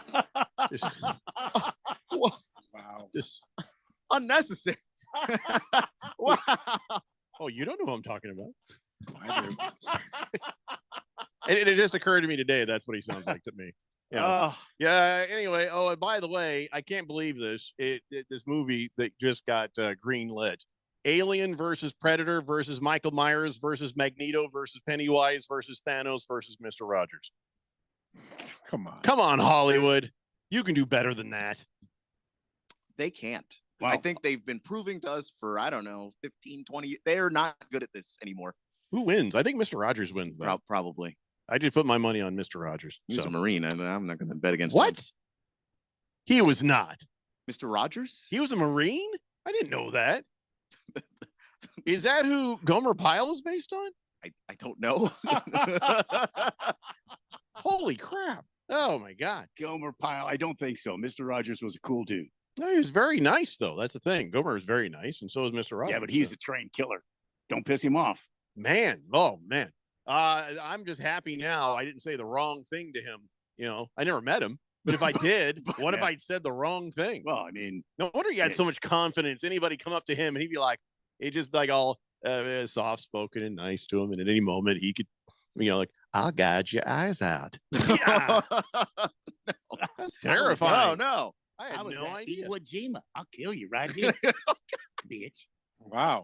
Wow. Just unnecessary. Wow. Oh, you don't know who I'm talking about. I do. It just occurred to me today. That's what he sounds like to me. Yeah. Yeah. Anyway. Oh, and by the way, I can't believe this. This movie that just got green lit. Alien versus Predator versus Michael Myers versus Magneto versus Pennywise versus Thanos versus Mr. Rogers. Come on. Come on, Hollywood. You can do better than that. They can't. Wow. I think they've been proving to us for, I don't know, 15, 20 years. They're not good at this anymore. Who wins? I think Mr. Rogers wins, though. Probably. I just put my money on Mr. Rogers. He's so. a Marine. I'm not going to bet against What? him. He was not. Mr. Rogers? He was a Marine? I didn't know that. Is that who Gomer Pyle is based on? I don't know. Holy crap. Oh, my God. Gomer Pyle. I don't think so. Mr. Rogers was a cool dude. No, he was very nice, though. That's the thing. Gomer was very nice, and so was Mr. Rogers. Yeah, but he's a trained killer. Don't piss him off. Man. Oh, man. I'm just happy now I didn't say the wrong thing to him. You know, I never met him. But if I did, what if I'd said the wrong thing? Well, I mean, no wonder he had so much confidence. Anybody come up to him and he'd be like, he just like all soft spoken and nice to him. And at any moment he could, like, I'll gouge your eyes out. Yeah. That's terrifying. Oh, no. I had no idea. Iwo Jima. I'll kill you right here, bitch. Wow.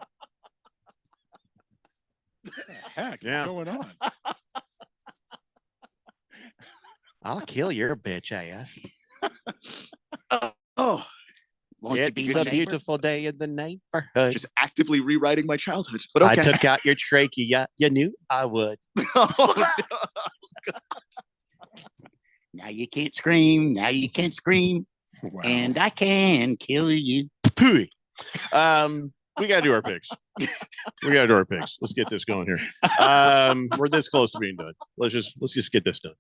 What the heck is going on? I'll kill your bitch ass. Oh. It's a beautiful day in the neighborhood. Just actively rewriting my childhood. But okay. I took out your trachea. You knew I would. Now you can't scream. Now you can't scream. Wow. And I can kill you. We got to do our picks. Let's get this going here. We're this close to being done. Let's just get this done.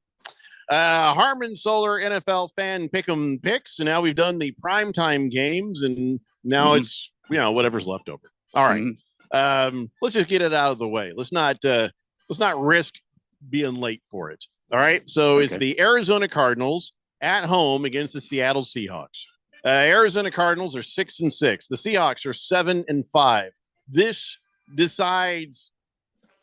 Harmon Solar NFL fan pick'em picks, and now we've done the primetime games, and now it's whatever's left over. All right, let's just get it out of the way. Let's not risk being late for it. All right, so it's the Arizona Cardinals at home against the Seattle Seahawks. Arizona Cardinals are 6-6. The Seahawks are 7-5. This decides.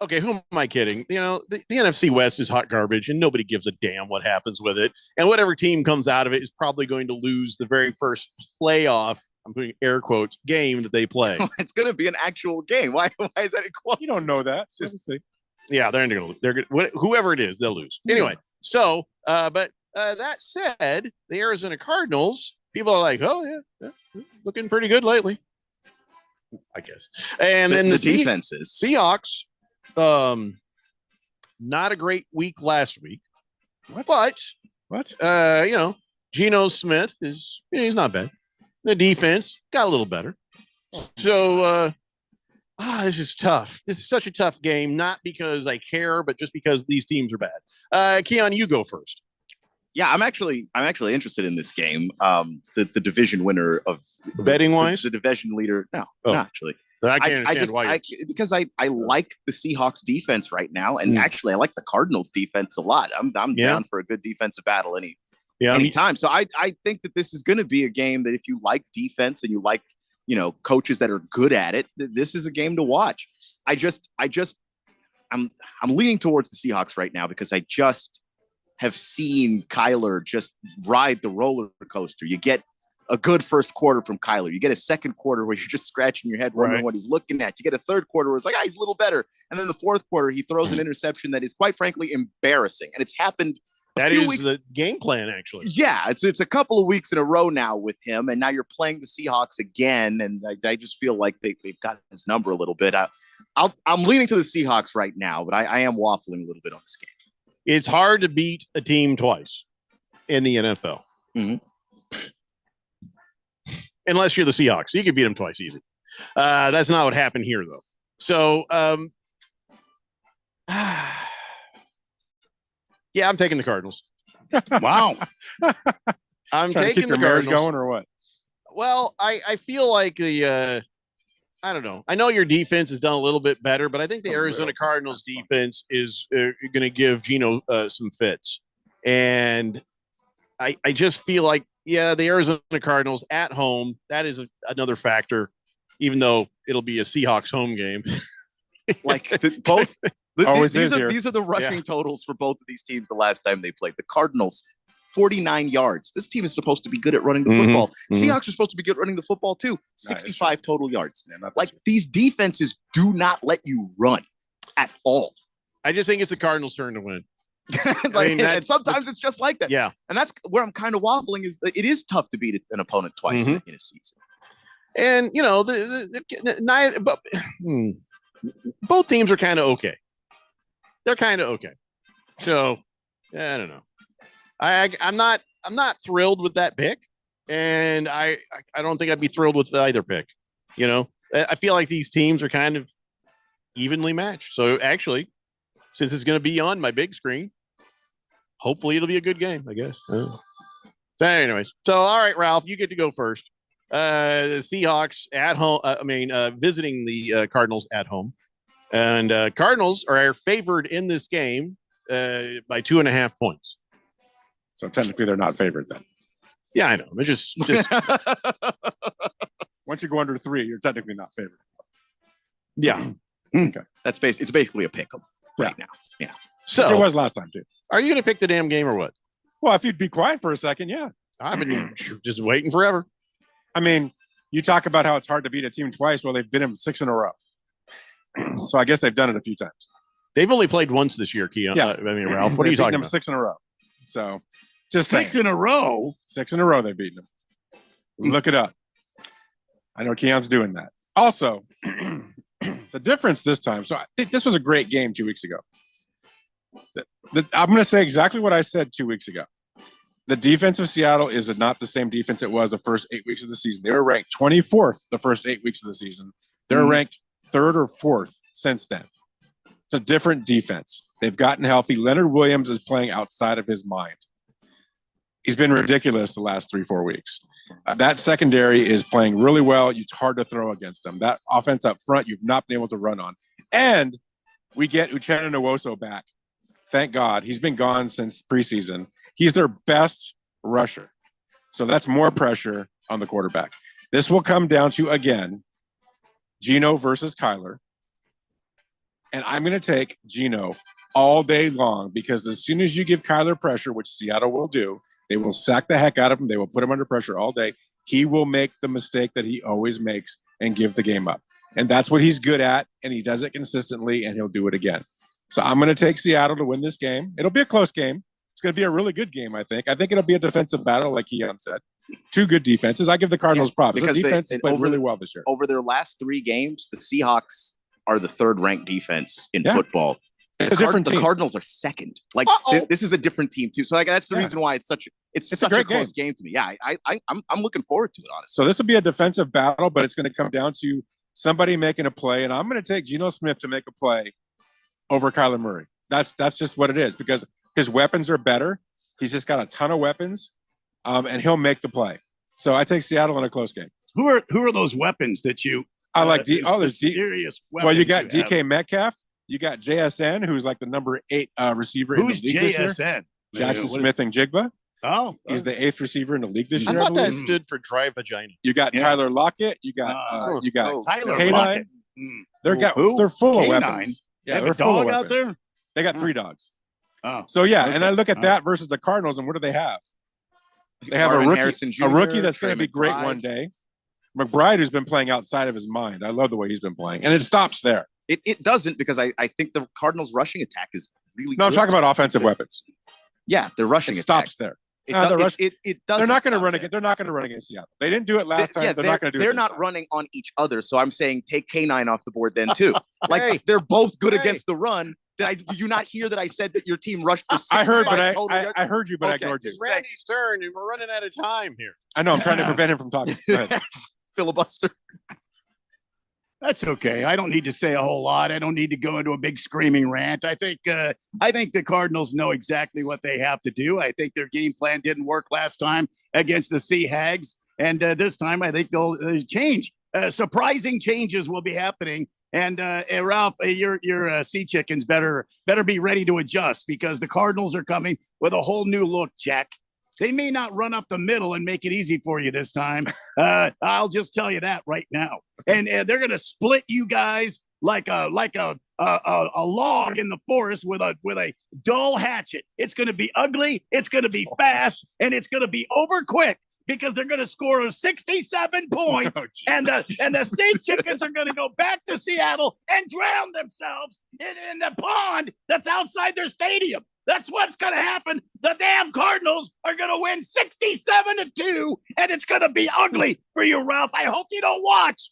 Okay, who am I kidding? The NFC West is hot garbage, and nobody gives a damn what happens with it. And whatever team comes out of it is probably going to lose the very first playoff, I'm putting air quotes, game that they play. It's going to be an actual game. Why is that a quote? You don't know that. Yeah, they're going to whoever it is, they'll lose. Anyway, so but that said, the Arizona Cardinals, people are like, oh yeah, looking pretty good lately, I guess. And then the defenses, Seahawks. Not a great week last week. But Geno Smith he's not bad. The defense got a little better. So this is tough. This is such a tough game, not because I care, but just because these teams are bad. Keon, you go first. Yeah, I'm actually interested in this game. The division winner of betting wise, the division leader. No, not actually. I can't understand why. Because I like the Seahawks defense right now, and actually I like the Cardinals defense a lot. I'm down for a good defensive battle anytime. So I think that this is going to be a game that if you like defense and you like coaches that are good at it, this is a game to watch. I'm leaning towards the Seahawks right now because I just have seen Kyler just ride the roller coaster. You get a good first quarter from Kyler. You get a second quarter where you're just scratching your head wondering what he's looking at. You get a third quarter where it's like, he's a little better. And then the fourth quarter, he throws an interception that is quite frankly embarrassing. And it's happened. That is the game plan, actually. Yeah, it's a couple of weeks in a row now with him. And now you're playing the Seahawks again. And I just feel like they've got his number a little bit. I'm leaning to the Seahawks right now, but I am waffling a little bit on this game. It's hard to beat a team twice in the NFL. Mm-hmm. Unless you're the Seahawks. You can beat them twice easy. That's not what happened here, though. So, yeah, I'm taking the Cardinals. Wow. I'm taking the Cardinals. Going or what? Well, I feel like I don't know. I know your defense has done a little bit better, but I think the Arizona Cardinals defense is going to give Geno some fits. And I just feel like, the Arizona Cardinals at home, that is another factor, even though it'll be a Seahawks home game. These are the rushing totals for both of these teams the last time they played. The Cardinals 49 yards. This team is supposed to be good at running the Mhm, football. mhm. Seahawks are supposed to be good at running the football too. 65 total yards. Like these defenses do not let you run at all. I just think it's the Cardinals' turn to win. Like, mean, and that's- sometimes it's just like that. Yeah. And that's where I'm kind of waffling is that it is tough to beat an opponent twice Mhm. in a season. And you know, neither, but both teams are kind of okay. They're kind of okay. So I don't know. I'm not thrilled with that pick, and I don't think I'd be thrilled with either pick. You know, I feel like these teams are kind of evenly matched. So actually, since it's going to be on my big screen, hopefully it'll be a good game, I guess. So anyways, so all right, Ralph, you get to go first. The Seahawks at home. Visiting the Cardinals at home, and Cardinals are favored in this game by 2.5 points. So technically, they're not favored then. Yeah, I know. It's just Once you go under 3, you're technically not favored. yeah. Okay. It's basically a pick 'em right now. Yeah. So it was last time too. Are you going to pick the damn game or what? Well, if you'd be quiet for a second, yeah. I've been just waiting forever. I mean, you talk about how it's hard to beat a team twice. Well, they've beat them 6 in a row. So I guess they've done it a few times. They've only played once this year, Keon. Yeah. Ralph. What are They've you talking beaten them about? 6 in a row. So just 6 saying. in a row. 6 in a row they've beaten them. Look it up. I know Keon's doing that. Also, the difference this time. So I think this was a great game 2 weeks ago. I'm going to say exactly what I said 2 weeks ago. The defense of Seattle is not the same defense it was the first 8 weeks of the season. They were ranked 24th the first 8 weeks of the season. They're ranked 3rd or 4th since then. It's a different defense. They've gotten healthy. Leonard Williams is playing outside of his mind. He's been ridiculous the last 3-4 weeks. That secondary is playing really well. It's hard to throw against them. That offense up front, you've not been able to run on. And we get Uchenna Nwosu back. Thank God. He's been gone since preseason. He's their best rusher. So that's more pressure on the quarterback. This will come down to, again, Geno versus Kyler. And I'm going to take Geno all day long because as soon as you give Kyler pressure, which Seattle will do, they will sack the heck out of him. They will put him under pressure all day. He will make the mistake that he always makes and give the game up. And that's what he's good at. And he does it consistently and he'll do it again. So I'm going to take Seattle to win this game. It'll be a close game. It's going to be a really good game, I think. I think it'll be a defensive battle, like Keon said. 2 good defenses. I give the Cardinals props. Their defense has played really well this year. Over their last 3 games, the Seahawks are the 3rd ranked defense in football. It's a different The team. Cardinals are 2nd. Like this is a different team too. So like that's the reason why it's such a great close game to me. Yeah, I'm looking forward to it, honestly. So this will be a defensive battle, but it's going to come down to somebody making a play. And I'm going to take Geno Smith to make a play over Kyler Murray. That's just what it is because his weapons are better. He's just got a ton of weapons, and he'll make the play. So I take Seattle in a close game. Who are those weapons that you? I like there's serious weapons. Well, you got have. DK Metcalf. You got JSN, who's like the number 8 receiver Who's in the league this year. JSN? Jackson What is- Smith and Jigba. Oh, He's the 8th receiver in the league this I year. I thought that believe. stood for dry vagina. You got Tyler Lockett. You got Tyler K9. Lockett. They're full of K9? weapons. They have they're a full of dog out weapons. there? They got 3 dogs. Oh, So yeah, and okay. I look at Oh. that versus the Cardinals, and what do they have? They have Marvin a Harrison rookie, Jr., a rookie that's Trey going to be great McBride. one day. McBride, who's been playing outside of his mind. I love the way he's been playing, and it stops there. It doesn't because I think the Cardinals rushing attack is really No, I'm good. talking about offensive weapons. Yeah, the rushing It attack. stops there. It, No, do- the rush- it doesn't They're not going to stop run there. against. They're not going to run against Seattle. They didn't do it last time. Yeah, They're not going to do it. They're this not time. running on each other. So I'm saying take K9 off the board then too. Like Hey. they're both good Hey. against the run. Did you not hear that I said that your team rushed for I heard, 65 but total yards? I heard you, but I Okay. ignored you. It's Randy's turn, and we're running out of time here. I know. I'm trying to prevent him from talking. Go ahead. Filibuster. That's okay. I don't need to say a whole lot. I don't need to go into a big screaming rant. I think the Cardinals know exactly what they have to do. I think their game plan didn't work last time against the Sea Hags, and this time I think they'll change. Surprising changes will be happening. And Ralph, your Sea Chickens better be ready to adjust because the Cardinals are coming with a whole new look, Jack. They may not run up the middle and make it easy for you this time. I'll just tell you that right now. And they're going to split you guys like a log in the forest with a dull hatchet. It's going to be ugly. It's going to be fast, and it's going to be over quick. Because they're going to score 67 points, and the Sea Chickens are going to go back to Seattle and drown themselves in the pond that's outside their stadium. That's what's going to happen. The damn Cardinals are going to win 67-2, and it's going to be ugly for you, Ralph. I hope you don't watch.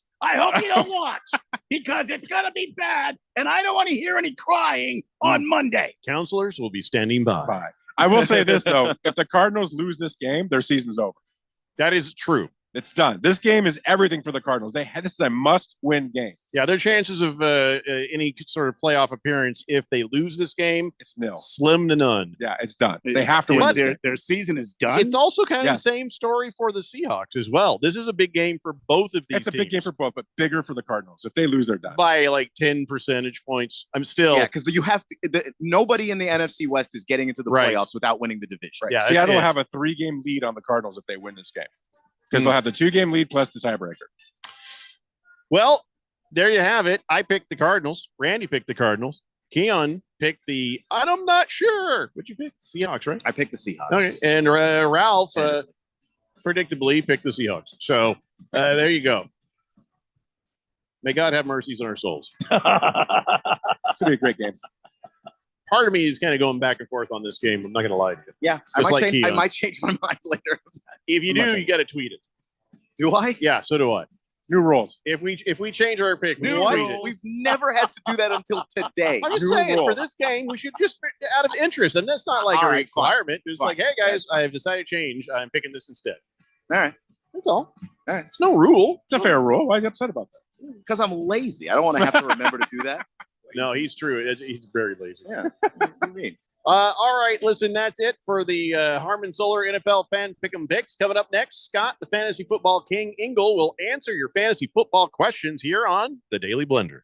Because it's going to be bad, and I don't want to hear any crying on Monday. Counselors will be standing by. I will say this, though. If the Cardinals lose this game, their season's over. That is true. It's done. This game is everything for the Cardinals. This is a must-win game. Yeah, their chances of any sort of playoff appearance, if they lose this game, it's nil. Slim to none. Yeah, it's done. They have to win this game. Their season is done. It's also kind of the same story for the Seahawks as well. This is a big game for both of these It's a big game for both, but bigger for the Cardinals. If they lose, they're done. By like 10 percentage points. I'm still... Yeah, because you have to, nobody in the NFC West is getting into the playoffs without winning the division. Right. Yeah, Seattle will have a 3-game lead on the Cardinals if they win this game. Because they'll have the 2-game lead plus the tiebreaker. Well, there you have it. I picked the Cardinals. Randy picked the Cardinals. Keon picked and I'm not sure. What'd you pick? Seahawks, right? I picked the Seahawks. Okay. And Ralph predictably picked the Seahawks. So there you go. May God have mercies on our souls. It's going to be a great game. Part of me is kind of going back and forth on this game. I'm not going to lie to you. Yeah, I might change my mind later. If you do, you got to tweet it. Do I? Yeah, so do I. New rules. If we change our pick, We've never had to do that until today. I'm just saying for this game, we should just out of interest, and that's not like a requirement. It's like, hey guys, I have decided to change. I'm picking this instead. All right, that's all. All right, it's no rule. It's a fair rule. Why are you upset about that? Because I'm lazy. I don't want to have to remember to do that. No, he's true. He's very lazy. Yeah. What do you mean? All right, listen, that's it for the Harmon Solar NFL Fan Pick'em Picks. Coming up next, Scott, the Fantasy Football King Engel, will answer your fantasy football questions here on the Daily Blender.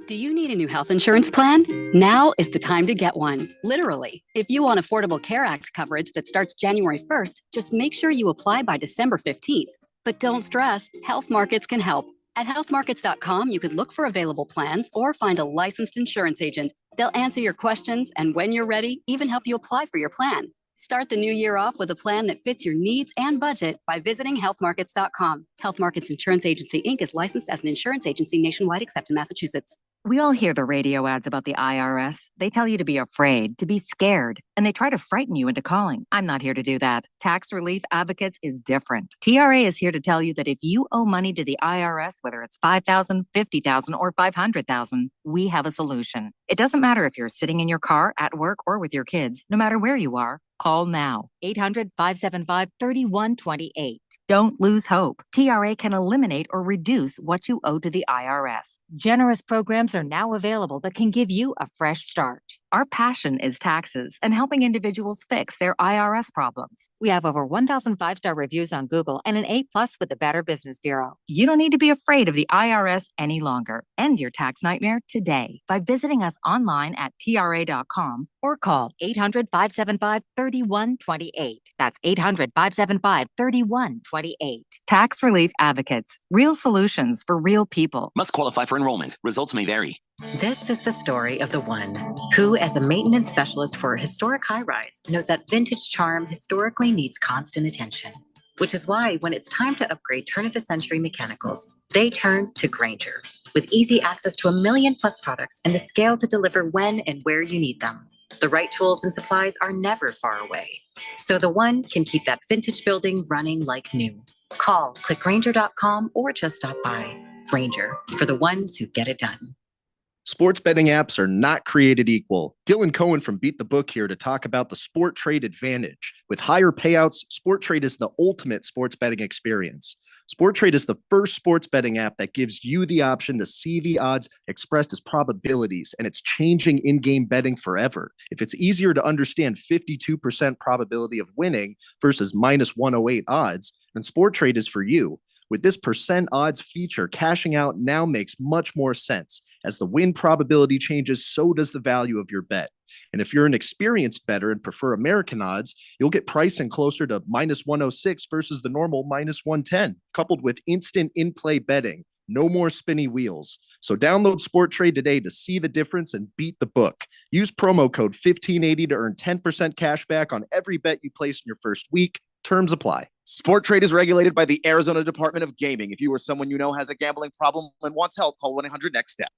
Do you need a new health insurance plan? Now is the time to get one. Literally. If you want Affordable Care Act coverage that starts January 1st, just make sure you apply by December 15th. But don't stress, Health Markets can help. At healthmarkets.com, you could look for available plans or find a licensed insurance agent. They'll answer your questions and when you're ready, even help you apply for your plan. Start the new year off with a plan that fits your needs and budget by visiting healthmarkets.com. Health Markets Insurance Agency, Inc. is licensed as an insurance agency nationwide except in Massachusetts. We all hear the radio ads about the IRS. They tell you to be afraid, to be scared, and they try to frighten you into calling. I'm not here to do that. Tax Relief Advocates is different. TRA is here to tell you that if you owe money to the IRS, whether it's $5,000, $50,000, or $500,000, we have a solution. It doesn't matter if you're sitting in your car, at work, or with your kids. No matter where you are, call now. 800-575-3128. Don't lose hope. TRA can eliminate or reduce what you owe to the IRS. Generous programs are now available that can give you a fresh start. Our passion is taxes and helping individuals fix their IRS problems. We have over 1,000 5-star reviews on Google and an A+ with the Better Business Bureau. You don't need to be afraid of the IRS any longer. End your tax nightmare today by visiting us online at TRA.com or call 800-575-3128. That's 800-575-3128. Tax Relief Advocates. Real solutions for real people. Must qualify for enrollment. Results may vary. This is the story of the one who, as a maintenance specialist for a historic high-rise, knows that vintage charm historically needs constant attention. Which is why when it's time to upgrade turn-of-the-century mechanicals, they turn to Grainger. With easy access to 1 million+ products and the scale to deliver when and where you need them. The right tools and supplies are never far away. So the one can keep that vintage building running like new. Call, click Grainger.com, or just stop by. Grainger, for the ones who get it done. Sports betting apps are not created equal. Dylan Cohen from Beat the Book here to talk about the Sport Trade advantage. With higher payouts, Sport Trade is the ultimate sports betting experience. Sport Trade is the first sports betting app that gives you the option to see the odds expressed as probabilities, and it's changing in-game betting forever. If it's easier to understand 52% probability of winning versus minus 108 odds, then Sport Trade is for you. With this percent odds feature, cashing out now makes much more sense. As the win probability changes, so does the value of your bet. And if you're an experienced bettor and prefer American odds, you'll get pricing closer to -106 versus the normal -110, coupled with instant in-play betting. No more spinny wheels. So download Sporttrade today to see the difference and beat the book. Use promo code 1580 to earn 10% cash back on every bet you place in your first week. Terms apply. Sporttrade is regulated by the Arizona Department of Gaming. If you or someone you know has a gambling problem and wants help, call 1-800-NEXT-STEP.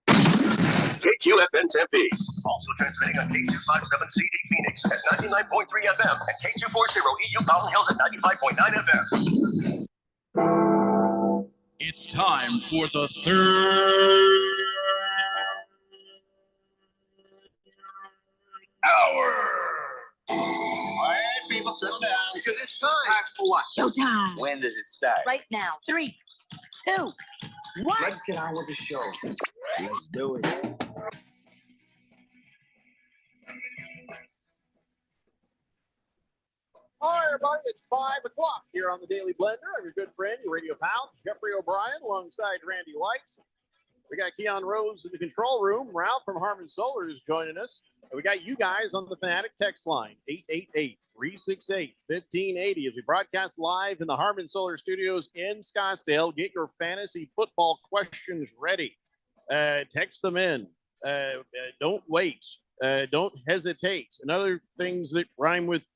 KQFN Tempe. Also transmitting on K257CD Phoenix at 99.3 FM and K240 EU Mountain Hills at 95.9 FM. It's time for the third hour. Quiet, people, settle down because it's time. Time for what? Showtime. When does it start? Right now. 3, 2, 1. Let's get on with the show. Let's do it. Hi, everybody. It's 5 o'clock here on the Daily Blender. I'm your good friend, your radio pal, Jeffrey O'Brien, alongside Randy White. We got Keon Rose in the control room. Ralph from Harmon Solar is joining us. And we got you guys on the Fanatic text line, 888-368-1580. As we broadcast live in the Harmon Solar Studios in Scottsdale, get your fantasy football questions ready. Text them in. Don't wait. Don't hesitate. And other things that rhyme with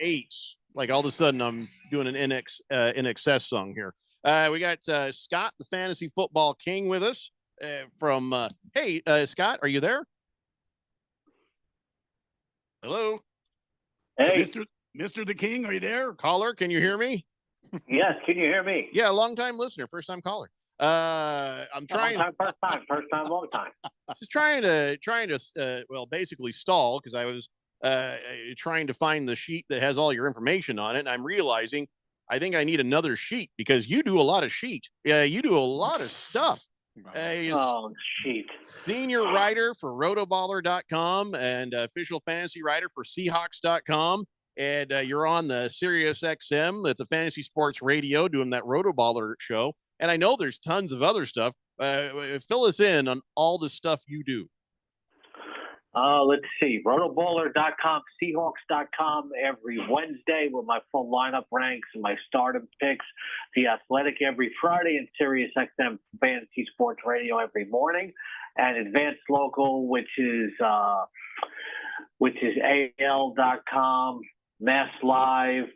Ace. Like all of a sudden I'm doing an NXS song here. We got Scott, the fantasy football king, with us from hey Scott, are you there? Hello. Hey, Mr. the King, are you there? Caller, can you hear me? Yes, can you hear me? Yeah, long time listener, first time caller. I'm trying. First time, long time. Just trying to well, basically stall because I was trying to find the sheet that has all your information on it, and I'm realizing I think I need another sheet because you do a lot of sheet. Yeah, you do a lot of stuff. Sheet. Senior writer for rotoballer.com and official fantasy writer for Seahawks.com. And you're on the Sirius XM at the Fantasy Sports Radio doing that Rotoballer show. And I know there's tons of other stuff. Fill us in on all the stuff you do. Let's see. Rotoballer.com, Seahawks.com every Wednesday with my full lineup ranks and my stardom picks. The Athletic every Friday and Sirius XM Fantasy Sports Radio every morning. And Advanced Local, which is AL.com, Mass Live,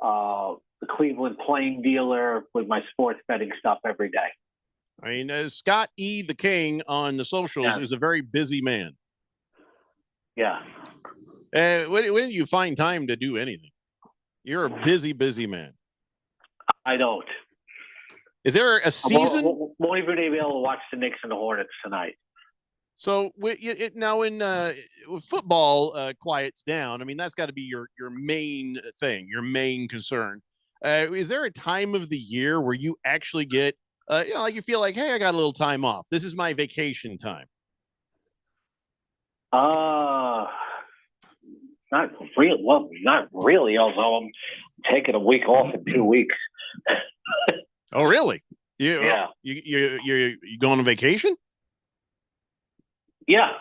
the Cleveland Plain Dealer with my sports betting stuff every day. I mean, Scott E. the King on the socials is a very busy man. Yeah. When do you find time to do anything? You're a busy man. I don't. Is there a season? Won't even be able to watch the Knicks and the Hornets tonight. So now when football quiets down, I mean, that's got to be your main thing, your main concern. Is there a time of the year where you actually get, like you feel like, hey, I got a little time off. This is my vacation time. Not really. Well, not really. Although I'm taking a week off in 2 weeks. Oh, really? Yeah. You going on vacation? Yeah.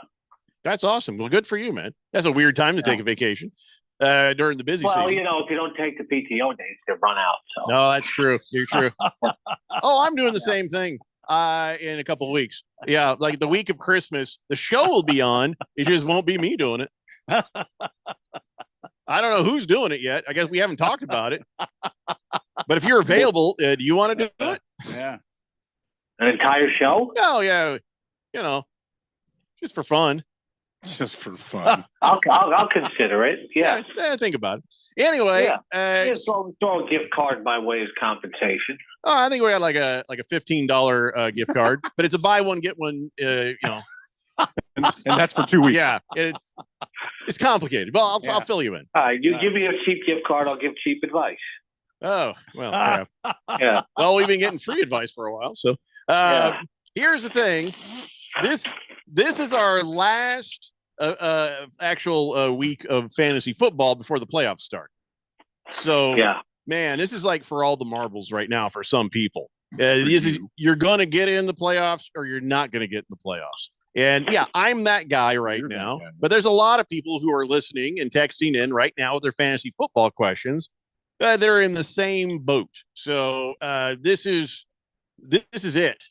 That's awesome. Well, good for you, man. That's a weird time to take a vacation during the busy season. Well, if you don't take the PTO days, they run out. So. No, that's true. You're true. Oh, I'm doing the same thing in a couple of weeks. Yeah, like the week of Christmas, the show will be on. It just won't be me doing it. I don't know who's doing it yet. I guess we haven't talked about it. But if you're available, do you want to do it? Yeah. An entire show? Oh, yeah. Just for fun. Just for fun. I'll consider it. Yeah. Think about it. Anyway, just throw a gift card my way as compensation. Oh, I think we got like a $15 gift card, but it's a buy one get one. And that's for 2 weeks. Yeah, it's complicated. Well, I'll fill you in. All right, you give me a cheap gift card, I'll give cheap advice. Oh, well, yeah. Well, we've been getting free advice for a while. So here's the thing. This is our last actual week of fantasy football before the playoffs start. So, man, this is like for all the marbles right now for some people. You're going to get in the playoffs or you're not going to get in the playoffs. And yeah, I'm that guy right now. But there's a lot of people who are listening and texting in right now with their fantasy football questions. They're in the same boat. So this is it.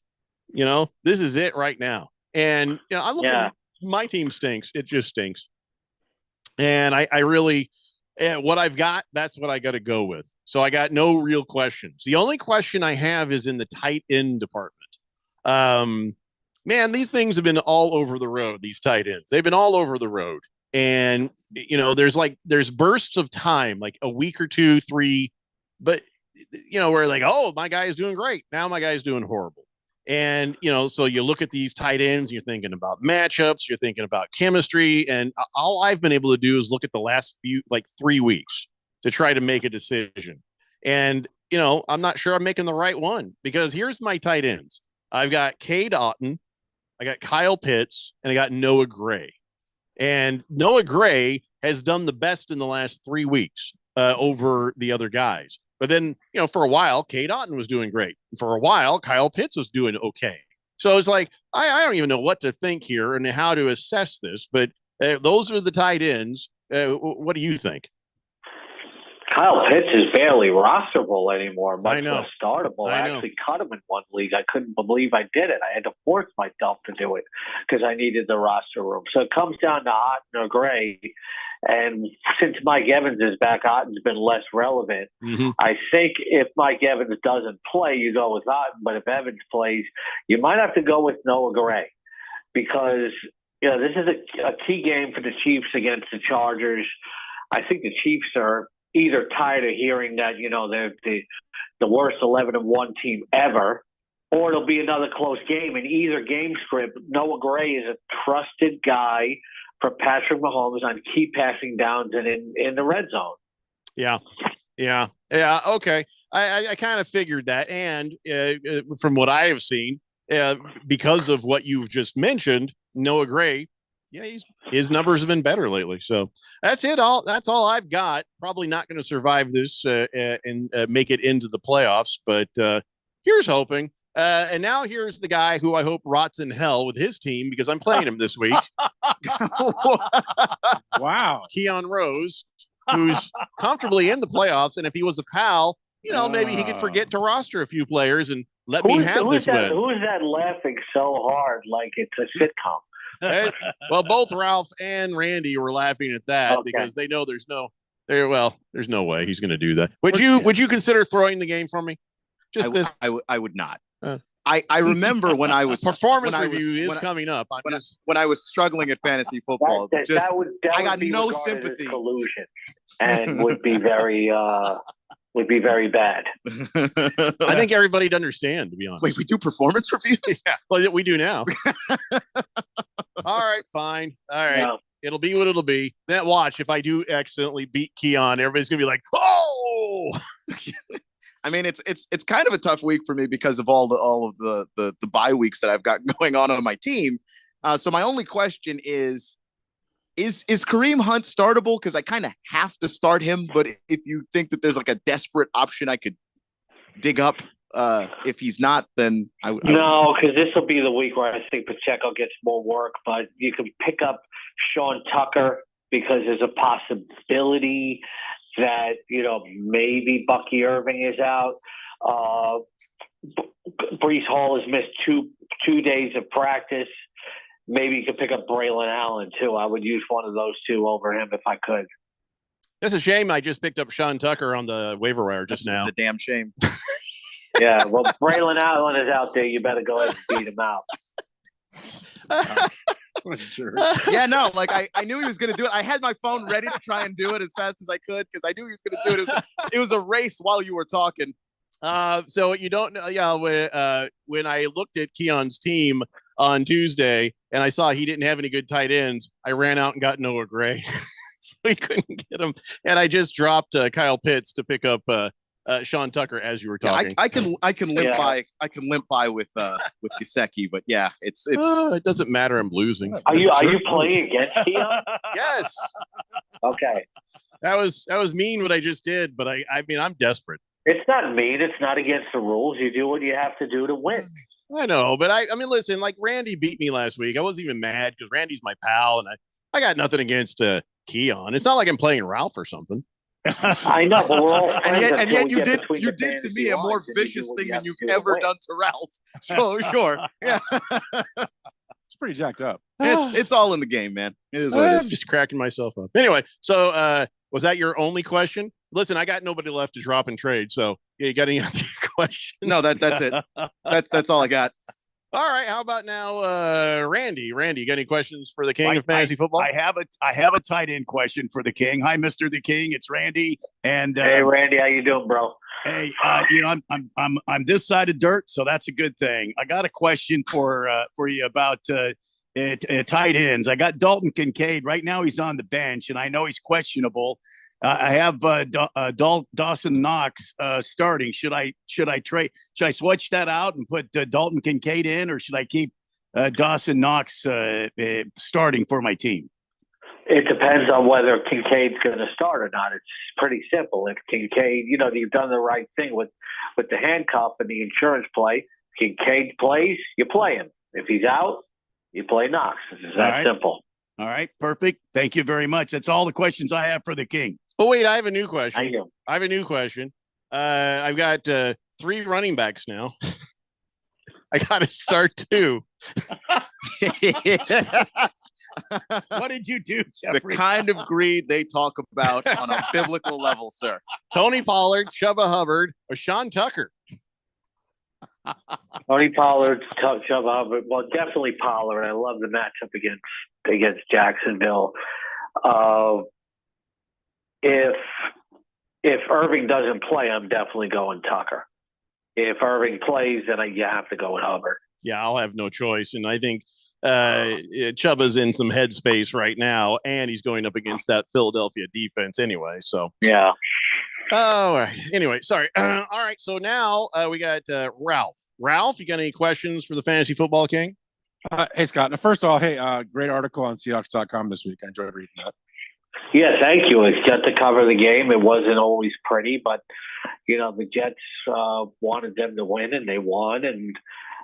This is it right now. And I look at my team stinks. It just stinks. And I really, what I've got, that's what I got to go with. So I got no real questions. The only question I have is in the tight end department. Man, these things have been all over the road, these tight ends. They've been all over the road. And, there's bursts of time, like a week or 2, 3, but, we're like, oh, my guy is doing great. Now my guy is doing horrible. And, so you look at these tight ends, you're thinking about matchups, you're thinking about chemistry. And all I've been able to do is look at the last 3 weeks to try to make a decision. And, I'm not sure I'm making the right one because here's my tight ends. I've got Cade Otton, I got Kyle Pitts, and I got Noah Gray. And Noah Gray has done the best in the last 3 weeks over the other guys. But then, for a while, Cade Otton was doing great. For a while, Kyle Pitts was doing okay. So it's like, I don't even know what to think here and how to assess this, but those are the tight ends. What do you think? Kyle Pitts is barely rosterable anymore, much know. less startable. I actually cut him in one league. I couldn't believe I did it. I had to force myself to do it because I needed the roster room. So it comes down to Otton or Gray. And since Mike Evans is back, Otton's been less relevant. Mm-hmm. I think if Mike Evans doesn't play, you go with Otton. But if Evans plays, you might have to go with Noah Gray because this is a key game for the Chiefs against the Chargers. I think the Chiefs are either tired of hearing that they're the worst 11-1 team ever, or it'll be another close game. In either game script, Noah Gray is a trusted guy for Patrick Mahomes on key passing downs and in the red zone. Yeah. Okay. I kind of figured that. And from what I have seen, because of what you've just mentioned, Noah Gray, his numbers have been better lately. So that's it. That's all I've got. Probably not going to survive this and make it into the playoffs, but here's hoping. And now here's the guy who I hope rots in hell with his team because I'm playing him this week. Wow. Keon Rose, who's comfortably in the playoffs. And if he was a pal, maybe he could forget to roster a few players and let me have this win. Who is that laughing so hard like it's a sitcom? Well, both Ralph and Randy were laughing at that because they know there's no way he's going to do that. Would you consider throwing the game for me? I would not. I remember when I was performance review is coming up. When I was struggling at fantasy football, I got no sympathy. Collusion and would be very bad. I think everybody'd understand, to be honest. Wait, we do performance reviews? Yeah, well, we do now. All right, fine. All right. Yeah. It'll be what it'll be. Then watch, if I do accidentally beat Keon, everybody's gonna be like, oh. I mean, it's kind of a tough week for me because of all of the bye weeks that I've got going on my team. So my only question is Kareem Hunt startable? Because I kind of have to start him, but if you think that there's like a desperate option I could dig up, if he's not, then no, because this will be the week where I think Pacheco gets more work. But you can pick up Sean Tucker because there's a possibility that maybe Bucky Irving is out. Breece Hall has missed two days of practice. Maybe you could pick up Braylon Allen too. I would use one of those two over him if I could. It's a shame I just picked up Sean Tucker on the waiver wire just now. It's a damn shame. Yeah, well, Braylon Allen is out there. You better go ahead and beat him out. Yeah, no, like I knew he was going to do it. I had my phone ready to try and do it as fast as I could because I knew he was going to do it. It was a race while you were talking. So you don't know. Yeah, when I looked at Keon's team on Tuesday and I saw he didn't have any good tight ends, I ran out and got Noah Gray, so he couldn't get him. And I just dropped Kyle Pitts to pick up Sean Tucker as you were talking. Yeah, I can limp by. I can limp by with Gesicki, but yeah, it's it doesn't matter. I'm losing. Are you playing against Keon? Yes. Okay. That was mean what I just did, but I mean I'm desperate. It's not mean. It's not against the rules. You do what you have to do to win. I know, but I mean, listen, like Randy beat me last week. I wasn't even mad because Randy's my pal, and I got nothing against Keon. It's not like I'm playing Ralph or something. I know, but we're all friends. And yet you until we get did between the to fantasy me a more lines, and you do vicious what thing you than have to you've do to ever win. done to Ralph. So sure, yeah, It's pretty jacked up. it's all in the game, man. It is what it I'm is. just cracking myself up. Anyway, so was that your only question? Listen, I got nobody left to drop and trade. So yeah, you got any other questions? No, that's it. That's all I got. All right. How about now, Randy? Randy, you got any questions for the king of fantasy football? I have a tight end question for the king. Hi, Mr. the King. It's Randy. And Hey, Randy, how you doing, bro? hey, I'm this side of dirt, so that's a good thing. I got a question for you about tight ends. I got Dalton Kincaid right now. He's on the bench, and I know he's questionable. I have Dawson Knox starting. Should I trade? Should I switch that out and put Dalton Kincaid in, or should I keep Dawson Knox starting for my team? It depends on whether Kincaid's going to start or not. It's pretty simple. If Kincaid, you've done the right thing with the handcuff and the insurance play. Kincaid plays, you play him. If he's out, you play Knox. It's that simple. All right, perfect. Thank you very much. That's all the questions I have for the king. Oh, wait, I have a new question. I know. I have a new question. I've got 3 running backs now. I got to start 2. What did you do, The Jeffrey? kind of greed they talk about on a biblical level, sir. Tony Pollard, Chuba Hubbard, or Sean Tucker. Tony Pollard, Chubb Hubbard. Well, definitely Pollard. I love the matchup against Jacksonville. If Irving doesn't play, I'm definitely going Tucker. If Irving plays, then you have to go with Hubbard. Yeah, I'll have no choice. And I think Chuba's in some headspace right now, and he's going up against that Philadelphia defense anyway. So yeah. All right. Anyway, sorry. All right. So now we got Ralph. Ralph, you got any questions for the Fantasy Football King? Hey, Scott. First of all, hey, great article on Seahawks.com this week. I enjoyed reading that. Yeah, thank you. It's got to cover the game. It wasn't always pretty, but, the Jets wanted them to win, and they won. And,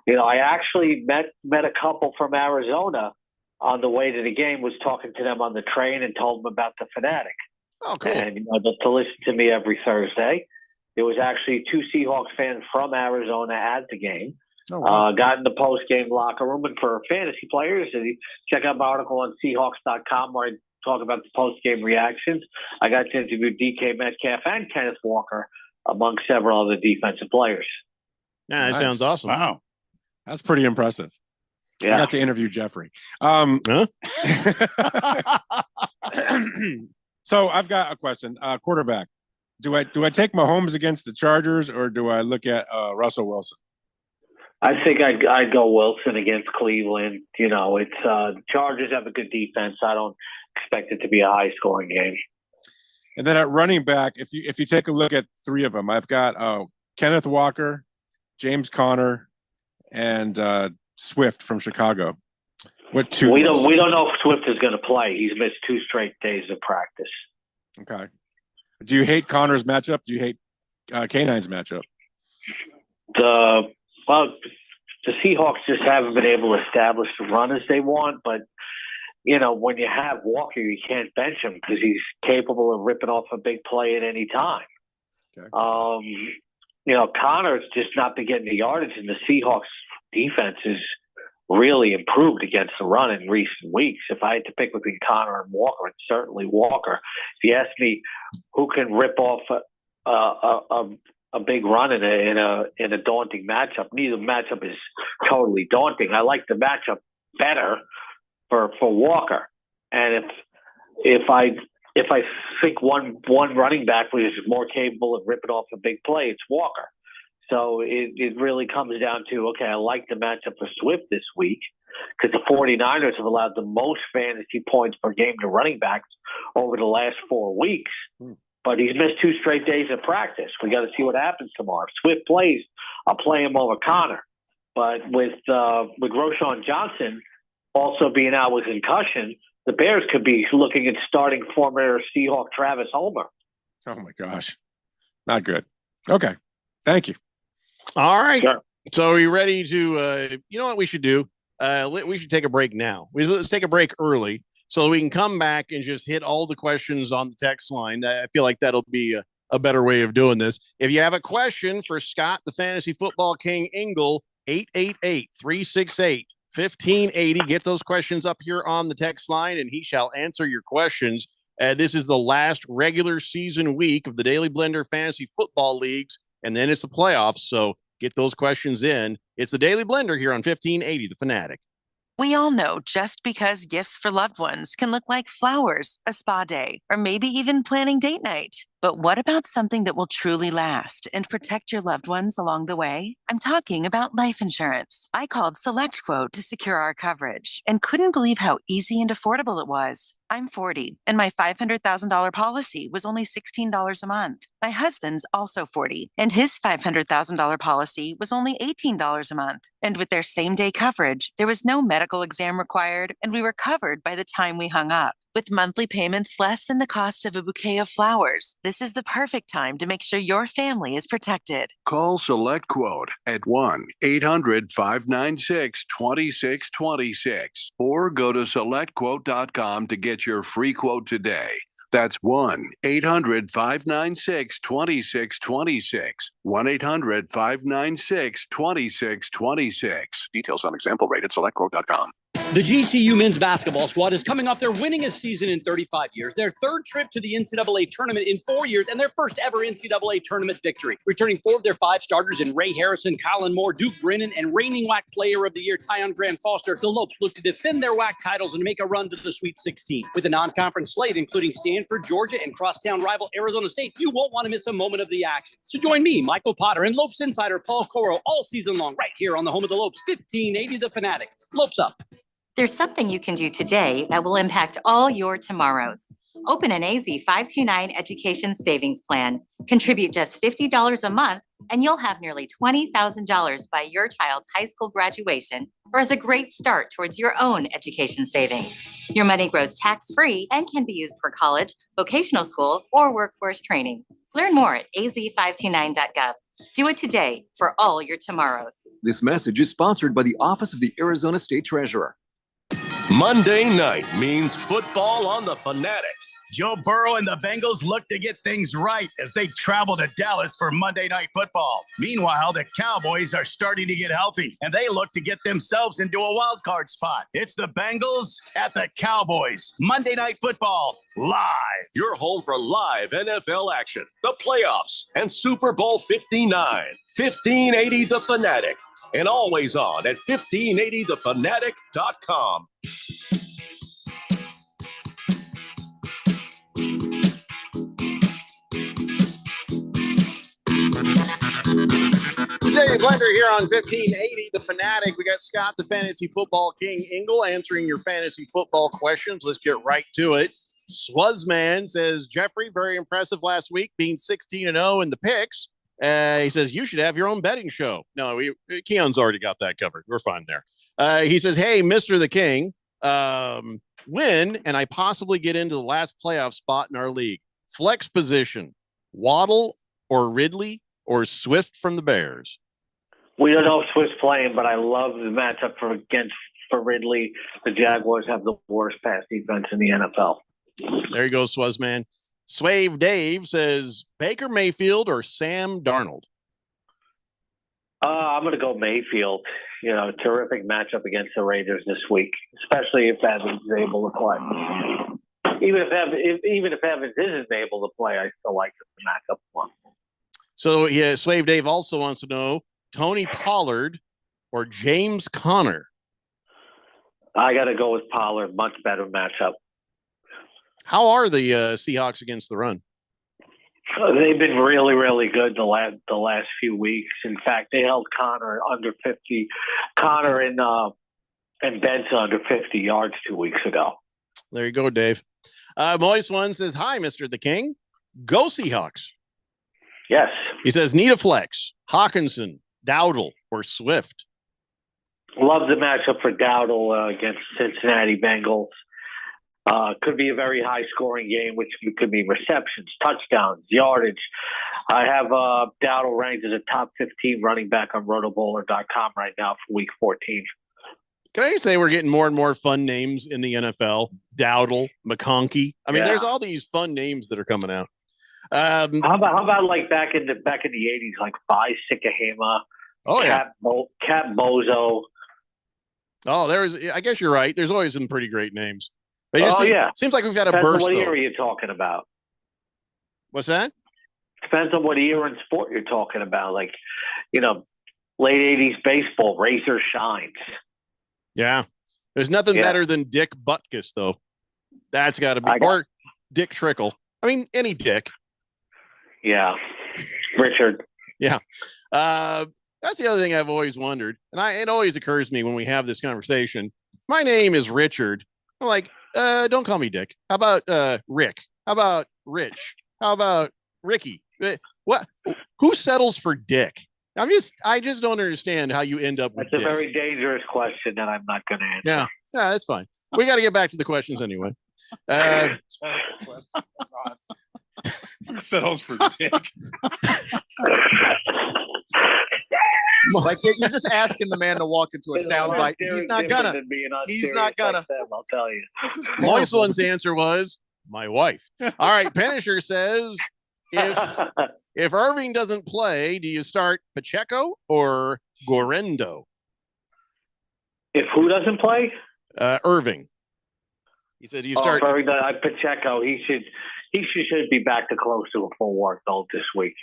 I actually met a couple from Arizona on the way to the game, was talking to them on the train and told them about the Fanatic. Oh, cool. And, to listen to me every Thursday. There was actually 2 Seahawks fans from Arizona at the game. Oh, wow. Got in the post-game locker room. And for fantasy players, check out my article on Seahawks.com where I talk about the post-game reactions. I got to interview DK Metcalf and Kenneth Walker, among several other defensive players. Yeah, that sounds awesome. Wow. That's pretty impressive. Yeah. I got to interview Jeffrey. So I've got a question. Quarterback. Do I take Mahomes against the Chargers, or do I look at Russell Wilson? I think I'd go Wilson against Cleveland. It's Chargers have a good defense. I don't expect it to be a high-scoring game. And then at running back, if you take a look at 3 of them, I've got Kenneth Walker, James Conner, and Swift from Chicago. What 2? We don't know if Swift is going to play. He's missed 2 straight days of practice. Okay. Do you hate Connor's matchup? Do you hate K9's matchup? The Seahawks just haven't been able to establish the run as they want, but when you have Walker, you can't bench him because he's capable of ripping off a big play at any time. Okay. Connor's just not been getting the yardage, and the Seahawks defense is really improved against the run in recent weeks. If I had to pick between Connor and Walker, it's certainly Walker. If you ask me who can rip off a big run in a daunting matchup, neither matchup is totally daunting. I like the matchup better for Walker. And if I think one running back was more capable of ripping off a big play, it's Walker. So it really comes down to, okay, I like the matchup for Swift this week because the 49ers have allowed the most fantasy points per game to running backs over the last 4 weeks. But he's missed 2 straight days of practice. We got to see what happens tomorrow. If Swift plays, I'll play him over Connor. But with Roschon Johnson also being out with concussion, the Bears could be looking at starting former Seahawk Travis Homer. Oh my gosh, not good. Okay. Thank you. All right. So are you ready to, you know what we should do? We should take a break now. Let's take a break early so we can come back and just hit all the questions on the text line. I feel like that'll be a better way of doing this. If you have a question for Scott, the Fantasy Football King Engel, 888-368-1580. Get those questions up here on the text line, and he shall answer your questions. This is the last regular season week of the Daily Blender Fantasy Football Leagues, and then it's the playoffs. So get those questions in. It's the Daily Blender here on 1580 The Fanatic. We all know just because gifts for loved ones can look like flowers, a spa day, or maybe even planning date night. But what about something that will truly last and protect your loved ones along the way? I'm talking about life insurance. I called SelectQuote to secure our coverage and couldn't believe how easy and affordable it was. I'm 40, and my $500,000 policy was only $16 a month. My husband's also 40, and his $500,000 policy was only $18 a month. And with their same-day coverage, there was no medical exam required, and we were covered by the time we hung up. With monthly payments less than the cost of a bouquet of flowers, this is the perfect time to make sure your family is protected. Call SelectQuote at 1-800-596-2626 or go to SelectQuote.com to get your free quote today. That's 1-800-596-2626. 1-800-596-2626. Details on example rate at SelectQuote.com. The GCU men's basketball squad is coming off their winningest season in 35 years, their third trip to the NCAA tournament in 4 years, and their first ever NCAA tournament victory. Returning 4 of their 5 starters in Ray Harrison, Colin Moore, Duke Brennan, and reigning WAC Player of the Year, Tyon Grant Foster, the Lopes look to defend their WAC titles and make a run to the Sweet 16. With a non-conference slate, including Stanford, Georgia, and crosstown rival Arizona State, you won't want to miss a moment of the action. So join me, Michael Potter, and Lopes insider Paul Coro all season long right here on the home of the Lopes, 1580 The Fanatic. Lopes up. There's something you can do today that will impact all your tomorrows. Open an AZ 529 education savings plan. Contribute just $50 a month, and you'll have nearly $20,000 by your child's high school graduation, or as a great start towards your own education savings. Your money grows tax-free and can be used for college, vocational school, or workforce training. Learn more at az529.gov. Do it today for all your tomorrows. This message is sponsored by the Office of the Arizona State Treasurer. Monday night means football on the Fanatic. Joe Burrow and the Bengals look to get things right as they travel to Dallas for Monday Night Football. Meanwhile, the Cowboys are starting to get healthy, and they look to get themselves into a wild card spot. It's the Bengals at the Cowboys. Monday Night Football live. Your home for live NFL action, the playoffs, and Super Bowl 59. 1580 The Fanatic, and always on at 1580thefanatic.com. Daily Blender here on 1580 The Fanatic. We got Scott, the Fantasy Football King Engel, answering your fantasy football questions. Let's get right to it. Swuzman says, Jeffrey, very impressive last week, being 16-0 in the picks. He says, you should have your own betting show. No, Keon's already got that covered. We're fine there. He says, hey, Mr. the King, win, and I possibly get into the last playoff spot in our league. Flex position, Waddle or Ridley or Swift from the Bears? We don't know if Swift's playing, but I love the matchup for Ridley. The Jaguars have the worst pass defense in the NFL. There you go, Swuzman. Swave Dave says Baker Mayfield or Sam Darnold? I'm going to go Mayfield. You know, terrific matchup against the Raiders this week, especially if Evans is able to play. Even if Evans isn't able to play, I still like the matchup one. So, yeah, Swave Dave also wants to know Tony Pollard or James Conner? I got to go with Pollard. Much better matchup. How are the Seahawks against the run? They've been really, really good the last few weeks. In fact, they held Connor under 50. Connor and Benson under 50 yards 2 weeks ago. There you go, Dave. Moist One says, hi, Mr. the King. Go Seahawks. Yes. He says, need a flex. Hawkinson, Dowdle, or Swift? Love the matchup for Dowdle against Cincinnati Bengals. Could be a very high-scoring game, which could be receptions, touchdowns, yardage. I have Dowdle ranked as a top 15 running back on rotobowler.com right now for week 14. Can I just say we're getting more and more fun names in the NFL? Dowdle, McConkey. I mean, there's all these fun names that are coming out. How about like back in the 80s, like Vi Sikahema, Cap Bozo. Oh, I guess you're right. There's always some pretty great names. But seems like we've had a Depends burst. on what Though. era you're talking about. What's that? Depends on what era and sport you're talking about. Like, late 80s baseball, Razor Shines. Yeah. There's nothing better than Dick Butkus, though. That's got to be. Or Dick Trickle. I mean, any Dick. Yeah. Richard. Yeah. That's the other thing I've always wondered. And it always occurs to me when we have this conversation. My name is Richard. I'm like, don't call me Dick. How about Rick? How about Rich? How about Ricky? What? Who settles for Dick? I just don't understand how you end up with That's a Dick. very dangerous question that I'm not going to answer. Yeah, that's fine. We got to get back to the questions anyway. Who settles for Dick? Like you're just asking the man to walk into a soundbite. He's not gonna. He's not gonna. Like them, I'll tell you. Moist One's answer was my wife. All right, Penisher says if Irving doesn't play, do you start Pacheco or Gorendo? If who doesn't play? Irving. He said, "Do you start Pacheco? He should be back to close to a full workload this week."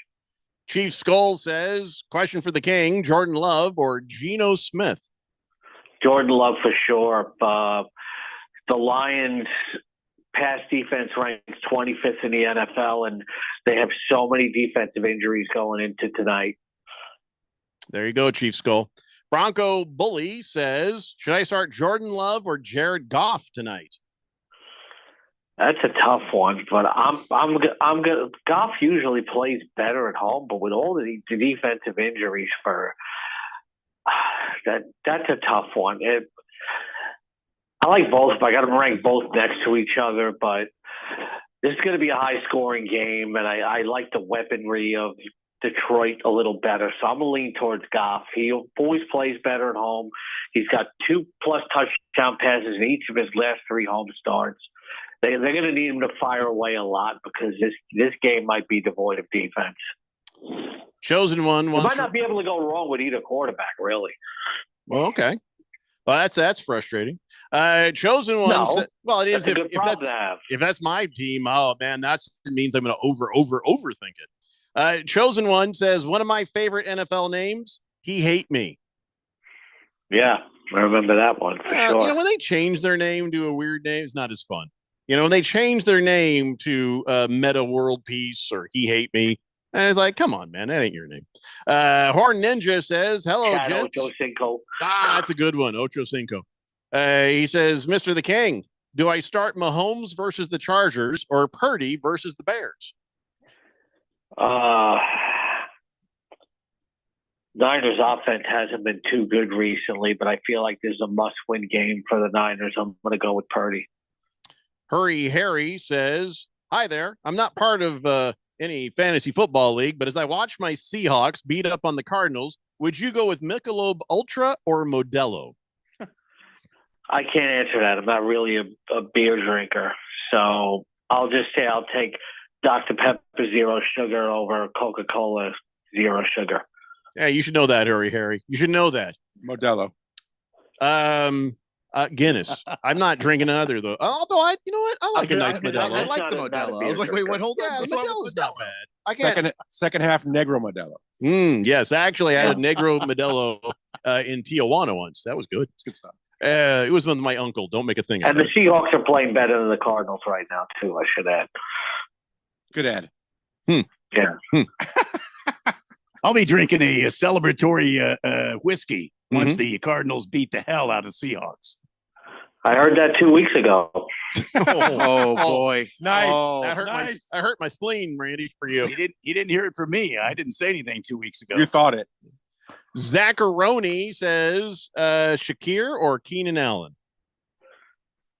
Chief Skull says, question for the King, Jordan Love or Geno Smith? Jordan Love for sure. The Lions pass defense ranks 25th in the NFL, and they have so many defensive injuries going into tonight. There you go, Chief Skull. Bronco Bully says, should I start Jordan Love or Jared Goff tonight? That's a tough one, but I'm gonna. Goff usually plays better at home, but with all the defensive injuries, that's a tough one. I like both, but I got them ranked both next to each other. But this is going to be a high-scoring game, and I like the weaponry of Detroit a little better, so I'm gonna lean towards Goff. He always plays better at home. He's got 2+ touchdown passes in each of his last 3 home starts. They're going to need him to fire away a lot because this game might be devoid of defense. Chosen one. You might not be able to go wrong with either quarterback, really. Well, okay. Well, that's frustrating. Chosen one. No, well, it is that's a good problem to have. If that's my team. Oh man, that means I'm going to overthink it. Chosen one says one of my favorite NFL names. He hate me. Yeah, I remember that one for sure. When they change their name to a weird name, it's not as fun. When they change their name to Meta World Peace or He Hate Me, and it's like, come on, man, that ain't your name. Horn Ninja says, hello, gents. Ocho Cinco. That's a good one, Ocho Cinco. He says, Mr. the King, do I start Mahomes versus the Chargers or Purdy versus the Bears? Niners offense hasn't been too good recently, but I feel like there's a must-win game for the Niners. I'm going to go with Purdy. Hurry Harry says, hi there. I'm not part of any fantasy football league, but as I watch my Seahawks beat up on the Cardinals, would you go with Michelob Ultra or Modelo? I can't answer that. I'm not really a beer drinker. So I'll just say I'll take Dr. Pepper Zero Sugar over Coca-Cola Zero Sugar. Yeah, you should know that, Harry. You should know that. Modelo. Guinness. I'm not drinking either though. Although I like a nice Modelo. I like the Modelo. I was like, wait, hold on. Yeah, Modelo's not bad. I can't. Second half Negro Modelo. Yes, actually, I had a Negro Modelo in Tijuana once. That was good. It's good stuff. It was with my uncle. Don't make a thing of And it. the Seahawks are playing better than the Cardinals right now, too, I should add. Good ad. Yeah. I'll be drinking a celebratory whiskey once the Cardinals beat the hell out of Seahawks. I heard that 2 weeks ago. Oh boy. Nice. Oh, That hurt my spleen, Randy, for you. He didn't hear it from me. I didn't say anything 2 weeks ago. You thought it. Zacharoni says Shakir or Keenan Allen.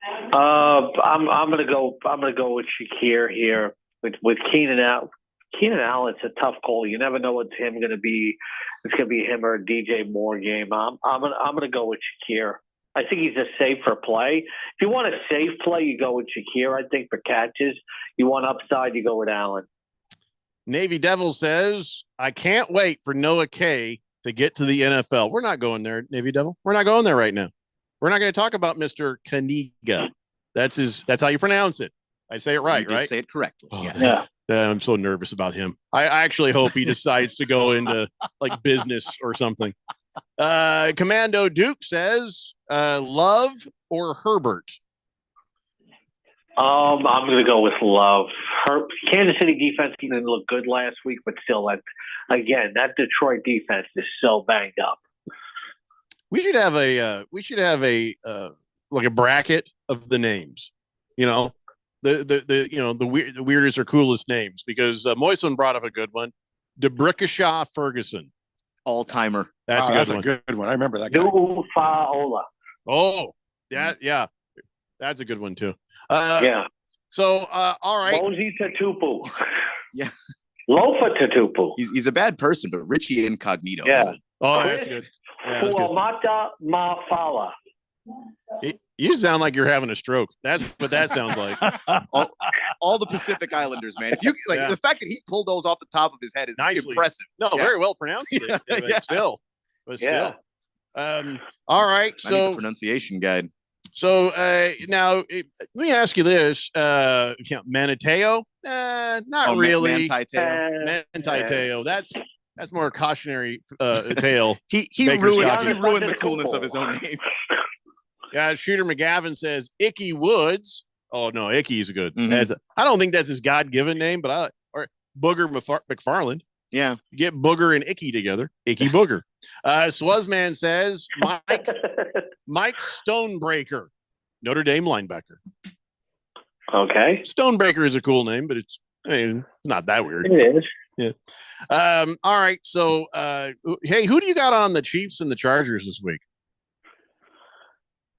I'm gonna go with Shakir here with Keenan out. Keenan Allen's a tough call. You never know what's him going to be. It's going to be him or a DJ Moore game. I'm gonna go with Shakir. I think he's a safer play. If you want a safe play, you go with Shakir. I think for catches, you want upside, you go with Allen. Navy Devil says, I can't wait for Noah K to get to the NFL. We're not going there, Navy Devil. We're not going there right now. We're not going to talk about Mr. Kaniga. That's how you pronounce it. I say it right, You did right? say it correctly. Oh, Yeah. I'm so nervous about him. I actually hope he decides to go into like business or something. Commando Duke says, Love or Herbert? I'm going to go with Love. Kansas City defense didn't look good last week, but still, that Detroit defense is so banged up. We should have a like a bracket of the names. You know, the weirdest or coolest names, because Moisson brought up a good one. DeBrickashaw Ferguson, all timer. That's a good one. I remember that guy. Nufaola. Oh, yeah, that's a good one too. Yeah. So, all right. Mosey Tatupu. Yeah. Lofa Tatupu. He's a bad person, but Richie Incognito. Yeah. Oh, Chris that's good. Yeah, that's good. Fuamata Mafala. You sound like you're having a stroke. That's what that sounds like. all the Pacific Islanders, man. If you the fact that he pulled those off the top of his head is Nicely. impressive. No, very well pronounced. But still. Yeah. All right. I need So the pronunciation guide. So now let me ask you this: Manateo? Not really. Manti-Teo. That's more cautionary tale. He Baker's ruined Cocky. the coolness of his own name. Yeah, Shooter McGavin says Icky Woods. Oh no, Icky's good. Mhm. I don't think that's his God-given name, but or Booger McFarland. Yeah, you get Booger and Icky together. Icky Booger. Swazman says Mike Stonebreaker, Notre Dame linebacker. Okay. Stonebreaker is a cool name, but it's not that weird. It is. Yeah. All right. So, hey, who do you got on the Chiefs and the Chargers this week?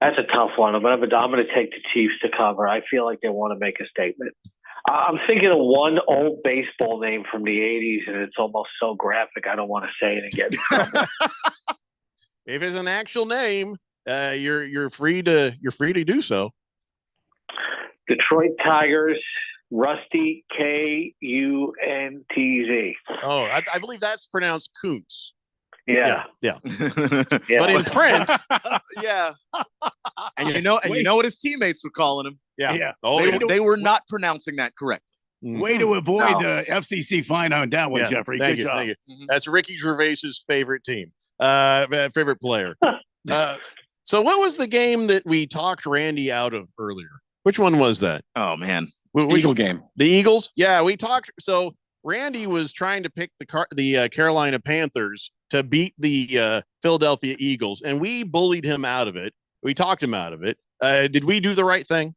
That's a tough one, but I'm going to take the Chiefs to cover. I feel like they want to make a statement. I'm thinking of one old baseball name from the 80s, and it's almost so graphic I don't want to say it again. If it's an actual name, you're free to do so. Detroit Tigers, Rusty Kuntz. Oh, I believe that's pronounced Kuntz. Yeah. Yeah. But in print, yeah. And you know what his teammates were calling him. Yeah. They were not pronouncing that correctly. Way to avoid the FCC fine on that one, Yeah, Jeffrey. thank Good you, job. thank you. That's Ricky Gervais's favorite team, favorite player. So what was the game that we talked Randy out of earlier? Which one was that? Oh man, Eagle game. The Eagles. Yeah, we talked. So Randy was trying to pick the Carolina Panthers to beat the Philadelphia Eagles, and we bullied him out of it. We talked him out of it. Did we do the right thing?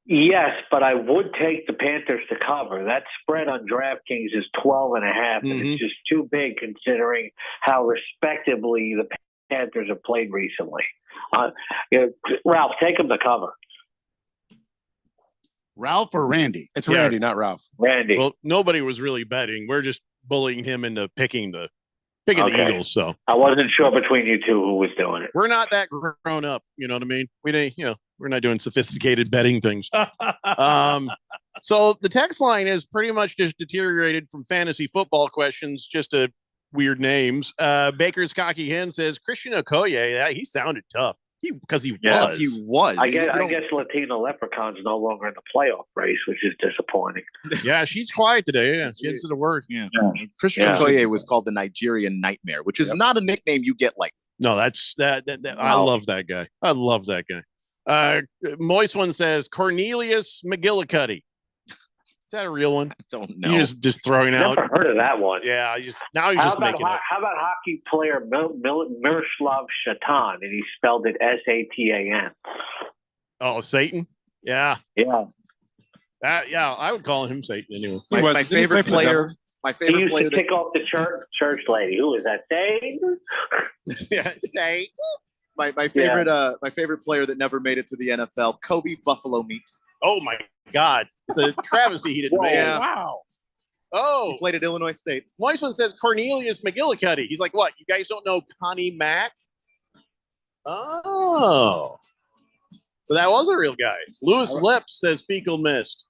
Yes, but I would take the Panthers to cover. That spread on DraftKings is 12.5, and it's just too big considering how respectably the Panthers have played recently. Ralph, take them to cover. Ralph or Randy? It's Randy, not Ralph. Randy. Well, nobody was really betting. We're just bullying him into picking the Okay. Eagles. So I wasn't sure between you two who was doing it. we're not that grown up. You know what I mean? We didn't. We're not doing sophisticated betting things. So the text line is pretty much just deteriorated from fantasy football questions just to weird names. Baker's Cocky Hen says Christian Okoye. Yeah, he sounded tough. Because he was. I guess Latino Leprechaun's no longer in the playoff race, which is disappointing. Yeah, she's quiet today. Yeah, she answered the word. Yeah. Christian Okoye was called the Nigerian Nightmare, which is not a nickname you get like. No, that's that. I love that guy. I love that guy. Moist one says Cornelius McGillicuddy. Is that a real one? I don't know. You just throwing out. Never heard of that one. Yeah, now he's just making up. How about hockey player Miroslav Shatan, and he spelled it Satan? Oh, Satan? Yeah. Yeah. Yeah, I would call him Satan anyway. My favorite player. My He favorite used player. to kick off the church lady. Who was that? Satan? Yeah, Satan. My favorite player that never made it to the NFL, Kobe Buffalo Meat. Oh my God. It's a travesty he didn't make it. Yeah. Wow. Oh, He played at Illinois State. Weissman says Cornelius McGillicuddy. He's like, what? You guys don't know Connie Mack? Oh. So that was a real guy. Lewis Lips says Fecal missed.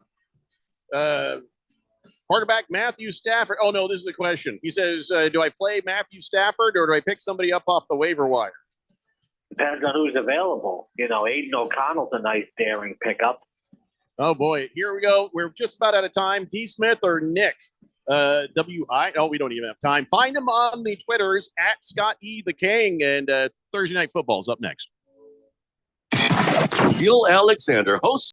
Quarterback Matthew Stafford. Oh, no, this is the question. He says, do I play Matthew Stafford or do I pick somebody up off the waiver wire? Depends on who's available. Aiden O'Connell's a nice daring pickup. Oh, boy. Here we go. We're just about out of time. D. Smith or Nick? W.I. Oh, we don't even have time. Find him on the Twitters at Scott E. the King. And Thursday Night Football is up next. Gil Alexander hosts